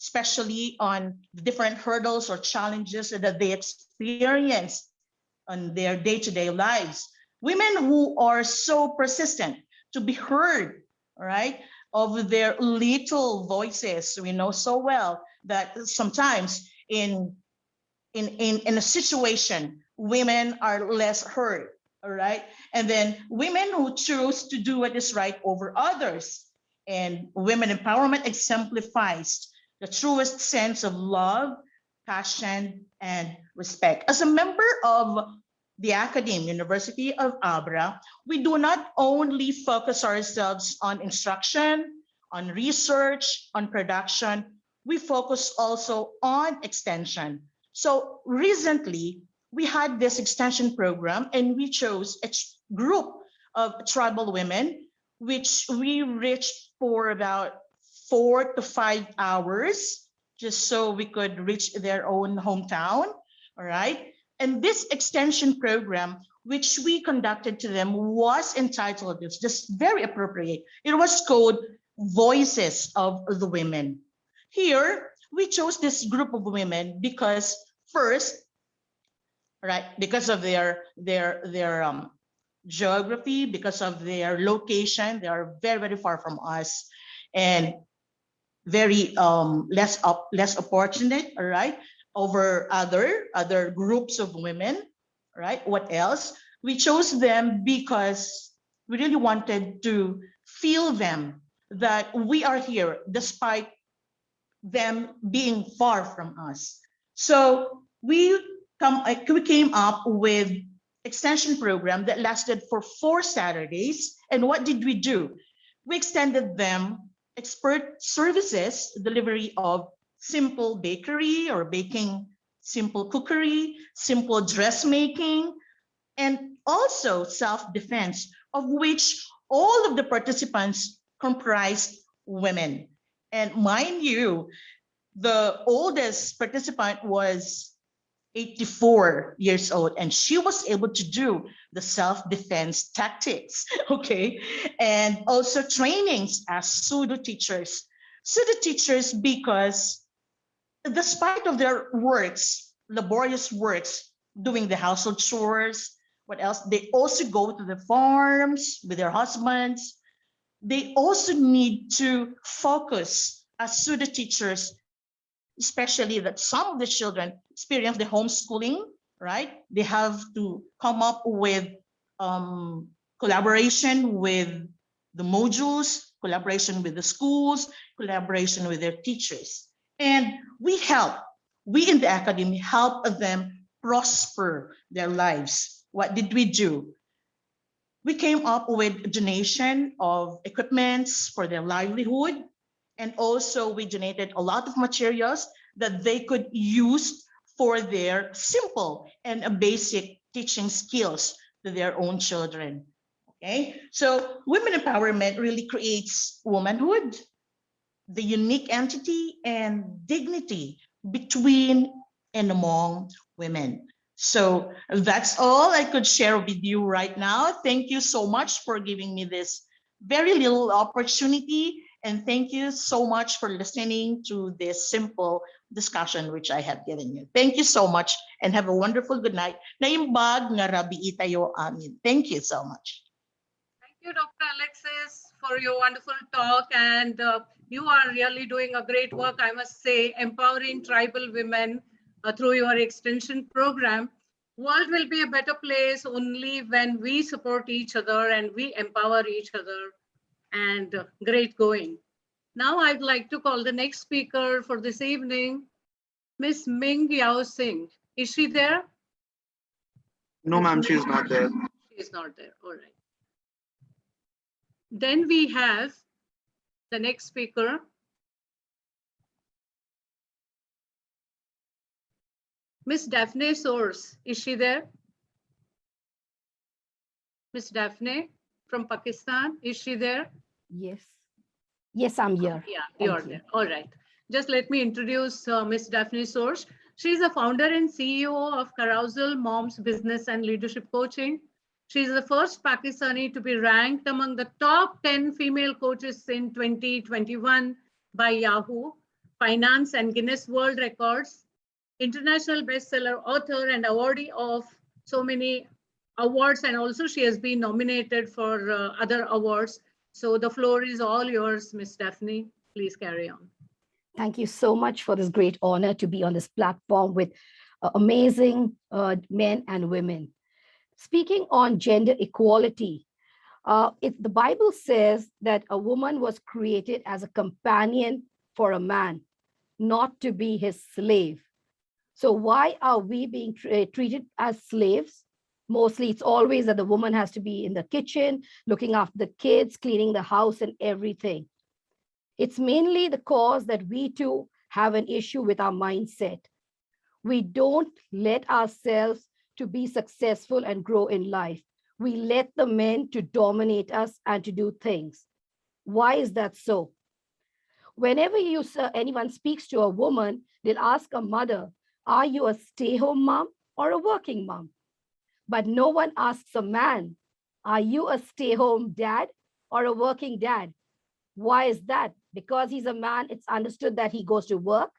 especially on different hurdles or challenges that they experience on their day-to-day lives. Women who are so persistent to be heard, right, of their little voices. We know so well that sometimes in a situation, women are less heard, all right? And then women who choose to do what is right over others. And women empowerment exemplifies the truest sense of love, passion, and respect. As a member of the Academe, University of Abra, we do not only focus ourselves on instruction on research, on production. We focus also on extension. So recently, we had this extension program and we chose a group of tribal women, which we reached for about 4 to 5 hours, just so we could reach their own hometown, all right? And this extension program, which we conducted to them, was entitled, it's just very appropriate. It was called Voices of the Women. Here, we chose this group of women because first, right, because of their geography, because of their location, they are very, very far from us and very less opportunate, all right, over other groups of women, right? What else? We chose them because we really wanted to feel them that we are here despite them being far from us. So we came up with extension program that lasted for 4 Saturdays. And what did we do? We extended them expert services, delivery of simple bakery or baking, simple cookery, simple dressmaking, and also self-defense, of which all of the participants comprised women. And mind you, the oldest participant was 84 years old, and she was able to do the self-defense tactics, okay? And also trainings as pseudo teachers. Pseudo teachers because despite of their works, laborious works, doing the household chores, what else? They also go to the farms with their husbands. They also need to focus as pseudo teachers, especially that some of the children experience the homeschooling, right? They have to come up with collaboration with the modules, collaboration with the schools, collaboration with their teachers. And we in the academy help them prosper their lives. What did we do? We came up with donation of equipments for their livelihood. And also we donated a lot of materials that they could use for their simple and basic teaching skills to their own children. Okay, so women empowerment really creates womanhood, the unique entity and dignity between and among women. So that's all I could share with you right now. Thank you so much for giving me this very little opportunity. And thank you so much for listening to this simple discussion which I have given you. Thank you so much and have a wonderful good night. Naimbag nga rabi itayo amin. Thank you so much. Thank you, Dr. Alexis, for your wonderful talk. And you are really doing a great work, I must say, empowering tribal women through your extension program. World will be a better place only when we support each other and we empower each other. And great going. Now I'd like to call the next speaker for this evening, Miss Ming Yao Singh. Is she there? No, ma'am, she is not there. She is not there. All right. Then we have the next speaker, Miss Daphne Source. Is she there? Miss Daphne from Pakistan. Is she there? Yes. Yes, I'm here. Yeah, you're there. All right. Just let me introduce Miss Daphne Source. She's the founder and CEO of Carousel Moms Business and Leadership Coaching. She's the first Pakistani to be ranked among the top 10 female coaches in 2021 by Yahoo, Finance and Guinness World Records, international bestseller author and awardee of so many awards. And also she has been nominated for other awards. So the floor is all yours, Miss Daphne. Please carry on. Thank you so much for this great honor to be on this platform with amazing men and women. Speaking on gender equality, the Bible says that a woman was created as a companion for a man, not to be his slave. So why are we being treated as slaves? Mostly it's always that the woman has to be in the kitchen, looking after the kids, cleaning the house and everything. It's mainly the cause that we too have an issue with our mindset. We don't let ourselves to be successful and grow in life. We let the men to dominate us and to do things. Why is that so? Whenever anyone speaks to a woman, they'll ask a mother, are you a stay-home mom or a working mom? But no one asks a man, are you a stay-home dad or a working dad? Why is that? Because he's a man, it's understood that he goes to work.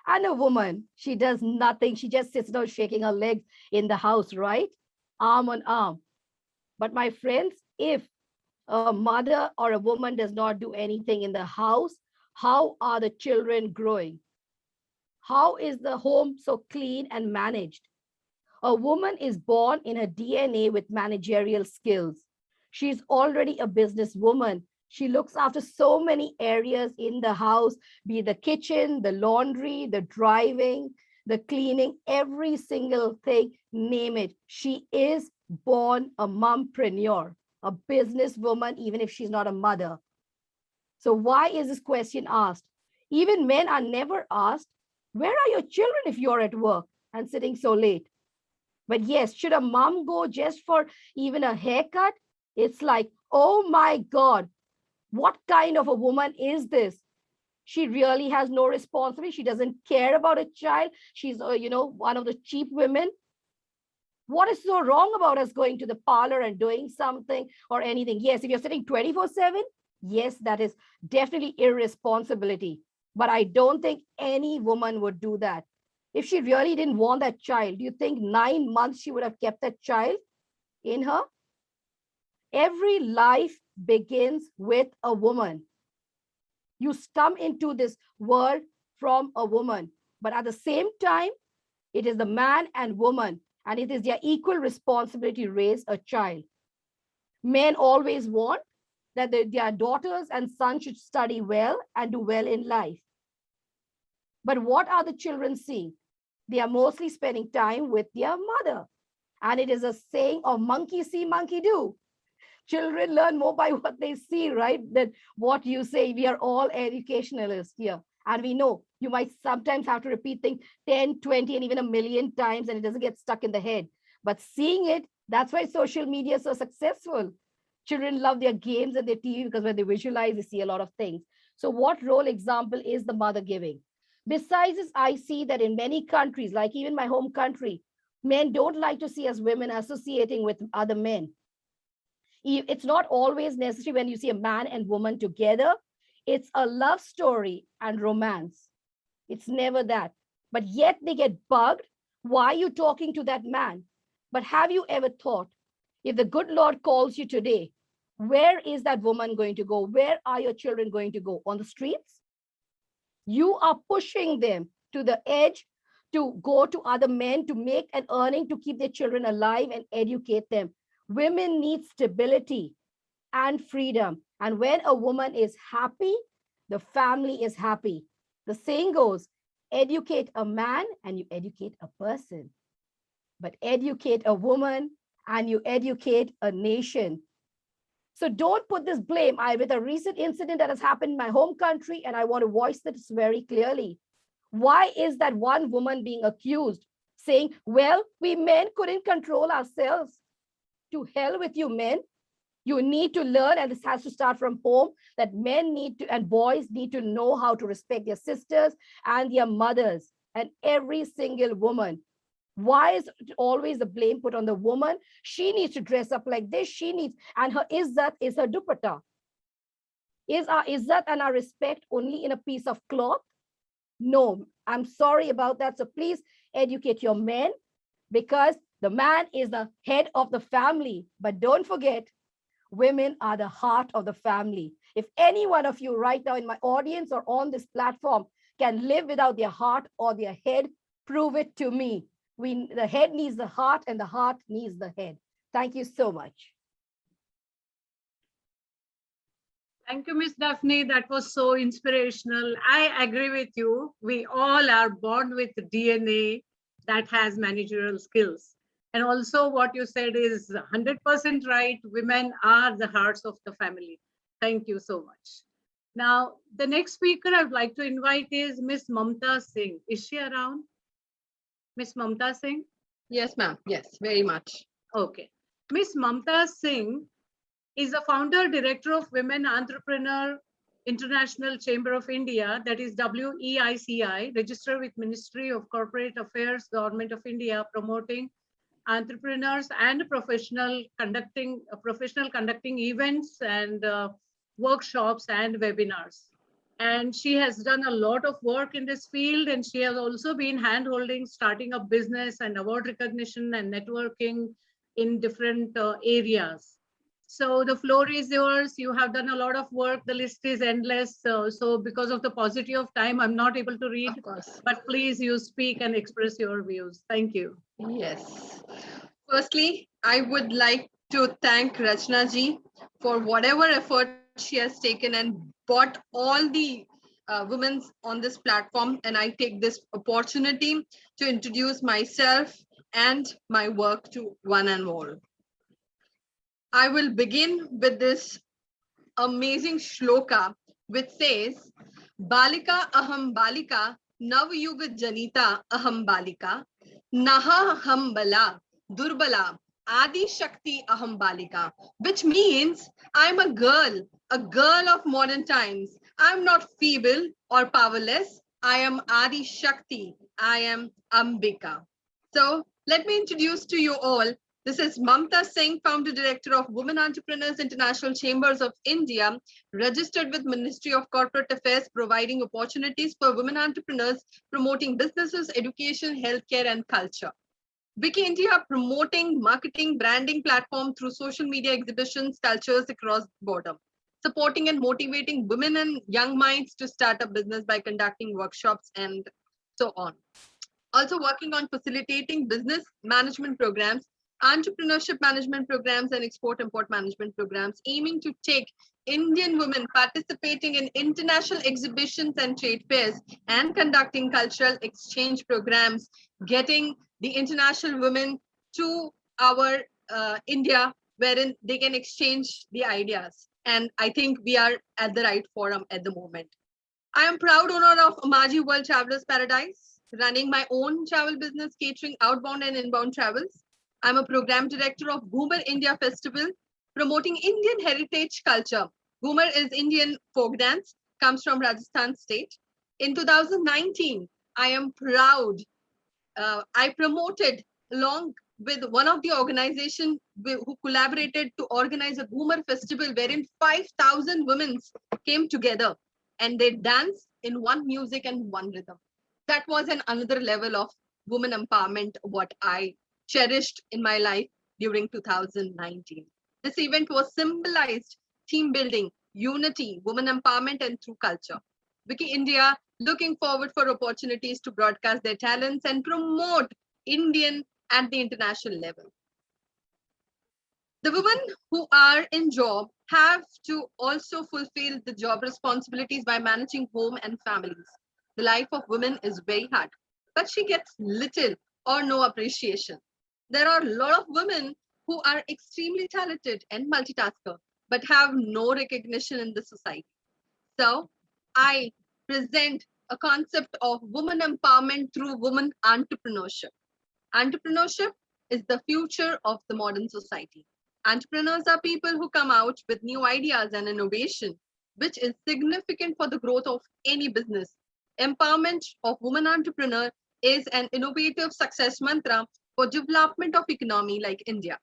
And a woman, she does nothing. She just sits down shaking her legs in the house, right? Arm on arm. But my friends, if a mother or a woman does not do anything in the house, how are the children growing? How is the home so clean and managed? A woman is born in her DNA with managerial skills. She's already a businesswoman. She looks after so many areas in the house, be it the kitchen, the laundry, the driving, the cleaning, every single thing, name it. She is born a mompreneur, a businesswoman, even if she's not a mother. So why is this question asked? Even men are never asked, where are your children if you're at work and sitting so late? But yes, should a mom go just for even a haircut? It's like, oh my God, what kind of a woman is this? She really has no responsibility. She doesn't care about a child. She's, one of the cheap women. What is so wrong about us going to the parlor and doing something or anything? Yes, if you're sitting 24/7, yes, that is definitely irresponsibility. But I don't think any woman would do that. If she really didn't want that child, do you think 9 months she would have kept that child in her? Every life begins with a woman. You come into this world from a woman, but at the same time, it is the man and woman, and it is their equal responsibility to raise a child. Men always want that their daughters and sons should study well and do well in life. But what are the children seeing? They are mostly spending time with their mother. And it is a saying of monkey see, monkey do. Children learn more by what they see, right? Than what you say. We are all educationalists here. And we know you might sometimes have to repeat things 10, 20, and even 1,000,000 times, and it doesn't get stuck in the head. But seeing it, that's why social media is so successful. Children love their games and their TV because when they visualize, they see a lot of things. So what role example is the mother giving? Besides this, I see that in many countries, like even my home country, men don't like to see us women associating with other men. It's not always necessary when you see a man and woman together. It's a love story and romance. It's never that. But yet they get bugged. Why are you talking to that man? But have you ever thought, if the good Lord calls you today, where is that woman going to go? Where are your children going to go? On the streets? You are pushing them to the edge to go to other men, to make an earning, to keep their children alive and educate them. Women need stability and freedom. And when a woman is happy, the family is happy. The saying goes, educate a man and you educate a person. But educate a woman and you educate a nation. So don't put this blame. With a recent incident that has happened in my home country, and I want to voice this very clearly. Why is that one woman being accused, saying, well, we men couldn't control ourselves? To hell with you men. You need to learn, and this has to start from home, that men need to, and boys need to know how to respect their sisters and their mothers, and every single woman. Why is always the blame put on the woman? She needs to dress up like this. She needs, and her izzat is her dupatta. Is our izzat and our respect only in a piece of cloth? No, I'm sorry about that. So please educate your men, because the man is the head of the family. But don't forget, women are the heart of the family. If any one of you right now in my audience or on this platform can live without their heart or their head, prove it to me. The head needs the heart and the heart needs the head. Thank you so much. Thank you, Ms. Daphne. That was so inspirational. I agree with you. We all are born with DNA that has managerial skills. And also what you said is 100% right. Women are the hearts of the family. Thank you so much. Now, the next speaker I would like to invite is Miss Mamta Singh. Is she around? Miss Mamta Singh? Yes, ma'am. Yes, very much. Okay. Miss Mamta Singh is the founder director of Women Entrepreneur International Chamber of India, that is WEICI, registered with Ministry of Corporate Affairs, Government of India, promoting entrepreneurs and professional conducting events and workshops and webinars. And she has done a lot of work in this field, and she has also been hand-holding starting a business and award recognition and networking in different areas. So the floor is yours. You have done a lot of work. The list is endless. So because of the paucity of time, I'm not able to read, but please you speak and express your views. Thank you. Yes. Firstly, I would like to thank Rachna ji for whatever effort she has taken and brought all the women on this platform. And I take this opportunity to introduce myself and my work to one and all. I will begin with this amazing shloka which says, Balika aham balika, Navyuga janita aham balika, Naha ham bala, Durbala, Adi Shakti aham balika, which means I'm a girl of modern times. I'm not feeble or powerless. I am Adi Shakti. I am Ambika. So let me introduce to you all. This is Mamta Singh, Founder Director of Women Entrepreneurs International Chambers of India, registered with Ministry of Corporate Affairs, providing opportunities for women entrepreneurs, promoting businesses, education, healthcare, and culture. Wiki India promoting marketing, branding platform through social media exhibitions, cultures across the border, supporting and motivating women and young minds to start a business by conducting workshops and so on. Also working on facilitating business management programs, entrepreneurship management programs, and export-import management programs, aiming to take Indian women participating in international exhibitions and trade fairs and conducting cultural exchange programs, getting the international women to our India, wherein they can exchange the ideas. And I think we are at the right forum at the moment. I am proud owner of Amaji World Travelers Paradise, running my own travel business, catering outbound and inbound travels. I'm a program director of Ghumar India Festival, promoting Indian heritage culture. Ghumar is Indian folk dance, comes from Rajasthan state. In 2019, I am proud. I promoted along with one of the organizations who collaborated to organize a Ghumar festival wherein 5,000 women came together and they danced in one music and one rhythm. That was another level of women empowerment, what I cherished in my life during 2019. This event was symbolized team building, unity, women empowerment, and through culture. Wiki India looking forward for opportunities to broadcast their talents and promote Indian at the international level. The women who are in job have to also fulfill the job responsibilities by managing home and families. The life of women is very hard, but she gets little or no appreciation. There are a lot of women who are extremely talented and multitasker, but have no recognition in the society. So I present a concept of women empowerment through women entrepreneurship. Entrepreneurship is the future of the modern society. Entrepreneurs are people who come out with new ideas and innovation, which is significant for the growth of any business. Empowerment of women entrepreneur is an innovative success mantra for development of economy like India.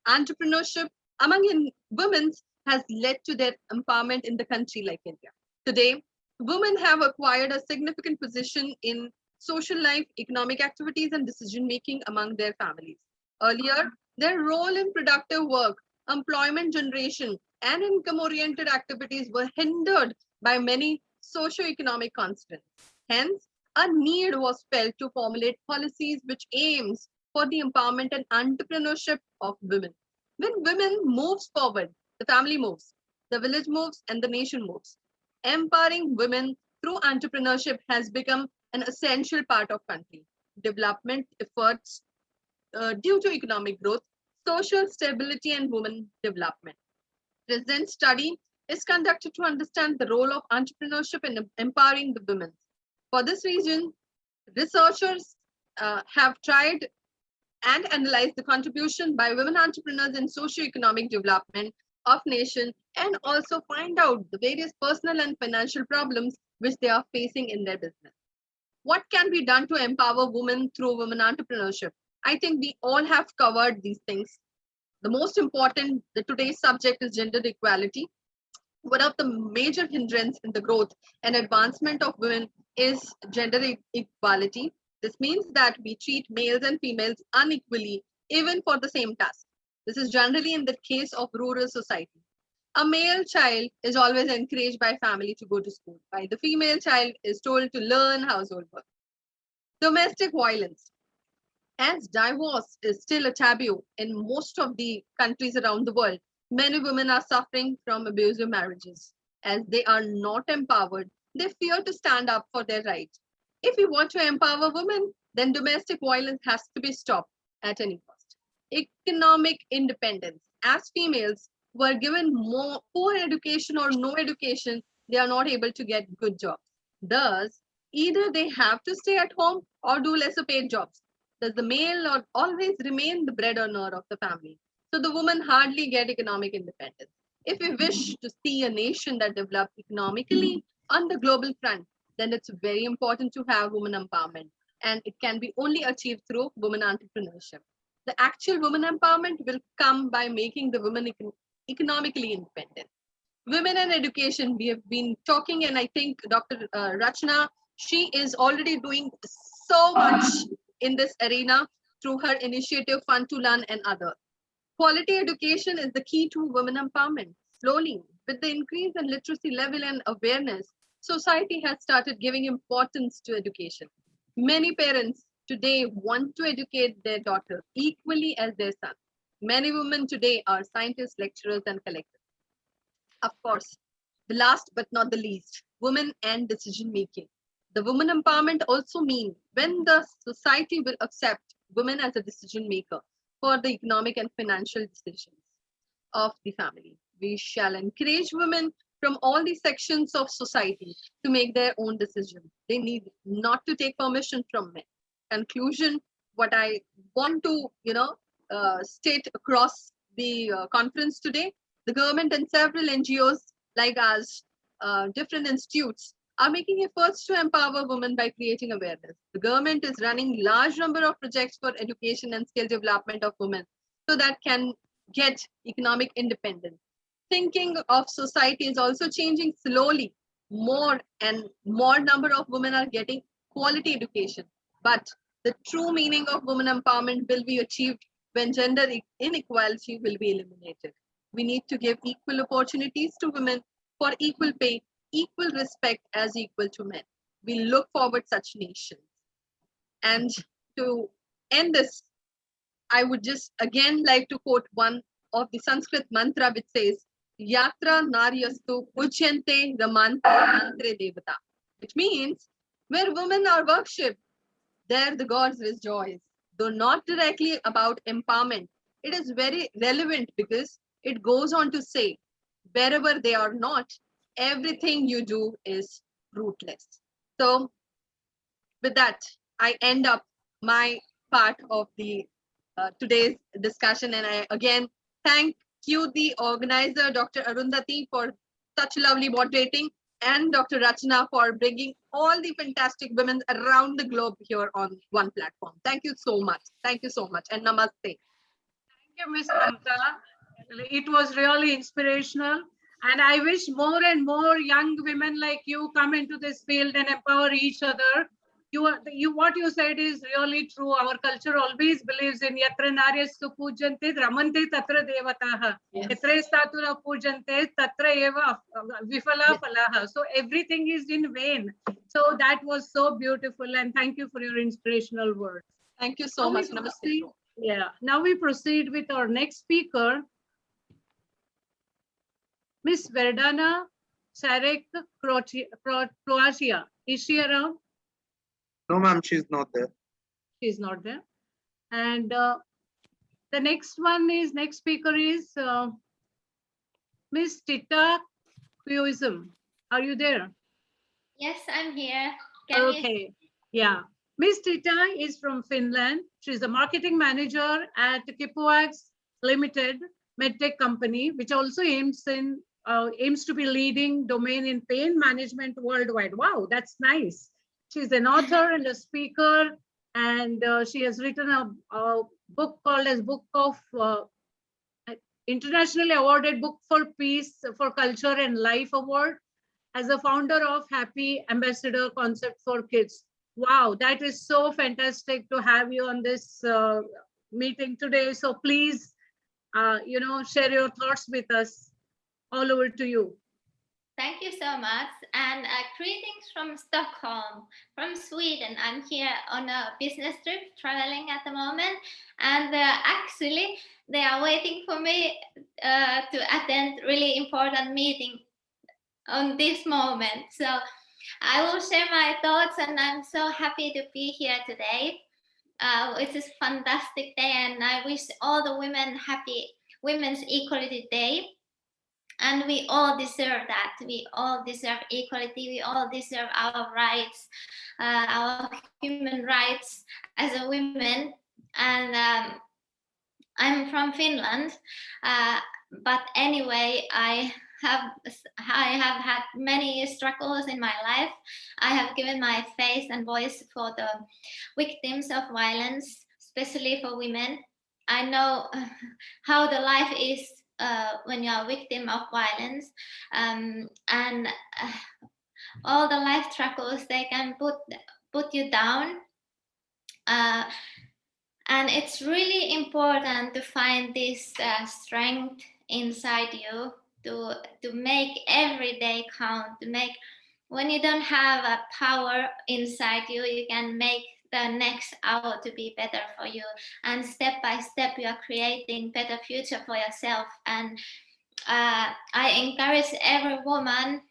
Entrepreneurship among women has led to their empowerment in the country like India. Today, women have acquired a significant position in social life, economic activities, and decision-making among their families. Earlier, their role in productive work, employment generation, and income-oriented activities were hindered by many socio-economic constraints. Hence, a need was felt to formulate policies which aims for the empowerment and entrepreneurship of women. When women moves forward, the family moves, the village moves, and the nation moves. Empowering women through entrepreneurship has become an essential part of country development efforts due to economic growth, social stability, and women development. Present study is conducted to understand the role of entrepreneurship in empowering the women. For this reason, researchers have tried and analyzed the contribution by women entrepreneurs in socio-economic development of nation, and also find out the various personal and financial problems which they are facing in their business. What can be done to empower women through women entrepreneurship? I think we all have covered these things. The most important, today's subject is gender equality. One of the major hindrances in the growth and advancement of women is gender equality. This means that we treat males and females unequally, even for the same task. This is generally in the case of rural society. A male child is always encouraged by family to go to school, while the female child is told to learn household work. Domestic violence. As divorce is still a taboo in most of the countries around the world, many women are suffering from abusive marriages. As they are not empowered, they fear to stand up for their rights. If we want to empower women, then domestic violence has to be stopped at any cost. Economic independence. As females were given more poor education or no education, they are not able to get good jobs. Thus, either they have to stay at home or do lesser paid jobs. Thus, the male or always remain the breadwinner of the family. So the women hardly get economic independence. If we wish to see a nation that develops economically on the global front, then it's very important to have women empowerment. And it can be only achieved through women entrepreneurship. The actual women empowerment will come by making the women economically independent. Women and education, we have been talking, and I think Dr. Rachna, she is already doing so much in this arena through her initiative Fun to Learn and other. Quality education is the key to women empowerment. Slowly, with the increase in literacy level and awareness, society has started giving importance to education. Many parents today want to educate their daughter equally as their son. Many women today are scientists, lecturers, and collectors. Of course, the last but not the least, women and decision making. The women empowerment also means when the society will accept women as a decision maker for the economic and financial decisions of the family. We shall encourage women from all the sections of society to make their own decisions. They need not to take permission from men. Conclusion, what I want to, state across the conference today, the government and several NGOs like us, different institutes, are making efforts to empower women by creating awareness. The government is running large number of projects for education and skill development of women so that can get economic independence. Thinking of society is also changing slowly. More and more number of women are getting quality education. But the true meaning of women empowerment will be achieved when gender inequality will be eliminated. We need to give equal opportunities to women for equal pay, equal respect as equal to men. We look forward such nations. And to end this, I would just again like to quote one of the Sanskrit mantra which says, Yatra naryastu pujyante ramante mantre devata, which means where women are worshipped, there the gods rejoice. Though not directly about empowerment, it is very relevant because it goes on to say, wherever they are not, everything you do is fruitless. So with that, I end up my part of the today's discussion, and I again thank you, the organizer, Dr. Arundhati, for such lovely moderating, and Dr. Rachna for bringing all the fantastic women around the globe here on one platform. Thank you so much. Thank you so much, and namaste. Thank you, Ms. Mamta. It was really inspirational. And I wish more and more young women like you come into this field and empower each other. What you said is really true. Our culture always believes in yatra naryastu pujante ramante tatra devataha. Yatra statura pujante tatra eva vifala falaha. So everything is in vain. So that was so beautiful, and thank you for your inspirational words. Thank you so much. Namaste. Yeah. Now we proceed with our next speaker, Miss Verdana Sarek, Croatia. Is she around? No, ma'am, she's not there. She's not there. And the next speaker is Miss Tita Queeism. Are you there? Yes, I'm here. Can you? Okay. Yeah. Miss Tita is from Finland. She's a marketing manager at Kipuax Limited medtech company, which also aims to be leading domain in pain management worldwide. Wow, that's nice. She's an author and a speaker, and she has written a book called as Book of internationally awarded Book for Peace for Culture and Life Award as a founder of Happy Ambassador Concept for Kids. Wow, that is so fantastic to have you on this meeting today. So please, share your thoughts with us. All over to you. Thank you so much. And greetings from Stockholm, from Sweden. I'm here on a business trip, traveling at the moment. And actually, they are waiting for me to attend really important meeting on this moment. So I will share my thoughts, and I'm so happy to be here today. It's a fantastic day, and I wish all the women happy Women's Equality Day. And we all deserve that. We all deserve equality. We all deserve our rights, our human rights as a woman. And I'm from Finland, but anyway, I have had many struggles in my life. I have given my face and voice for the victims of violence, especially for women. I know how the life is when you are a victim of violence, and all the life struggles, they can put you down. And it's really important to find this strength inside you to make every day count, to make, when you don't have a power inside you, you can make the next hour to be better for you. And step by step, you are creating better future for yourself. And I encourage every woman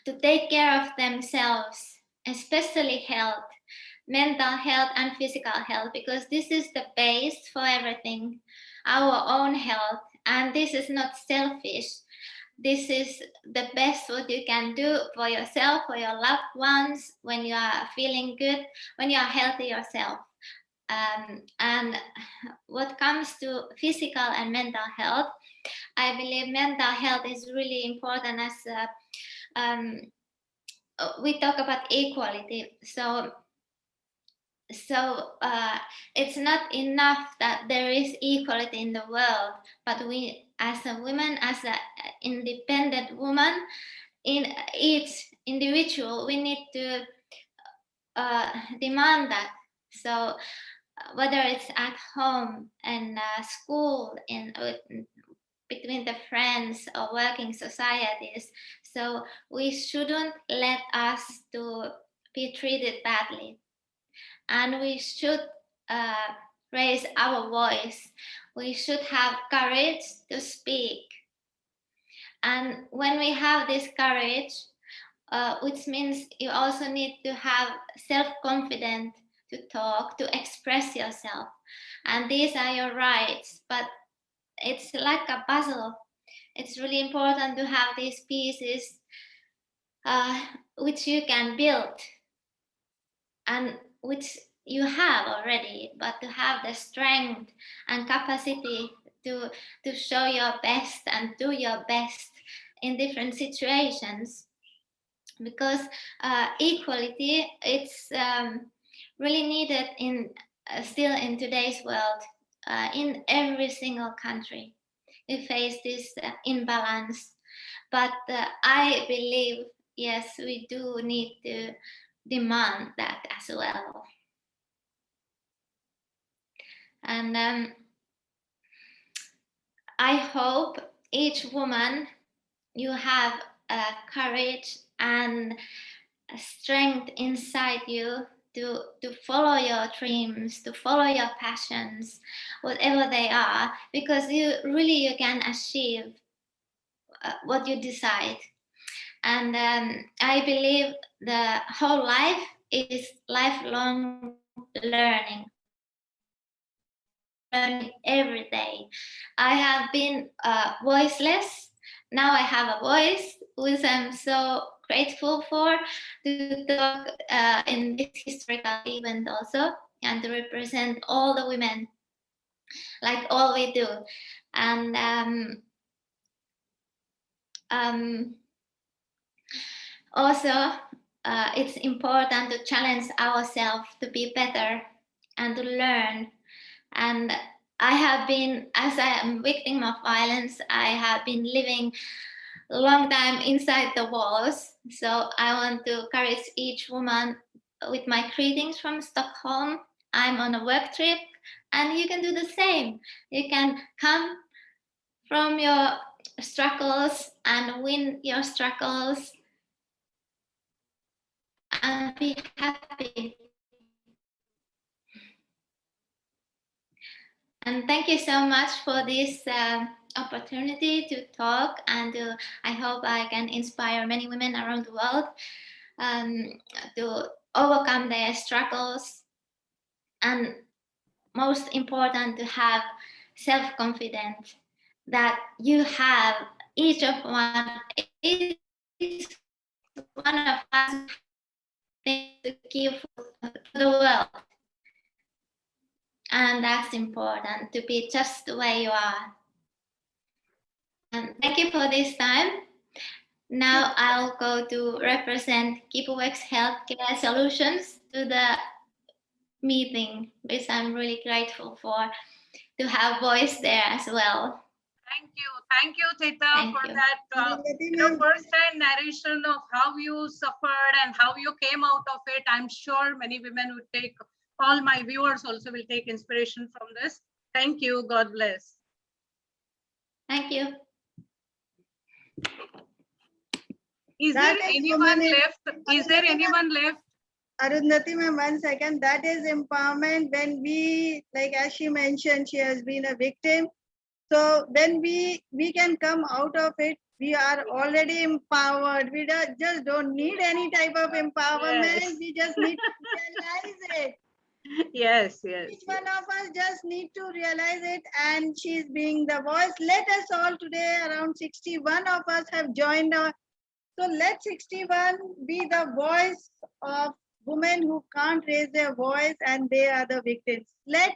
to take care of themselves, especially health, mental health and physical health, because this is the base for everything, our own health. And this is not selfish. This is the best what you can do for yourself, for your loved ones, when you are feeling good, when you are healthy yourself. And what comes to physical and mental health, I believe mental health is really important as we talk about equality. So it's not enough that there is equality in the world, but we as a woman, as an independent woman, in each individual, we need to demand that. So whether it's at home and school, in between the friends or working societies, so we shouldn't let us to be treated badly. And we should raise our voice. We should have courage to speak. And when we have this courage, which means you also need to have self-confidence to talk, to express yourself. And these are your rights, but it's like a puzzle. It's really important to have these pieces which you can build and which you have already, but to have the strength and capacity to show your best and do your best in different situations. Because equality, it's really needed in still in today's world, in every single country. We face this imbalance, but I believe, yes, we do need to demand that as well. And I hope each woman, you have courage and strength inside you to follow your dreams, to follow your passions, whatever they are, because you can achieve what you decide. And I believe the whole life is lifelong learning every day. I have been voiceless now I have a voice, which I'm so grateful for, to talk in this historical event also, and to represent all the women, like all we do. And also, it's important to challenge ourselves to be better and to learn. And I have been, as I am victim of violence, I have been living a long time inside the walls. So I want to encourage each woman with my greetings from Stockholm. I'm on a work trip, and you can do the same. You can come from your struggles and win your struggles and be happy. And thank you so much for this opportunity to talk, and I hope I can inspire many women around the world to overcome their struggles, and most important, to have self-confidence that you have, each one of us things to give to the world. And that's important, to be just the way you are. And thank you for this time. Now I'll go to represent KeepWorks Healthcare Solutions to the meeting, which I'm really grateful for, to have voice there as well. Thank you, Tita, for that first-hand narration of how you suffered and how you came out of it. I'm sure many women would take, all my viewers also will take inspiration from this. Thank you. God bless. Thank you. Is there anyone left? Is there anyone left? Arundhati ma'am, 1 second. That is empowerment when we, like as she mentioned, she has been a victim. So when we can come out of it, we are already empowered. We just don't need any type of empowerment. Yes. We just need to realize it. Yes, yes. Each one of us just need to realize it, and she's being the voice. Let us all today, around 61 of us have joined our. So let 61 be the voice of women who can't raise their voice and they are the victims. Let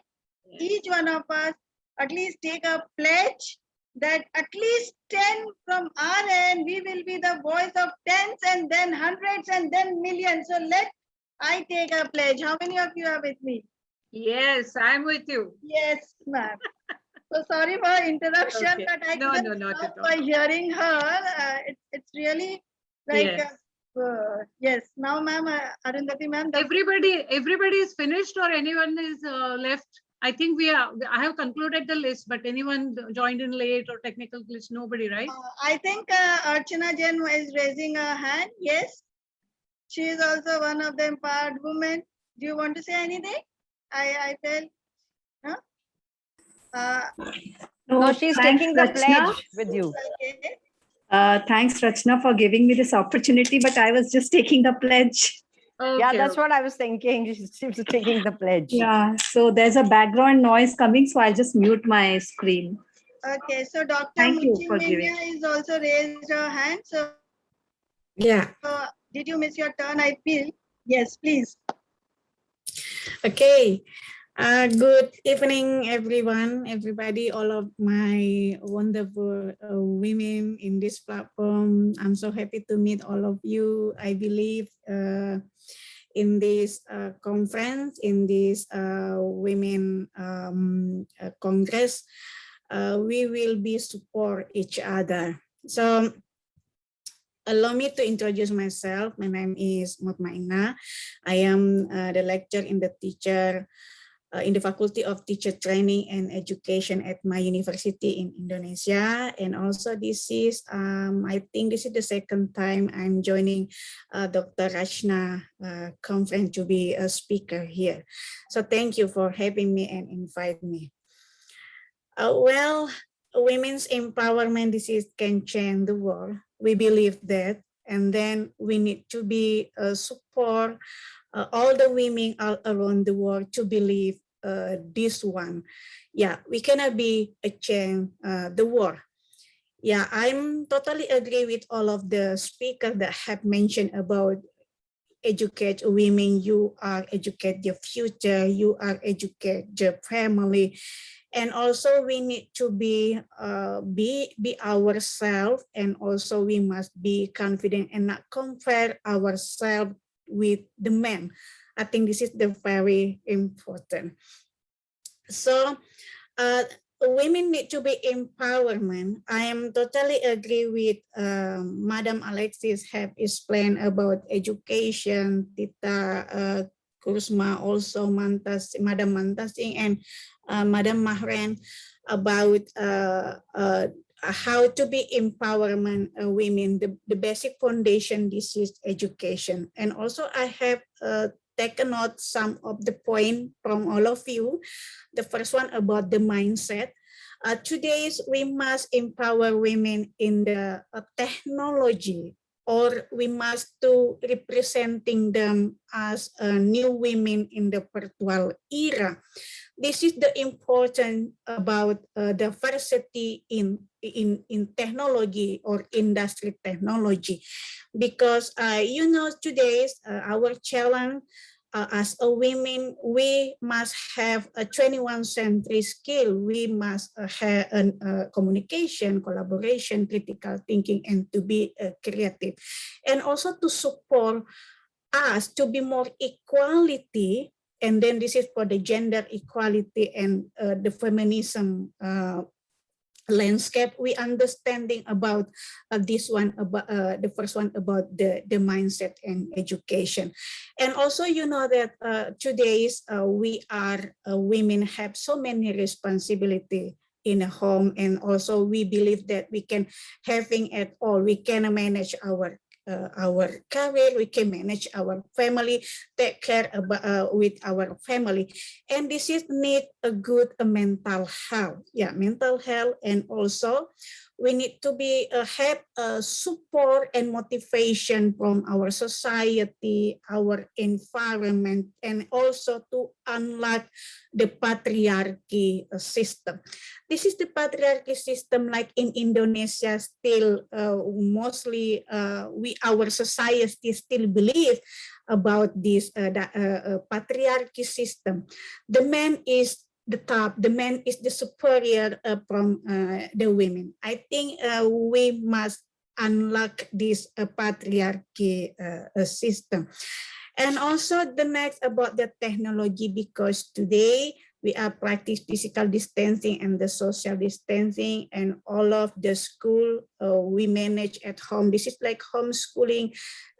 each one of us at least take a pledge that at least 10 from our end, we will be the voice of tens and then hundreds and then millions. So I take a pledge. How many of you are with me? Yes, I'm with you. Yes, ma'am. So sorry for interruption, Okay. but I No, couldn't not stop at all. by hearing her. It's really like, Yes. yes. Now, ma'am, Arundhati ma'am. Everybody is finished, or anyone is left? I think I have concluded the list, but anyone joined in late or technical glitch? Nobody, right? I think Archana Jain is raising her hand. Yes. She is also one of the empowered women. Do you want to say anything? I felt. Huh? No, she's thanks, taking the Rachna. pledge with you. Okay. Thanks, Rachna, for giving me this opportunity, but I was just taking the pledge. Yeah, that's what I was thinking. She was taking the pledge. Yeah, so there's a background noise coming, so I'll just mute my screen. Okay, so Dr. Thank you for Muchimenya is also raised her hand. So yeah. Did you miss your turn? I feel. Yes, please. Okay. Good evening, everybody, all of my wonderful women in this platform. I'm so happy to meet all of you. I believe in this conference, in this women congress, we will be support each other. So allow me to introduce myself. My name is Mutmainah. I am the lecturer in the Faculty of Teacher Training and Education at my university in Indonesia. And also this is, I think this is the second time I'm joining Dr. Rachna conference to be a speaker here. So thank you for having me and invite me. Well, women's empowerment disease can change the world. We believe that, and then we need to be support all the women all around the world to believe this one. Yeah, we cannot be a change the world. Yeah, I'm totally agree with all of the speakers that have mentioned about educate women. You are educate your future, you are educate your family. And also we need to be ourselves, and also we must be confident and not compare ourselves with the men. I think this is the very important. So women need to be empowerment. I am totally agree with Madam Alexis have explained about education, Tita Kusma, also Madam Mantasing, and Madam Mahren about how to be empowerment women. The basic foundation, this is education. And also I have taken out some of the point from all of you. The first one about the mindset. Today, we must empower women in the technology, or we must to representing them as new women in the virtual era. This is the important about diversity in technology or industry technology, because you know today's our challenge as a women, we must have a 21st century skill. We must have communication, collaboration, critical thinking, and to be creative, and also to support us to be more equality. And then this is for the gender equality and the feminism landscape. We understanding about this one, about the first one about the mindset and education. And also, you know that today's we are women have so many responsibility in a home, and also we believe that we can having it all. We can manage our career, we can manage our family, take care about, with our family. And this is need a good mental health. Yeah, mental health. And also we need to be have support and motivation from our society, our environment, and also to unlock the patriarchy system. This is the patriarchy system, like in Indonesia, still mostly our society still believe about this patriarchy system. The man is the top, the man is the superior from the women. I think we must unlock this patriarchy system. And also the next about the technology, because today we are practice physical distancing and the social distancing, and all of the school we manage at home. This is like homeschooling,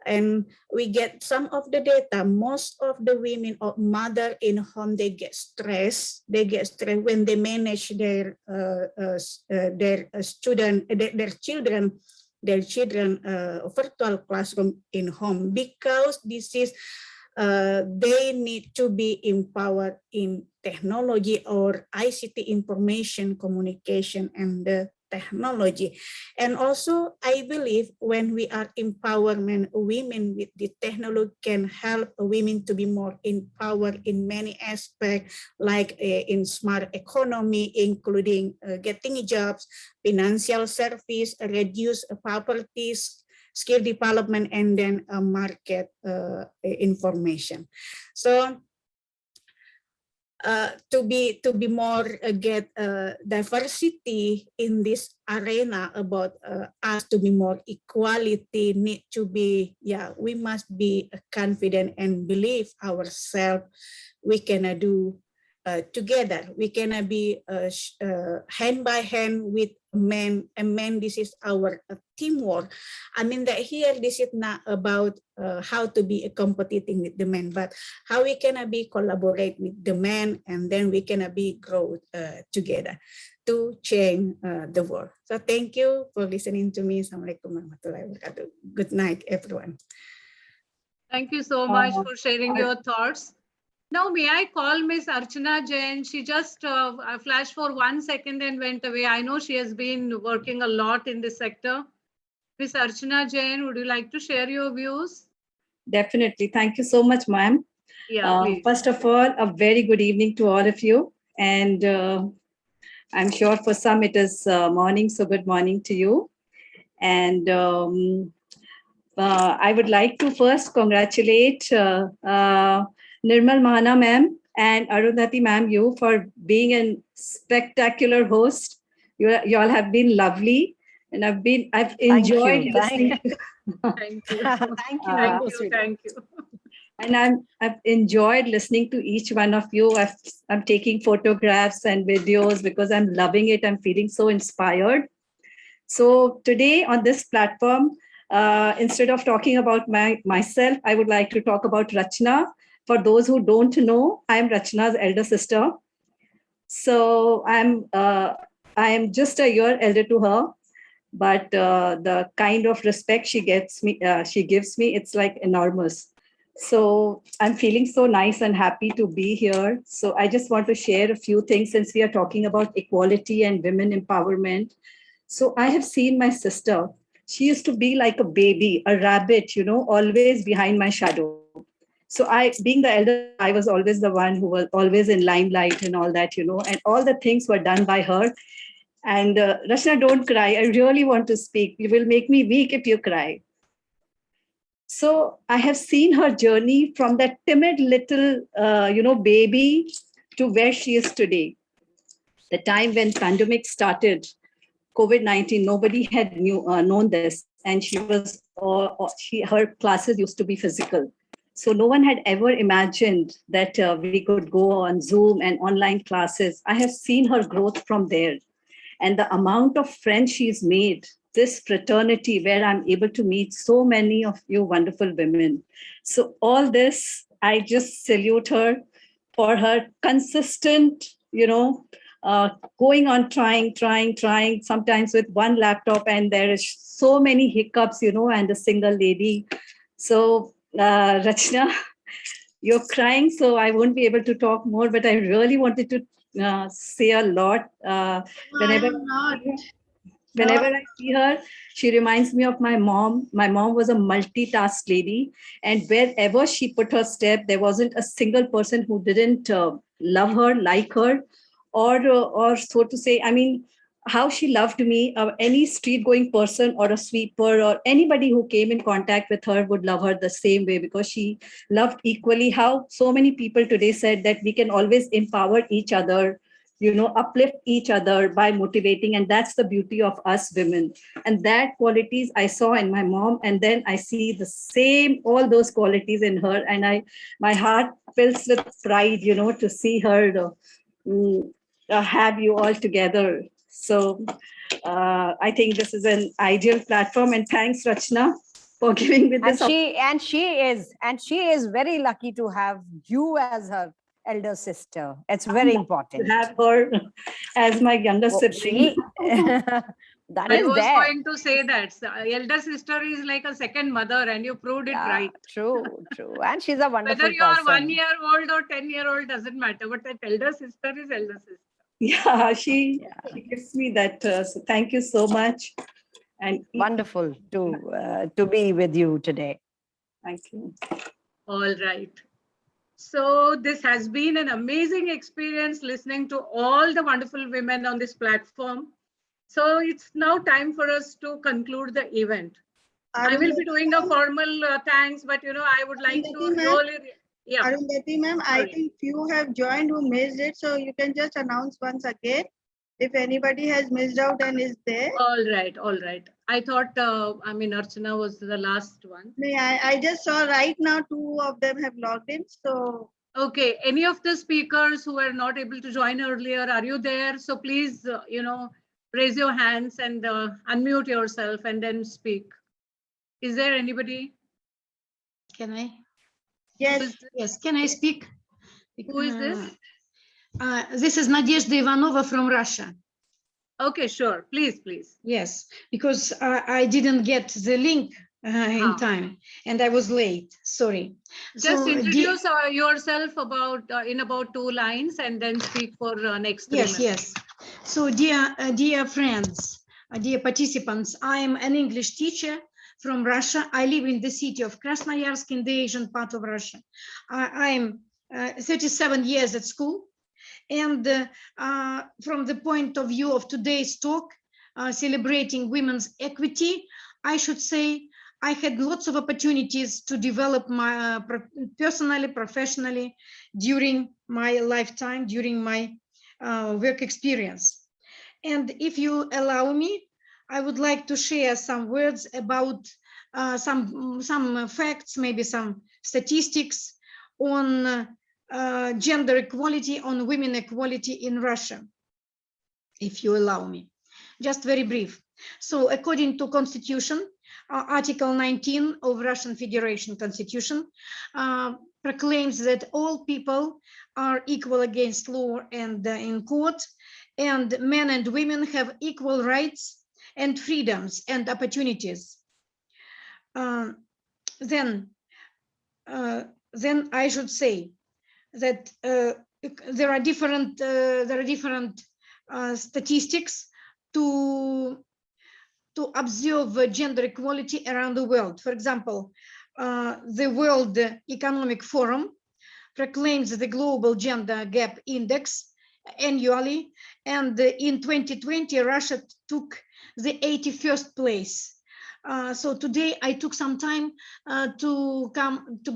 and we get some of the data. Most of the women or mother in home, they get stressed. They get stressed when they manage their children virtual classroom in home, because this is they need to be empowered in technology or ICT, information communication, and the technology. And also I believe when we are empowerment women with the technology can help women to be more empowered in many aspects, like in smart economy, including getting jobs, financial service, reduce poverty, skill development, and then market information. So to be more get diversity in this arena, about us to be more equality, need to be, yeah, we must be confident and believe ourselves. We can do together. We can be hand by hand with men and men. This is our teamwork. I mean that here, this is not about how to be competing with the men, but how we can be collaborate with the men, and then we can be grow together to change the world. So thank you for listening to me. Assalamualaikum warahmatullahi wabarakatuh. Good night, everyone. Thank you so much for sharing your thoughts. Now, may I call Miss Archana Jain? She just flashed for 1 second and went away. I know she has been working a lot in this sector. Miss Archana Jain, would you like to share your views? Definitely. Thank you so much, ma'am. Yeah, please. First of all, a very good evening to all of you. And I'm sure for some it is morning, so good morning to you. And I would like to first congratulate Nirmal Mahana ma'am and Arundhati ma'am, you for being a spectacular host. You all have been lovely, and I've enjoyed listening. Thank you. Thank you. Thank you. Thank you. And I've enjoyed listening to each one of you. I'm taking photographs and videos because I'm loving it. I'm feeling so inspired. So today on this platform, instead of talking about myself, I would like to talk about Rachna. For those who don't know, I'm Rachna's elder sister. So I am just a year elder to her, but the kind of respect she gives me, it's like enormous. So I'm feeling so nice and happy to be here. So I just want to share a few things since we are talking about equality and women empowerment. So I have seen my sister. She used to be like a baby, a rabbit, always behind my shadow. So being the elder, I was always the one who was always in limelight and all that, and all the things were done by her. And Rachna, don't cry. I really want to speak. You will make me weak if you cry. So I have seen her journey from that timid little, baby to where she is today. The time when pandemic started, COVID-19, nobody had known this, and her classes used to be physical. So no one had ever imagined that we could go on Zoom and online classes. I have seen her growth from there, and the amount of friends she's made. This fraternity where I'm able to meet so many of you wonderful women. So all this, I just salute her for her consistent, going on trying, sometimes with one laptop, and there is so many hiccups, and a single lady. So Rachna, you're crying, so I won't be able to talk more, but I really wanted to say a lot. Whenever I see her, she reminds me of my mom. My mom was a multitask lady, and wherever she put her step, there wasn't a single person who didn't love her, like her, or so to say. I mean, how she loved me. Any street-going person or a sweeper or anybody who came in contact with her would love her the same way, because she loved equally. How so many people today said that we can always empower each other, uplift each other by motivating. And that's the beauty of us women. And that qualities I saw in my mom. And then I see the same, all those qualities in her. And my heart fills with pride, to see her have you all together. So I think this is an ideal platform. And thanks, Rachna, for giving me this. And she is very lucky to have you as her elder sister. It's very important to have her as my younger sibling. I was going to say that elder sister is like a second mother, and you proved it right. True. And she's a wonderful Whether you are person. 1-year-old or 10-year-old doesn't matter, but that elder sister is elder sister. Yeah, she gives me that. So thank you so much. And wonderful to be with you today. Thank you. All right. So this has been an amazing experience listening to all the wonderful women on this platform. So it's now time for us to conclude the event. I will be doing a formal thanks, but I would like to really, Arundhati ma'am, I think few have joined who missed it, so you can just announce once again if anybody has missed out and is there. All right. I thought, Archana was the last one. I just saw right now 2 of them have logged in. So okay, any of the speakers who were not able to join earlier, are you there? So please, raise your hands and unmute yourself and then speak. Is there anybody? Can I? Yes. Yes. Can I speak? Who is this? This is Nadezhda Ivanova from Russia. Okay, sure. Please. Yes, because I didn't get the link in time and I was late. Sorry. Just introduce yourself in about 2 lines and then speak for next 3 minutes. Yes. So dear friends, dear participants, I am an English teacher from Russia. I live in the city of Krasnoyarsk in the Asian part of Russia. I'm 37 years at school, And from the point of view of today's talk, celebrating women's equity, I should say I had lots of opportunities to develop my personally, professionally during my lifetime, during my work experience. And if you allow me, I would like to share some words about some facts, maybe some statistics on gender equality, on women equality in Russia, if you allow me. Just very brief. So according to Constitution, Article 19 of Russian Federation Constitution proclaims that all people are equal against law and in court, and men and women have equal rights and freedoms and opportunities. Then I should say that there are different statistics to observe gender equality around the world. For example, the World Economic Forum proclaims the Global Gender Gap Index annually, and in 2020, Russia took the 81st place. So today I took some time to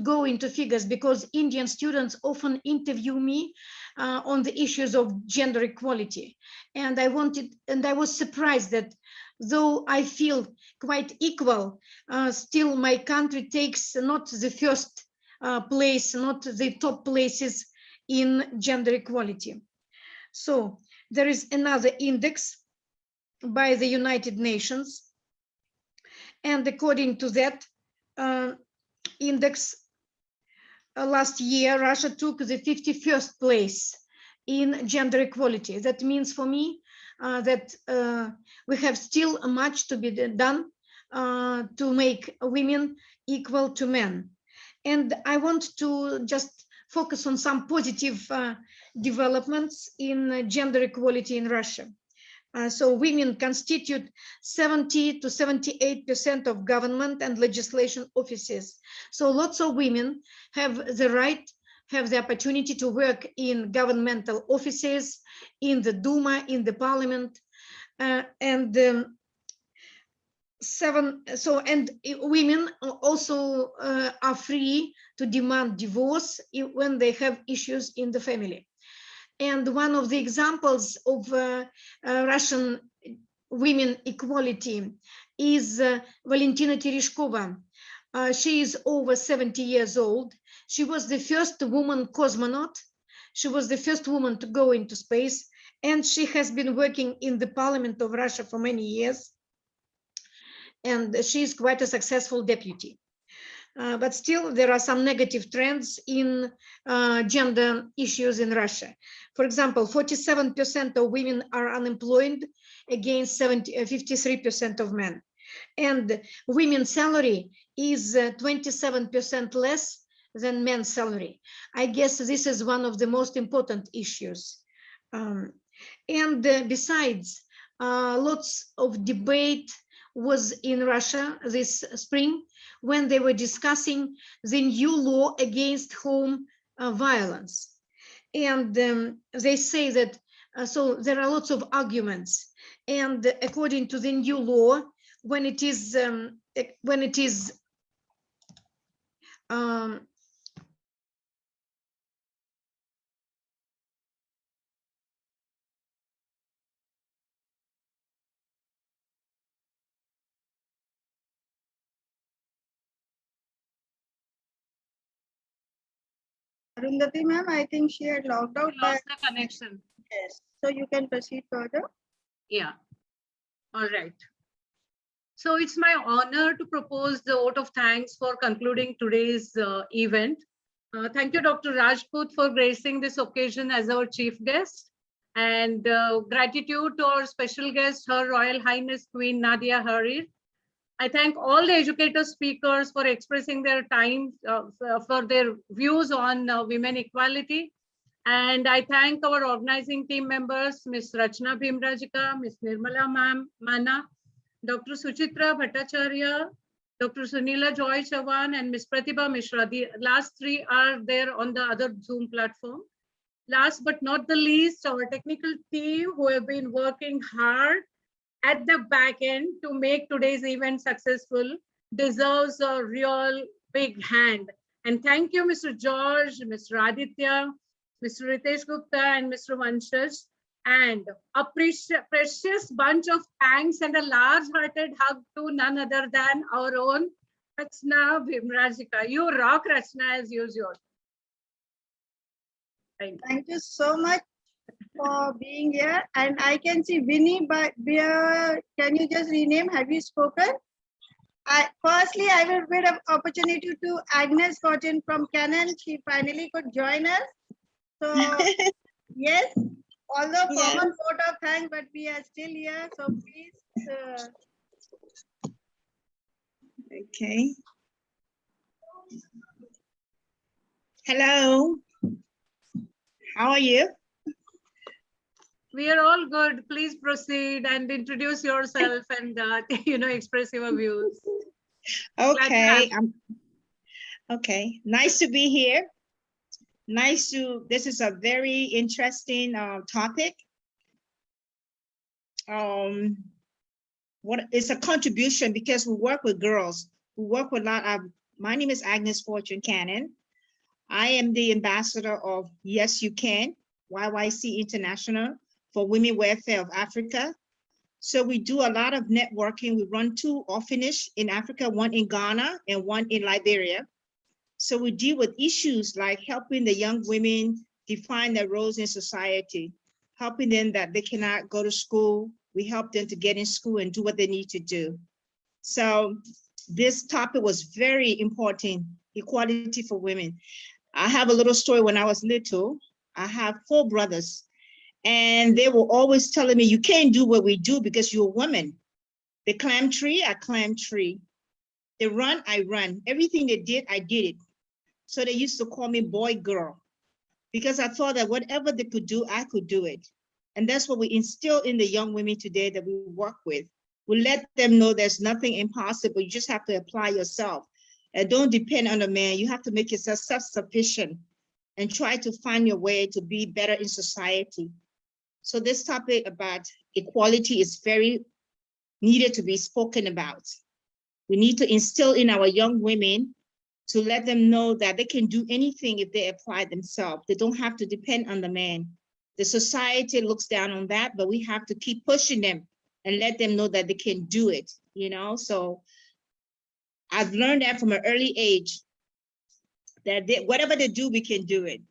go into figures, because Indian students often interview me on the issues of gender equality, and I was surprised that though I feel quite equal, still my country takes not the first place, not the top places in gender equality. So there is another index by the United Nations, and according to that index, last year, Russia took the 51st place in gender equality. That means for me that we have still much to be done to make women equal to men. And I want to just focus on some positive developments in gender equality in Russia. So women constitute 70 to 78% of government and legislation offices. So lots of women have the right, have the opportunity to work in governmental offices, in the Duma, in the parliament, and women also are free to demand divorce when they have issues in the family. And one of the examples of Russian women equality is Valentina Tereshkova. She is over 70 years old. She was the first woman cosmonaut. She was the first woman to go into space, and she has been working in the parliament of Russia for many years. And she is quite a successful deputy. But still, there are some negative trends in gender issues in Russia. For example, 47% of women are unemployed against 53% of men. And women's salary is 27% less than men's salary. I guess this is one of the most important issues. And besides, lots of debate was in Russia this spring when they were discussing the new law against home violence. And they say that, so there are lots of arguments. And according to the new law, when it is Arundhati ma'am, I think she had logged out. Lost the connection. Yes. So you can proceed further. Yeah. All right. So it's my honor to propose the vote of thanks for concluding today's event. Thank you, Dr. Rajput, for gracing this occasion as our chief guest. And gratitude to our special guest, Her Royal Highness Queen Nadia Harir. I thank all the educator speakers for expressing their time, for their views on women equality. And I thank our organizing team members, Ms. Rachna Bhimrajika, Ms. Nirmala Mana, Dr. Suchitra Bhattacharya, Dr. Sunila Joy Chavan, and Ms. Pratibha Mishra. The last three are there on the other Zoom platform. last but not the least, our technical team who have been working hard at the back end to make today's event successful deserves a real big hand. And thank you, Mr. George, Mr. Aditya, Mr. Ritesh Gupta, and Mr. Vanshaj. And a precious bunch of thanks and a large-hearted hug to none other than our own Rachna Bhimrajika. You rock, Rachna, as usual. Thank you so much for being here. And I can see Vinny, but can you just rename? Have you spoken? Firstly, I will give an opportunity to Agnes Fortune from Canon. She finally could join us. So yes, although common vote of thanks, but we are still here. So please. Okay. Hello. How are you? We are all good. Please proceed and introduce yourself and express your views. Okay. Okay. Nice to be here. This is a very interesting topic. It's a contribution because we work with girls. We work with a lot of, my name is Agnes Fortune Cannon. I am the ambassador of Yes You Can, YYC International for Women Welfare of Africa. So we do a lot of networking. We run 2 orphanages in Africa, one in Ghana and one in Liberia. So we deal with issues like helping the young women define their roles in society, helping them that they cannot go to school. We help them to get in school and do what they need to do. So this topic was very important, equality for women. I have a little story. When I was little, I have 4 brothers, and they were always telling me, you can't do what we do because you're a woman. They climb tree, I climb tree. They run, I run. Everything they did, I did it. So they used to call me boy, girl, because I thought that whatever they could do, I could do it. And that's what we instill in the young women today that we work with. We let them know there's nothing impossible. You just have to apply yourself. And don't depend on a man. You have to make yourself self-sufficient and try to find your way to be better in society. So this topic about equality is very needed to be spoken about. We need to instill in our young women to let them know that they can do anything if they apply themselves. They don't have to depend on the man. The society looks down on that, but we have to keep pushing them and let them know that they can do it, So I've learned that from an early age, that whatever they do, we can do it.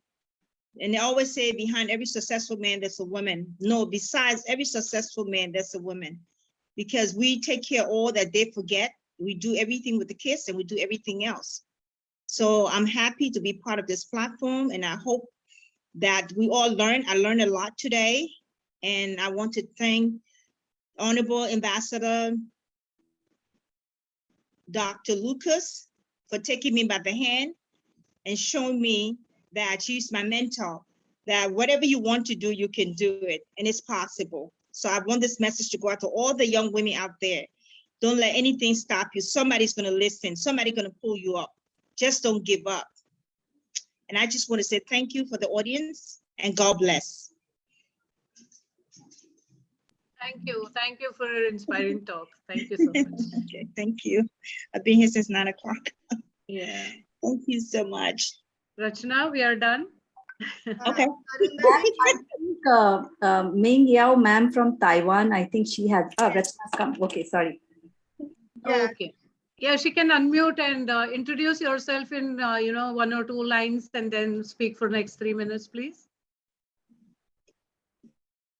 And they always say behind every successful man, there's a woman. No, besides every successful man, there's a woman. Because we take care of all that they forget. We do everything with the kids and we do everything else. So I'm happy to be part of this platform, and I hope that we all learn. I learned a lot today, and I want to thank Honorable Ambassador Dr. Lucas for taking me by the hand and showing me that she's my mentor, that whatever you want to do, you can do it, and it's possible. So I want this message to go out to all the young women out there. Don't let anything stop you. Somebody's going to listen. Somebody's going to pull you up. Just don't give up. And I just want to say thank you for the audience, and God bless. Thank you. Thank you for your inspiring talk. Thank you so much. Okay, thank you. I've been here since 9 o'clock. Yeah. Thank you so much. Rachna, we are done. Okay. I think Ming Yao ma'am from Taiwan, I think she has, Rachna's come. Okay, sorry. Yeah. Okay. Yeah, she can unmute and introduce yourself in 1 or 2 lines and then speak for next 3 minutes, please.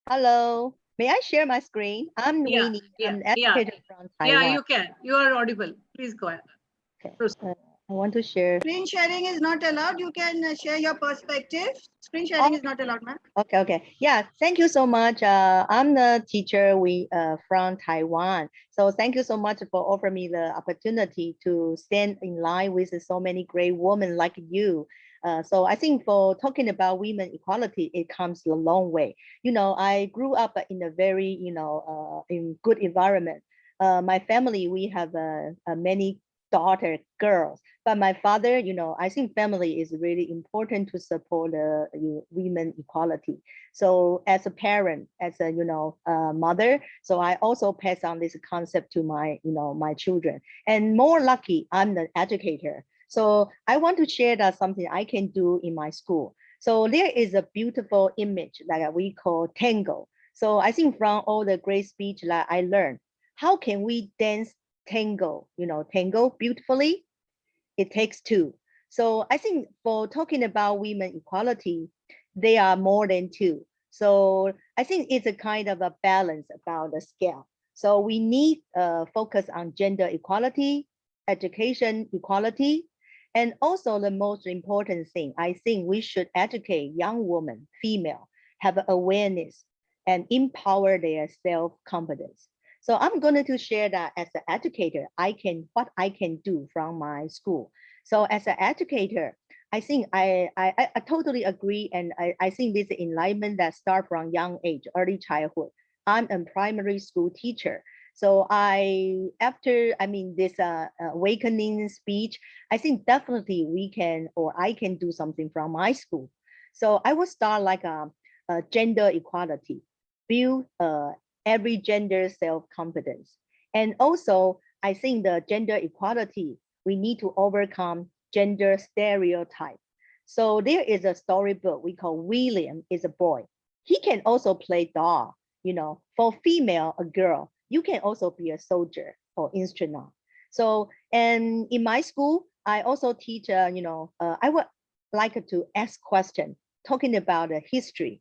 Hello. May I share my screen? I'm Winnie. I'm an educator from Taiwan. Yeah, you can. You are audible. Please go ahead. Okay. I want to share. Screen sharing is not allowed. You can share your perspective. Screen sharing is not allowed, ma'am. Okay. Yeah, thank you so much. I'm the teacher from Taiwan. So thank you so much for offering me the opportunity to stand in line with so many great women like you. So I think for talking about women equality, it comes a long way. I grew up in a very, in good environment. My family, we have many daughter, girls. But my father, I think family is really important to support women equality. So as a parent, as a mother, so I also pass on this concept to my my children. And more lucky, I'm the educator. So I want to share that something I can do in my school. So there is a beautiful image that we call tango. So I think from all the great speech that I learned, how can we dance tango, tango beautifully? It takes two. So I think for talking about women equality, they are more than two. So I think it's a kind of a balance about the scale. So we need focus on gender equality, education equality, and also the most important thing, I think we should educate young women, female, have awareness and empower their self-confidence. So I'm going to share that as an educator, what I can do from my school. So as an educator, I think I totally agree. And I think this enlightenment that starts from young age, early childhood. I'm a primary school teacher. So after this awakening speech, I think definitely we can, or I can do something from my school. So I will start like a gender equality, build every gender self-confidence. And also, I think the gender equality, we need to overcome gender stereotype. So there is a storybook we call William is a boy. He can also play doll, for female, a girl, you can also be a soldier or astronaut. So, and in my school, I also teach, I would like to ask questions talking about the history.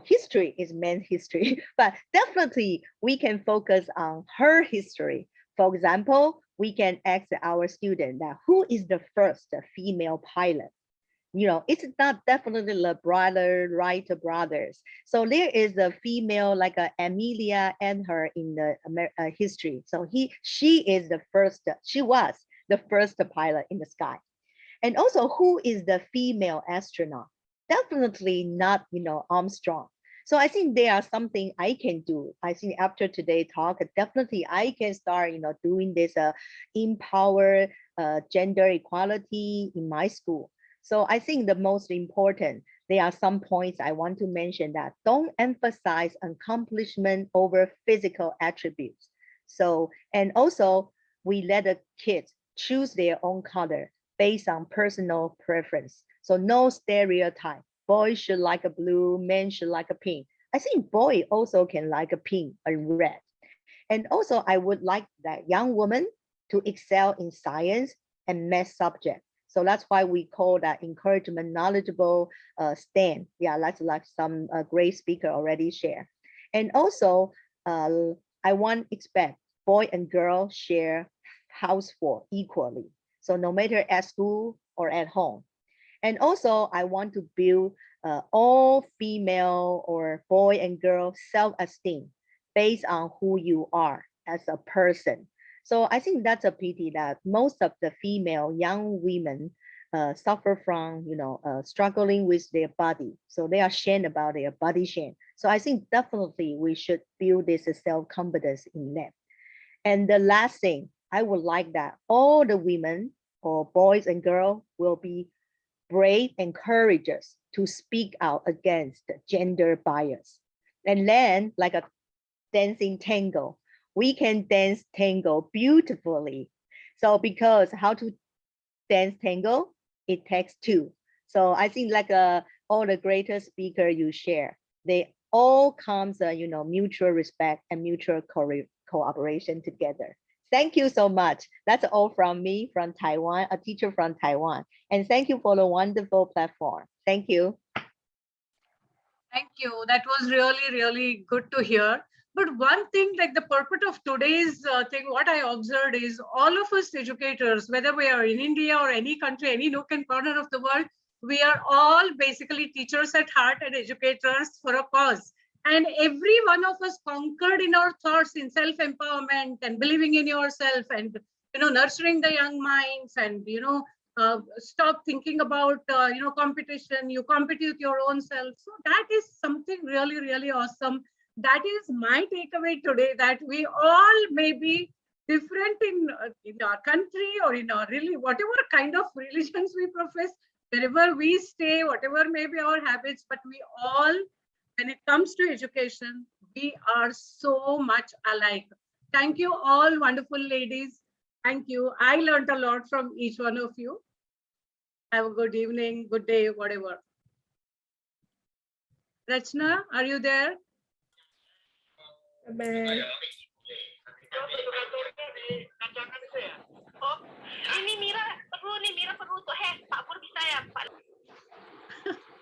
History is men's history, but definitely we can focus on her history. For example, we can ask our student that who is the first female pilot? It's not definitely the brother, Wright brothers. So there is a female like Amelia and her in the history. So she was the first pilot in the sky. And also, who is the female astronaut? Definitely not, Armstrong. So I think there are something I can do. I think after today's talk, definitely I can start, doing this empower gender equality in my school. So I think the most important, there are some points I want to mention that don't emphasize accomplishment over physical attributes. So, and also we let the kids choose their own color based on personal preference. So no stereotype. Boys should like a blue, men should like a pink. I think boy also can like a pink or red. And also I would like that young woman to excel in science and math subject. So that's why we call that encouragement knowledgeable STEM. Yeah, that's like some great speaker already share. And also I want expect boy and girl share housework equally. So no matter at school or at home. And also I want to build all female or boy and girl self-esteem based on who you are as a person. So I think that's a pity that most of the female young women suffer from, struggling with their body. So they are ashamed about their body shame. So I think definitely we should build this self-confidence in them. And the last thing, I would like that all the women or boys and girls will be brave and courageous to speak out against gender bias. And then like a dancing tango, we can dance tango beautifully. So because how to dance tango, it takes two. So I think like all the greatest speaker you share, they all comes, mutual respect and mutual cooperation together. Thank you so much. That's all from me from Taiwan, a teacher from Taiwan. And thank you for the wonderful platform. Thank you. Thank you. That was really, really good to hear. But one thing, like the purpose of today's thing, what I observed is all of us educators, whether we are in India or any country, any nook and corner of the world, we are all basically teachers at heart and educators for a cause. And every one of us conquered in our thoughts in self-empowerment and believing in yourself and, nurturing the young minds and, stop thinking about, competition. You compete with your own self. So that is something really, really awesome. That is my takeaway today, that we all may be different in our country or in our really whatever kind of religions we profess, wherever we stay, whatever may be our habits, but we all, when it comes to education, we are so much alike. Thank you all, wonderful ladies. Thank you. I learned a lot from each one of you. Have a good evening, good day, whatever. Rachna, are you there? Bye.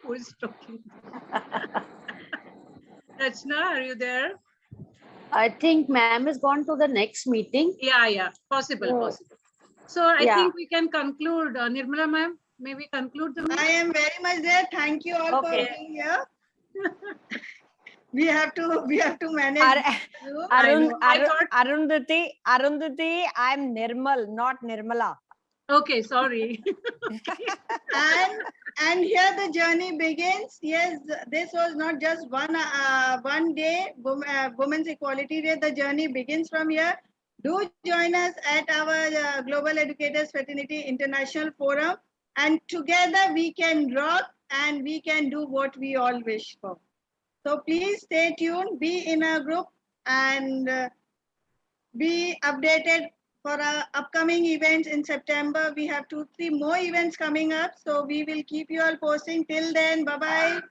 Who is talking? Rachna, are you there? I think ma'am has gone to the next meeting. Yeah, possible, possible. So I think we can conclude. Nirmala ma'am, may we conclude the meeting? I am very much there. Thank you all for being here. we have to manage. Arundhati, I'm Nirmal, not Nirmala. Okay, sorry. and here the journey begins. Yes, this was not just one day Women's Equality Day. The journey begins from here. Do join us at our Global Educators Fraternity International Forum, and together we can rock and we can do what we all wish for. So please stay tuned, be in a group, and be updated for our upcoming events in September. We have 2-3 more events coming up, so we will keep you all posting. Till then, bye-bye.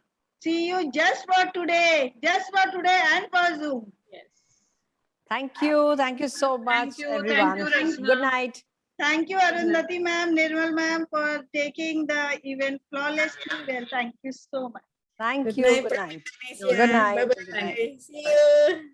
See you just for today and for Zoom. Yes. Thank you so much, everyone. Good night. Thank you, Arundhati ma'am, Nirmal ma'am, for taking the event flawlessly well. Thank you so much. Thank you. Good night. Good night. Bye-bye. See you.